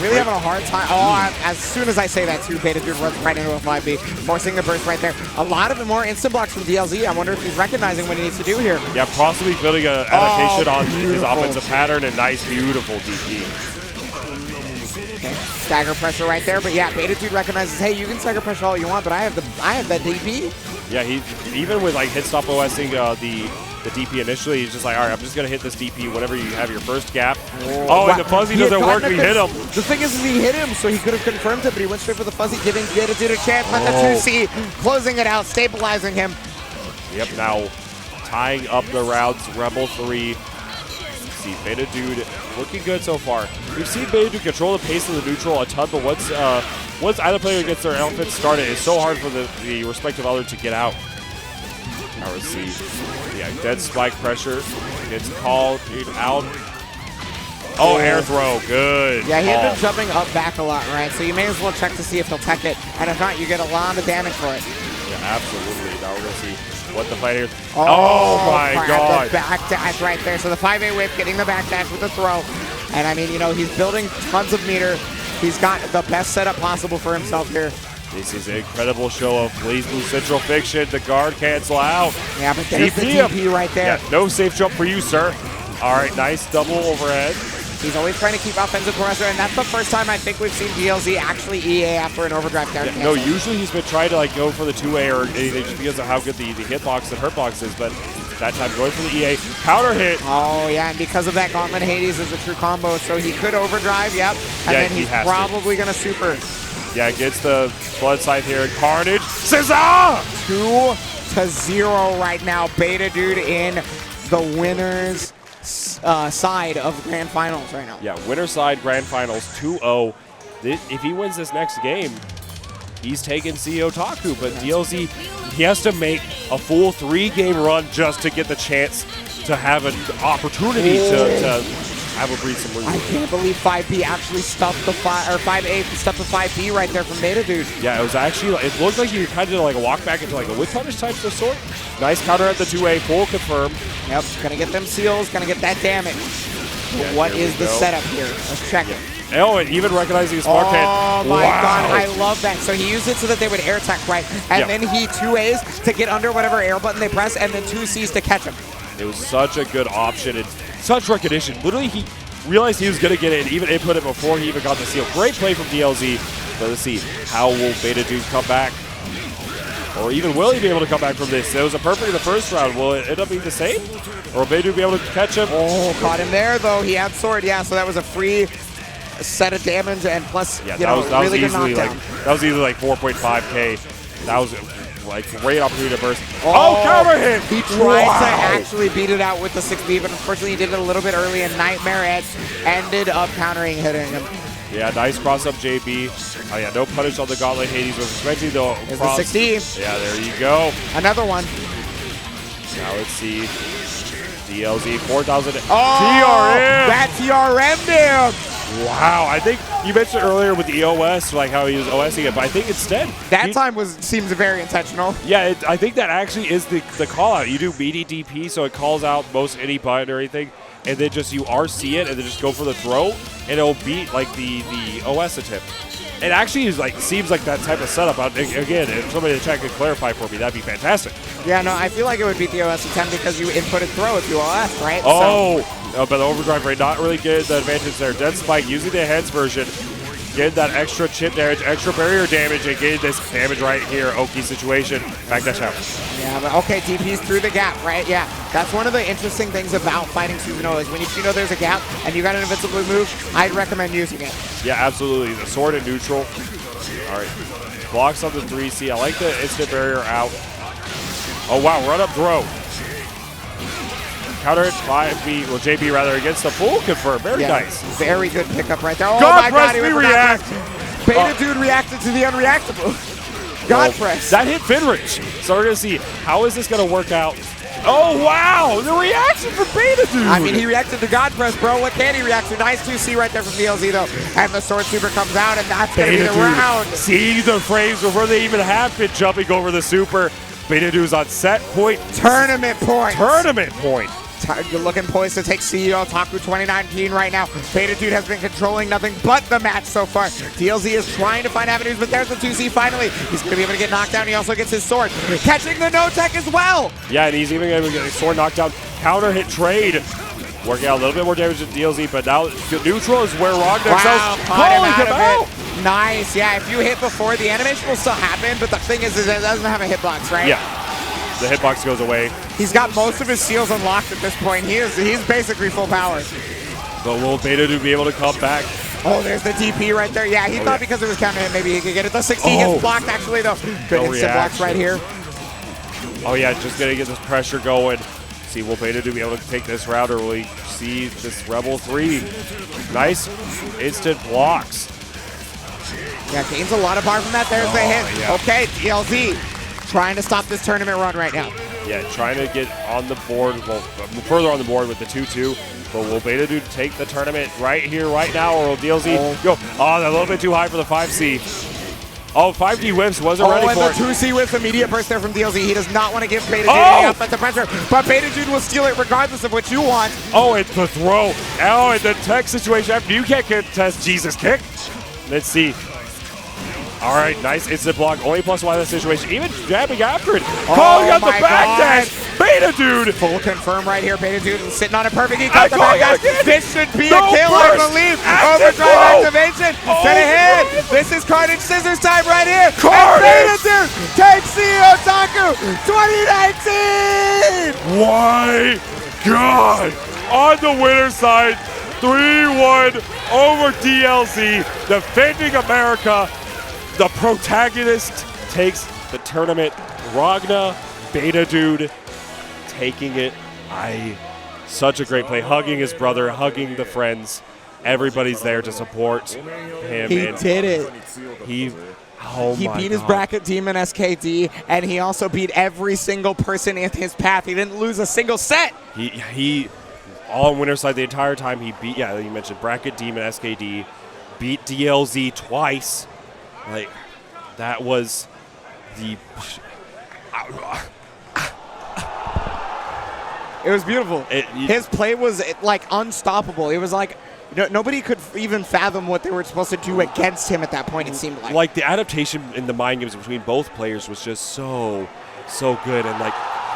C: Really having a hard time. Oh, as soon as I say that too, Betadood runs right into a 5B, forcing the burst right there. A lot of more instant blocks from DLZ. I wonder if he's recognizing what he needs to do here.
A: Yeah, possibly building an adaptation on his offensive pattern, and nice, beautiful DP.
C: Okay. Stagger pressure right there, but yeah, Betadood recognizes, hey, you can stagger pressure all you want, but I have that DP.
A: Yeah, he even with like hit stop OSing the DP initially, he's just like, all right, I'm just gonna hit this DP whenever you have your first gap. Oh, and the fuzzy doesn't work, we hit him.
C: The thing is, he hit him, so he could have confirmed it, but he went straight for the fuzzy, giving Betadood a chance. But the 2C, closing it out, stabilizing him.
A: Yep, now tying up the rounds, Rebel 3. See, Betadood looking good so far. We've seen Betadood control the pace of the neutral a ton, but once either player gets their outfit started, it's so hard for the respective other to get out. Now we see, yeah, dead spike pressure gets called out. Oh, air throw, good.
C: Yeah, he had been jumping up back a lot, right? So you may as well check to see if he'll tech it, and if not, you get a lot of damage for it.
A: Yeah, absolutely. Now we're gonna see what the fight is. Oh my God!
C: The back dash right there. So the 5A whip, getting the back dash with the throw, and I mean, you know, he's building tons of meter. He's got the best setup possible for himself here.
A: This is an incredible show of Blaze Blue Central Fiction. The guard cancel out.
C: Yeah, but there's the DP right there.
A: Yeah, no safe jump for you, sir. All right, nice double overhead.
C: He's always trying to keep offensive pressure, and that's the first time I think we've seen DLZ actually EA after an overdrive down.
A: Yeah, no, usually he's been trying to like go for the 2A or anything just because of how good the hitbox and hurtbox is, but that time going for the EA. Counter hit.
C: Oh, yeah, and because of that, Gauntlet Hades is a true combo, so he could overdrive, yep, and then he's probably going to super.
A: Yeah, gets the Blood Scythe here, and Carnage. Scissor!
C: 2-0 right now. Betadood in the winners side of the Grand Finals right now.
A: Yeah, winner side Grand Finals 2-0. If he wins this next game, he's taking CEOTAKU, but DLZ, he has to make a full 3-game run just to get the chance to have an opportunity to have a breathe some more.
C: I can't believe 5B actually stuffed the 5A stuffed the 5B right there from Betadood.
A: Yeah, it was actually, it looked like you kind of did like a walk back into like a whip punish type of sort. Nice counter at the 2A, full confirm.
C: Yep, gonna get them seals, gonna get that damage. Yeah, what is the setup here? Let's check it.
A: Oh, and even recognizing his smart hit.
C: Oh my God, I love that. So he used it so that they would air attack, right? And then he 2As to get under whatever air button they press, and then 2Cs to catch him.
A: It was such a good option and such recognition. Literally, he realized he was going to get it and even input it before he even got the seal. Great play from DLZ. So let's see, how will Betadood come back? Or even will he be able to come back from this? It was a perfect in the first round. Will it end up being the same? Or will Betadood be able to catch him?
C: Oh, caught him there, though. He had sword, yeah, so that was a free set of damage, and plus,
A: yeah,
C: you know,
A: that was
C: really good
A: easily
C: knockdown.
A: that was easily like 4.5K. That was like great opportunity to burst. Oh, counter hit!
C: He tried to actually beat it out with the 6B, but unfortunately he did it a little bit early, and Nightmare Edge ended up countering, hitting him.
A: Yeah, nice cross up JB. Oh yeah, no punish on the Gauntlet Hades, especially the cross.
C: The 60.
A: Yeah, there you go.
C: Another one.
A: Now let's see. DLZ 4,000.
C: Oh, TRM! That TRM damn!
A: Wow, I think you mentioned earlier with the EOS, like how he was OSing it, but I think instead
C: that time seems very intentional.
A: Yeah, I think that actually is the call out. You do meaty DP, so it calls out most any button or anything, and then just you RC it and then just go for the throw, and it'll beat like the OS attempt. It actually is like seems like that type of setup. Again, if somebody in the chat could clarify for me, that'd be fantastic.
C: Yeah, no, I feel like it would beat the OS attempt because you inputted throw if you OS, right?
A: Oh, but the overdrive rate not really getting the advantage there. Dead Spike using the enhanced version, getting that extra chip damage, extra barrier damage, and getting this damage right here. Oki situation. Back that out.
C: Yeah, but okay, DP's through the gap, right? Yeah, that's one of the interesting things about fighting Susanoo is when you know there's a gap and you got an invincible move, I'd recommend using it.
A: Yeah, absolutely. The sword in neutral. All right. Blocks on the 3C. I like the instant barrier out. Oh, wow. Run up throw. Counter hit 5B, well, JB rather, against the full confirm. Very nice.
C: Very good pickup right there. Oh
A: God
C: my God, he
A: react.
C: Betadood reacted to the unreactable. God press.
A: That hit Finrich. So we're going to see, how is this going to work out? Oh, wow. The reaction from Betadood.
C: I mean, he reacted to God press, bro. What can he react to? Nice 2C right there from DLZ, though. And the sword super comes out, and that's going to be the round.
A: See the frames before they even have been jumping over the super. Betadood's on set point.
C: Tournament point.
A: Tournament point.
C: You're looking poised to take CEOTAKU 2019 right now. Betadood has been controlling nothing but the match so far. DLZ is trying to find avenues, but there's the 2C finally. He's going to be able to get knocked down. He also gets his sword. Catching the no-tech as well.
A: Yeah, and he's even going to get his sword knocked down. Counter hit trade. Working out a little bit more damage to DLZ, but now neutral is where Rogner
C: excels. Calling him out. Nice. Yeah, if you hit before, the animation will still happen, but the thing is it doesn't have a hitbox, right?
A: Yeah. The hitbox goes away.
C: He's got most of his seals unlocked at this point. He's basically full power.
A: But will Betadood be able to come back?
C: Oh, there's the DP right there. Yeah, he thought because it was counter hit, maybe he could get it. The 60 gets blocked, actually, though. Good instant blocks right here.
A: Oh, yeah, just going to get this pressure going. See, will Betadood be able to take this round, or will he see this Rebel 3? Nice instant blocks.
C: Yeah, gains a lot of power from that. There's the hit.
A: Yeah.
C: Okay, DLZ trying to stop this tournament run right now.
A: Yeah, trying to get on the board, well, further on the board with the 2-2. But will Betadood take the tournament right here, right now, or will DLZ go? Oh, a little bit too high for the 5C. Oh, 5D whips wasn't ready for it.
C: Oh, and the 2C whips immediate burst there from DLZ. He does not want to give Betadood any offensive pressure, but Betadood will steal it regardless of what you want.
A: Oh, it's the throw. Oh, and the tech situation after you can't contest Jesus kick. Let's see. All right, nice instant block. Only +1 in that situation. Even jabbing after it. Calling out the back dash. Betadood.
C: Full confirm right here. Betadood is sitting on it perfect. He got the back dash. This should be a kill, I believe. Overdrive activation. Gonna hit. This is Carnage Scissors time right here. Carnage. And Betadood takes CEOTAKU 2019.
A: My God. On the winner's side, 3-1 over DLZ. Defending America. The protagonist takes the tournament. Ragna, Betadood taking it. Such a great play. Hugging his brother, hugging the friends. Everybody's there to support him.
C: He did it.
A: He
C: beat his bracket team in SKD, and he also beat every single person in his path. He didn't lose a single set.
A: He on winner's side the entire time. He beat, yeah, you mentioned bracket demon SKD, beat DLZ twice. Like, that was the...
C: It was beautiful. His play was, like, unstoppable. It was like, nobody could even fathom what they were supposed to do against him at that point, it seemed like.
A: Like, the adaptation in the mind games between both players was just so good. And, like,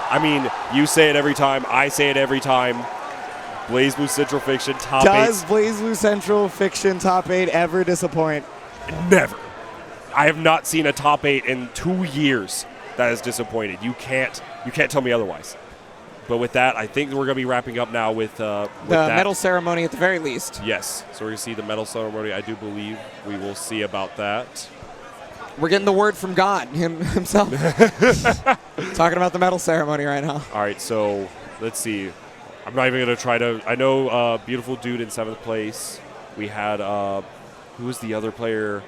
A: I mean, you say it every time. I say it every time. BlazBlue Central Fiction top 8.
C: Does BlazBlue Central Fiction top 8 ever disappoint?
A: Never. I have not seen a top 8 in 2 years that has disappointed. You can't tell me otherwise. But with that, I think we're going to be wrapping up now with the
C: medal ceremony at the very least.
A: Yes. So we're going to see the medal ceremony. I do believe we will see about that.
C: We're getting the word from God himself. Talking about the medal ceremony right now.
A: All right. So let's see. I'm not even going to try to. I know Beautifuldude in 7th place. We had who was the other player?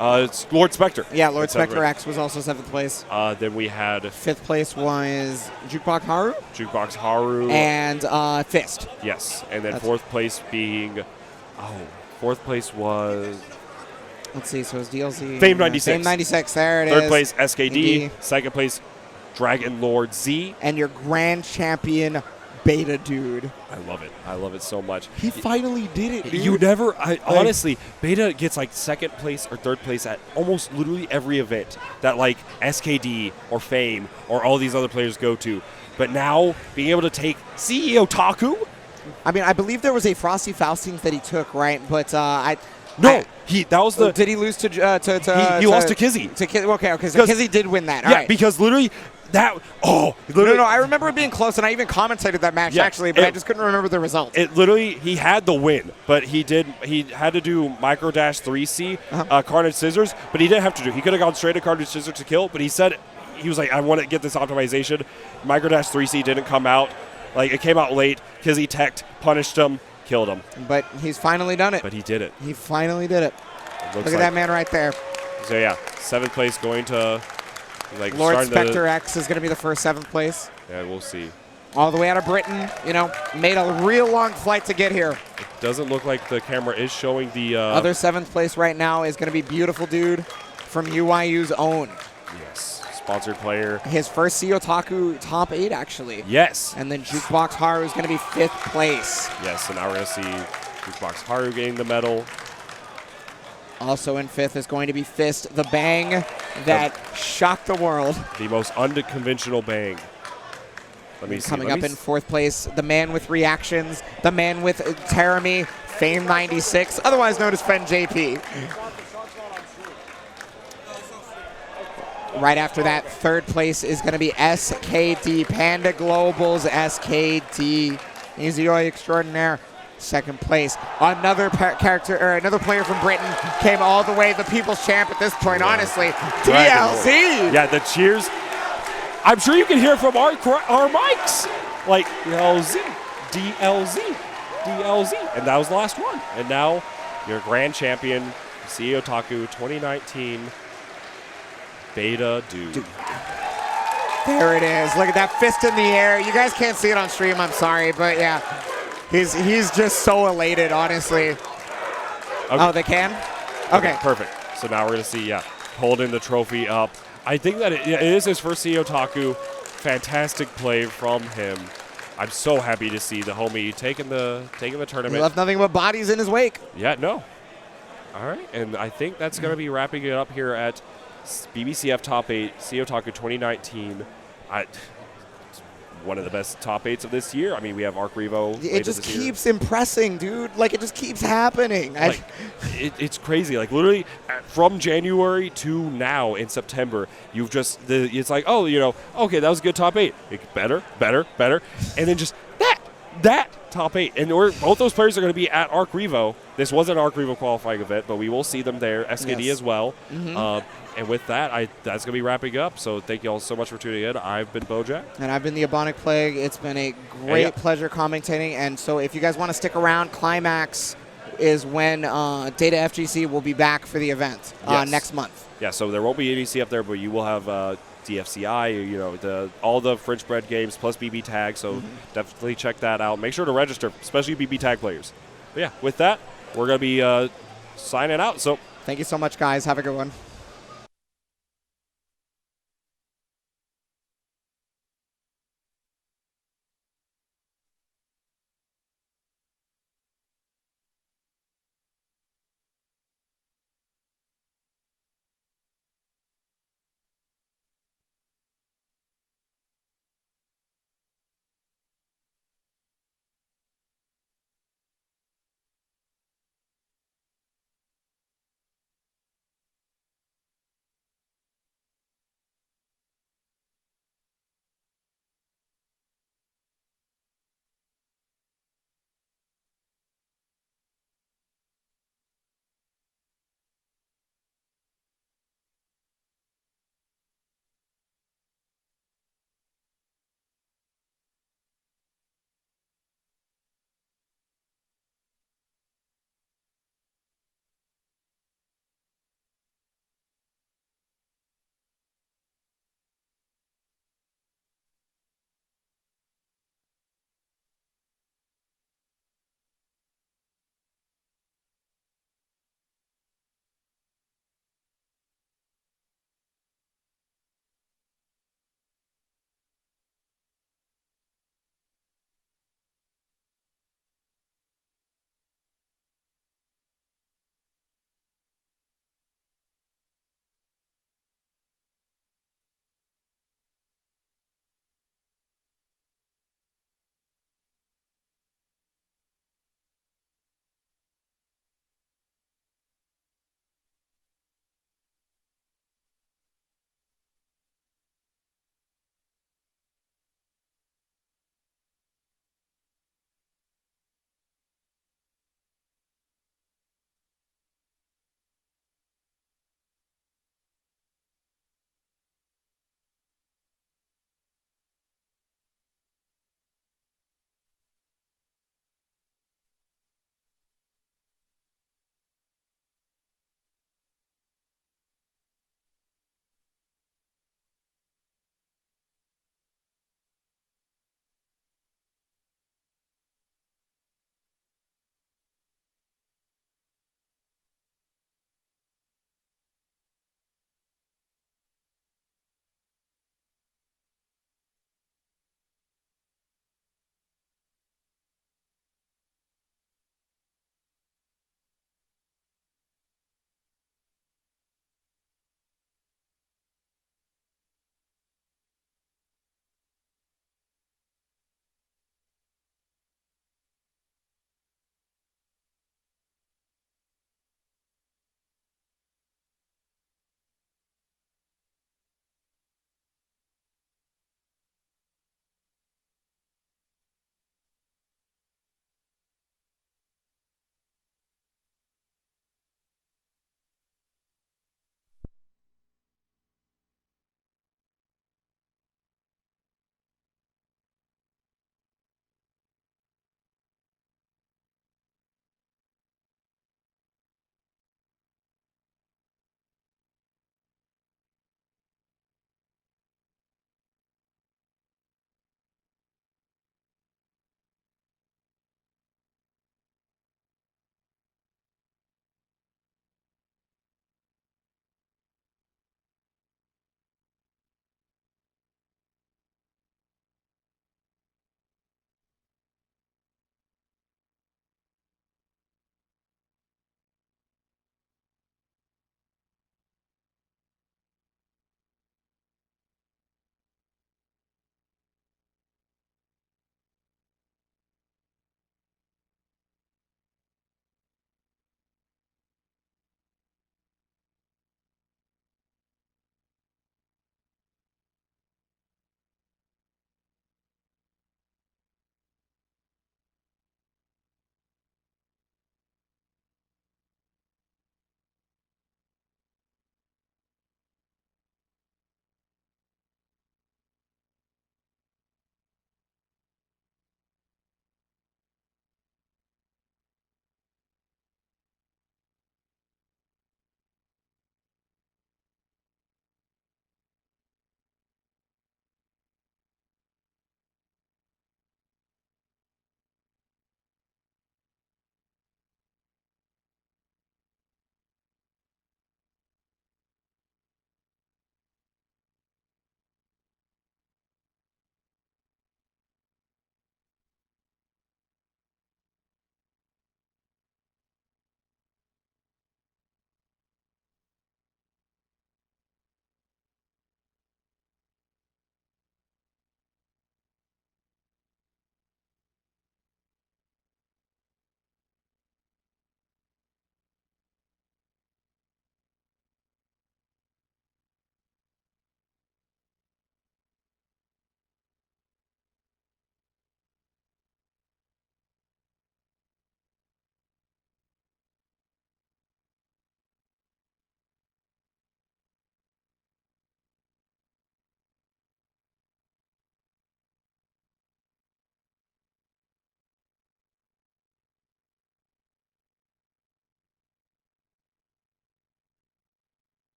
A: It's LordSpectrex.
C: Yeah, LordSpectrex was also 7th place.
A: Then we had
C: 5th place was JukeBoxHaru.
A: JukeBoxHaru.
C: And Fist.
A: Yes, and then 4th place being, 4th place was.
C: Let's see, so it was DLC.
A: Fame 96.
C: Fame 96, there it is.
A: 3rd place SKD. 2nd place Dragon Lord Z.
C: And your grand champion Betadood.
A: I love it. I love it so much.
C: He finally did it, dude.
A: You never, honestly, Beta gets like 2nd place or 3rd place at almost literally every event that like SKD or Fame or all these other players go to. But now being able to take CEOTAKU,
C: I mean, I believe there was a Frosty Faustings that he took, right? But that
A: was the.
C: Did he lose to?
A: He lost to Kizzy.
C: Okay. So Kizzy did win that. All right.
A: Because literally. No,
C: I remember it being close, and I even commentated that match actually, but I just couldn't remember the result.
A: It literally, he had the win, but he had to do micro dash 3C, Carnage Scissors, but he didn't have to do. He could have gone straight to Carnage Scissors to kill, but he said he was like, I want to get this optimization. Micro dash 3C didn't come out, like it came out late because he teched, punished him, killed him.
C: But he's finally done it.
A: But he did it.
C: He finally did it. Look at that man right there.
A: So yeah, 7th place going to. Like
C: LordSpectrex is going to be the first 7th place.
A: Yeah, we'll see.
C: All the way out of Britain, made a real long flight to get here.
A: It doesn't look like the camera is showing the...
C: Other 7th place right now is going to be Beautifuldude from UYU's own.
A: Yes, sponsored player.
C: His first CEOTAKU top 8, actually.
A: Yes.
C: And then JukeBoxHaru is going to be 5th place.
A: Yes, so now we're going to see JukeBoxHaru getting the medal.
C: Also in 5th is going to be Fist, the bang that shocked the world.
A: The most unconventional bang. Let me see.
C: Coming up in 4th place, the man with reactions, the man with Terami, Fame 96, otherwise known as Fen JP. Right after that, 3rd place is going to be SKD, Panda Global's SKD. He's the extraordinaire. 2nd place, another player from Britain came all the way, the people's champ at this point, honestly, DLZ.
A: Yeah, the cheers. I'm sure you can hear from our mics. Like, DLZ. And that was the last one. And now, your grand champion, CEOTAKU 2019, Betadood.
C: There it is. Look at that fist in the air. You guys can't see it on stream, I'm sorry, but yeah. He's just so elated, honestly. Okay. Oh, they can? Okay.
A: Perfect. So now we're going to see, holding the trophy up. I think that it is his first CEOTAKU. Fantastic play from him. I'm so happy to see the homie taking the tournament.
C: He left nothing but bodies in his wake.
A: Yeah, no. All right, and I think that's going to be wrapping it up here at BBCF Top 8, CEOTAKU 2019. One of the best top 8s of this year. I mean, we have Arc Revo.
C: It just keeps impressing, dude. Like, it just keeps happening.
A: Like, it's crazy. Like, literally, from January to now in September, you've just, it's like, okay, that was a good top 8. Better. And then just that top 8. And both those players are going to be at Arc Revo. This was an Arc Revo qualifying event, but we will see them there. SKD as well. And with that, that's going to be wrapping up. So thank you all so much for tuning in. I've been Bojack.
C: And I've been the Ebonic Plague. It's been a great pleasure commentating. And so if you guys want to stick around, Climax is when DATAFGC will be back for the event next month.
A: Yeah, so there won't be any CF there, but you will have DFCI, all the French Bread games plus BB Tag. So definitely check that out. Make sure to register, especially BB Tag players. But yeah, with that, we're going to be signing out. So
C: thank you so much, guys. Have a good one.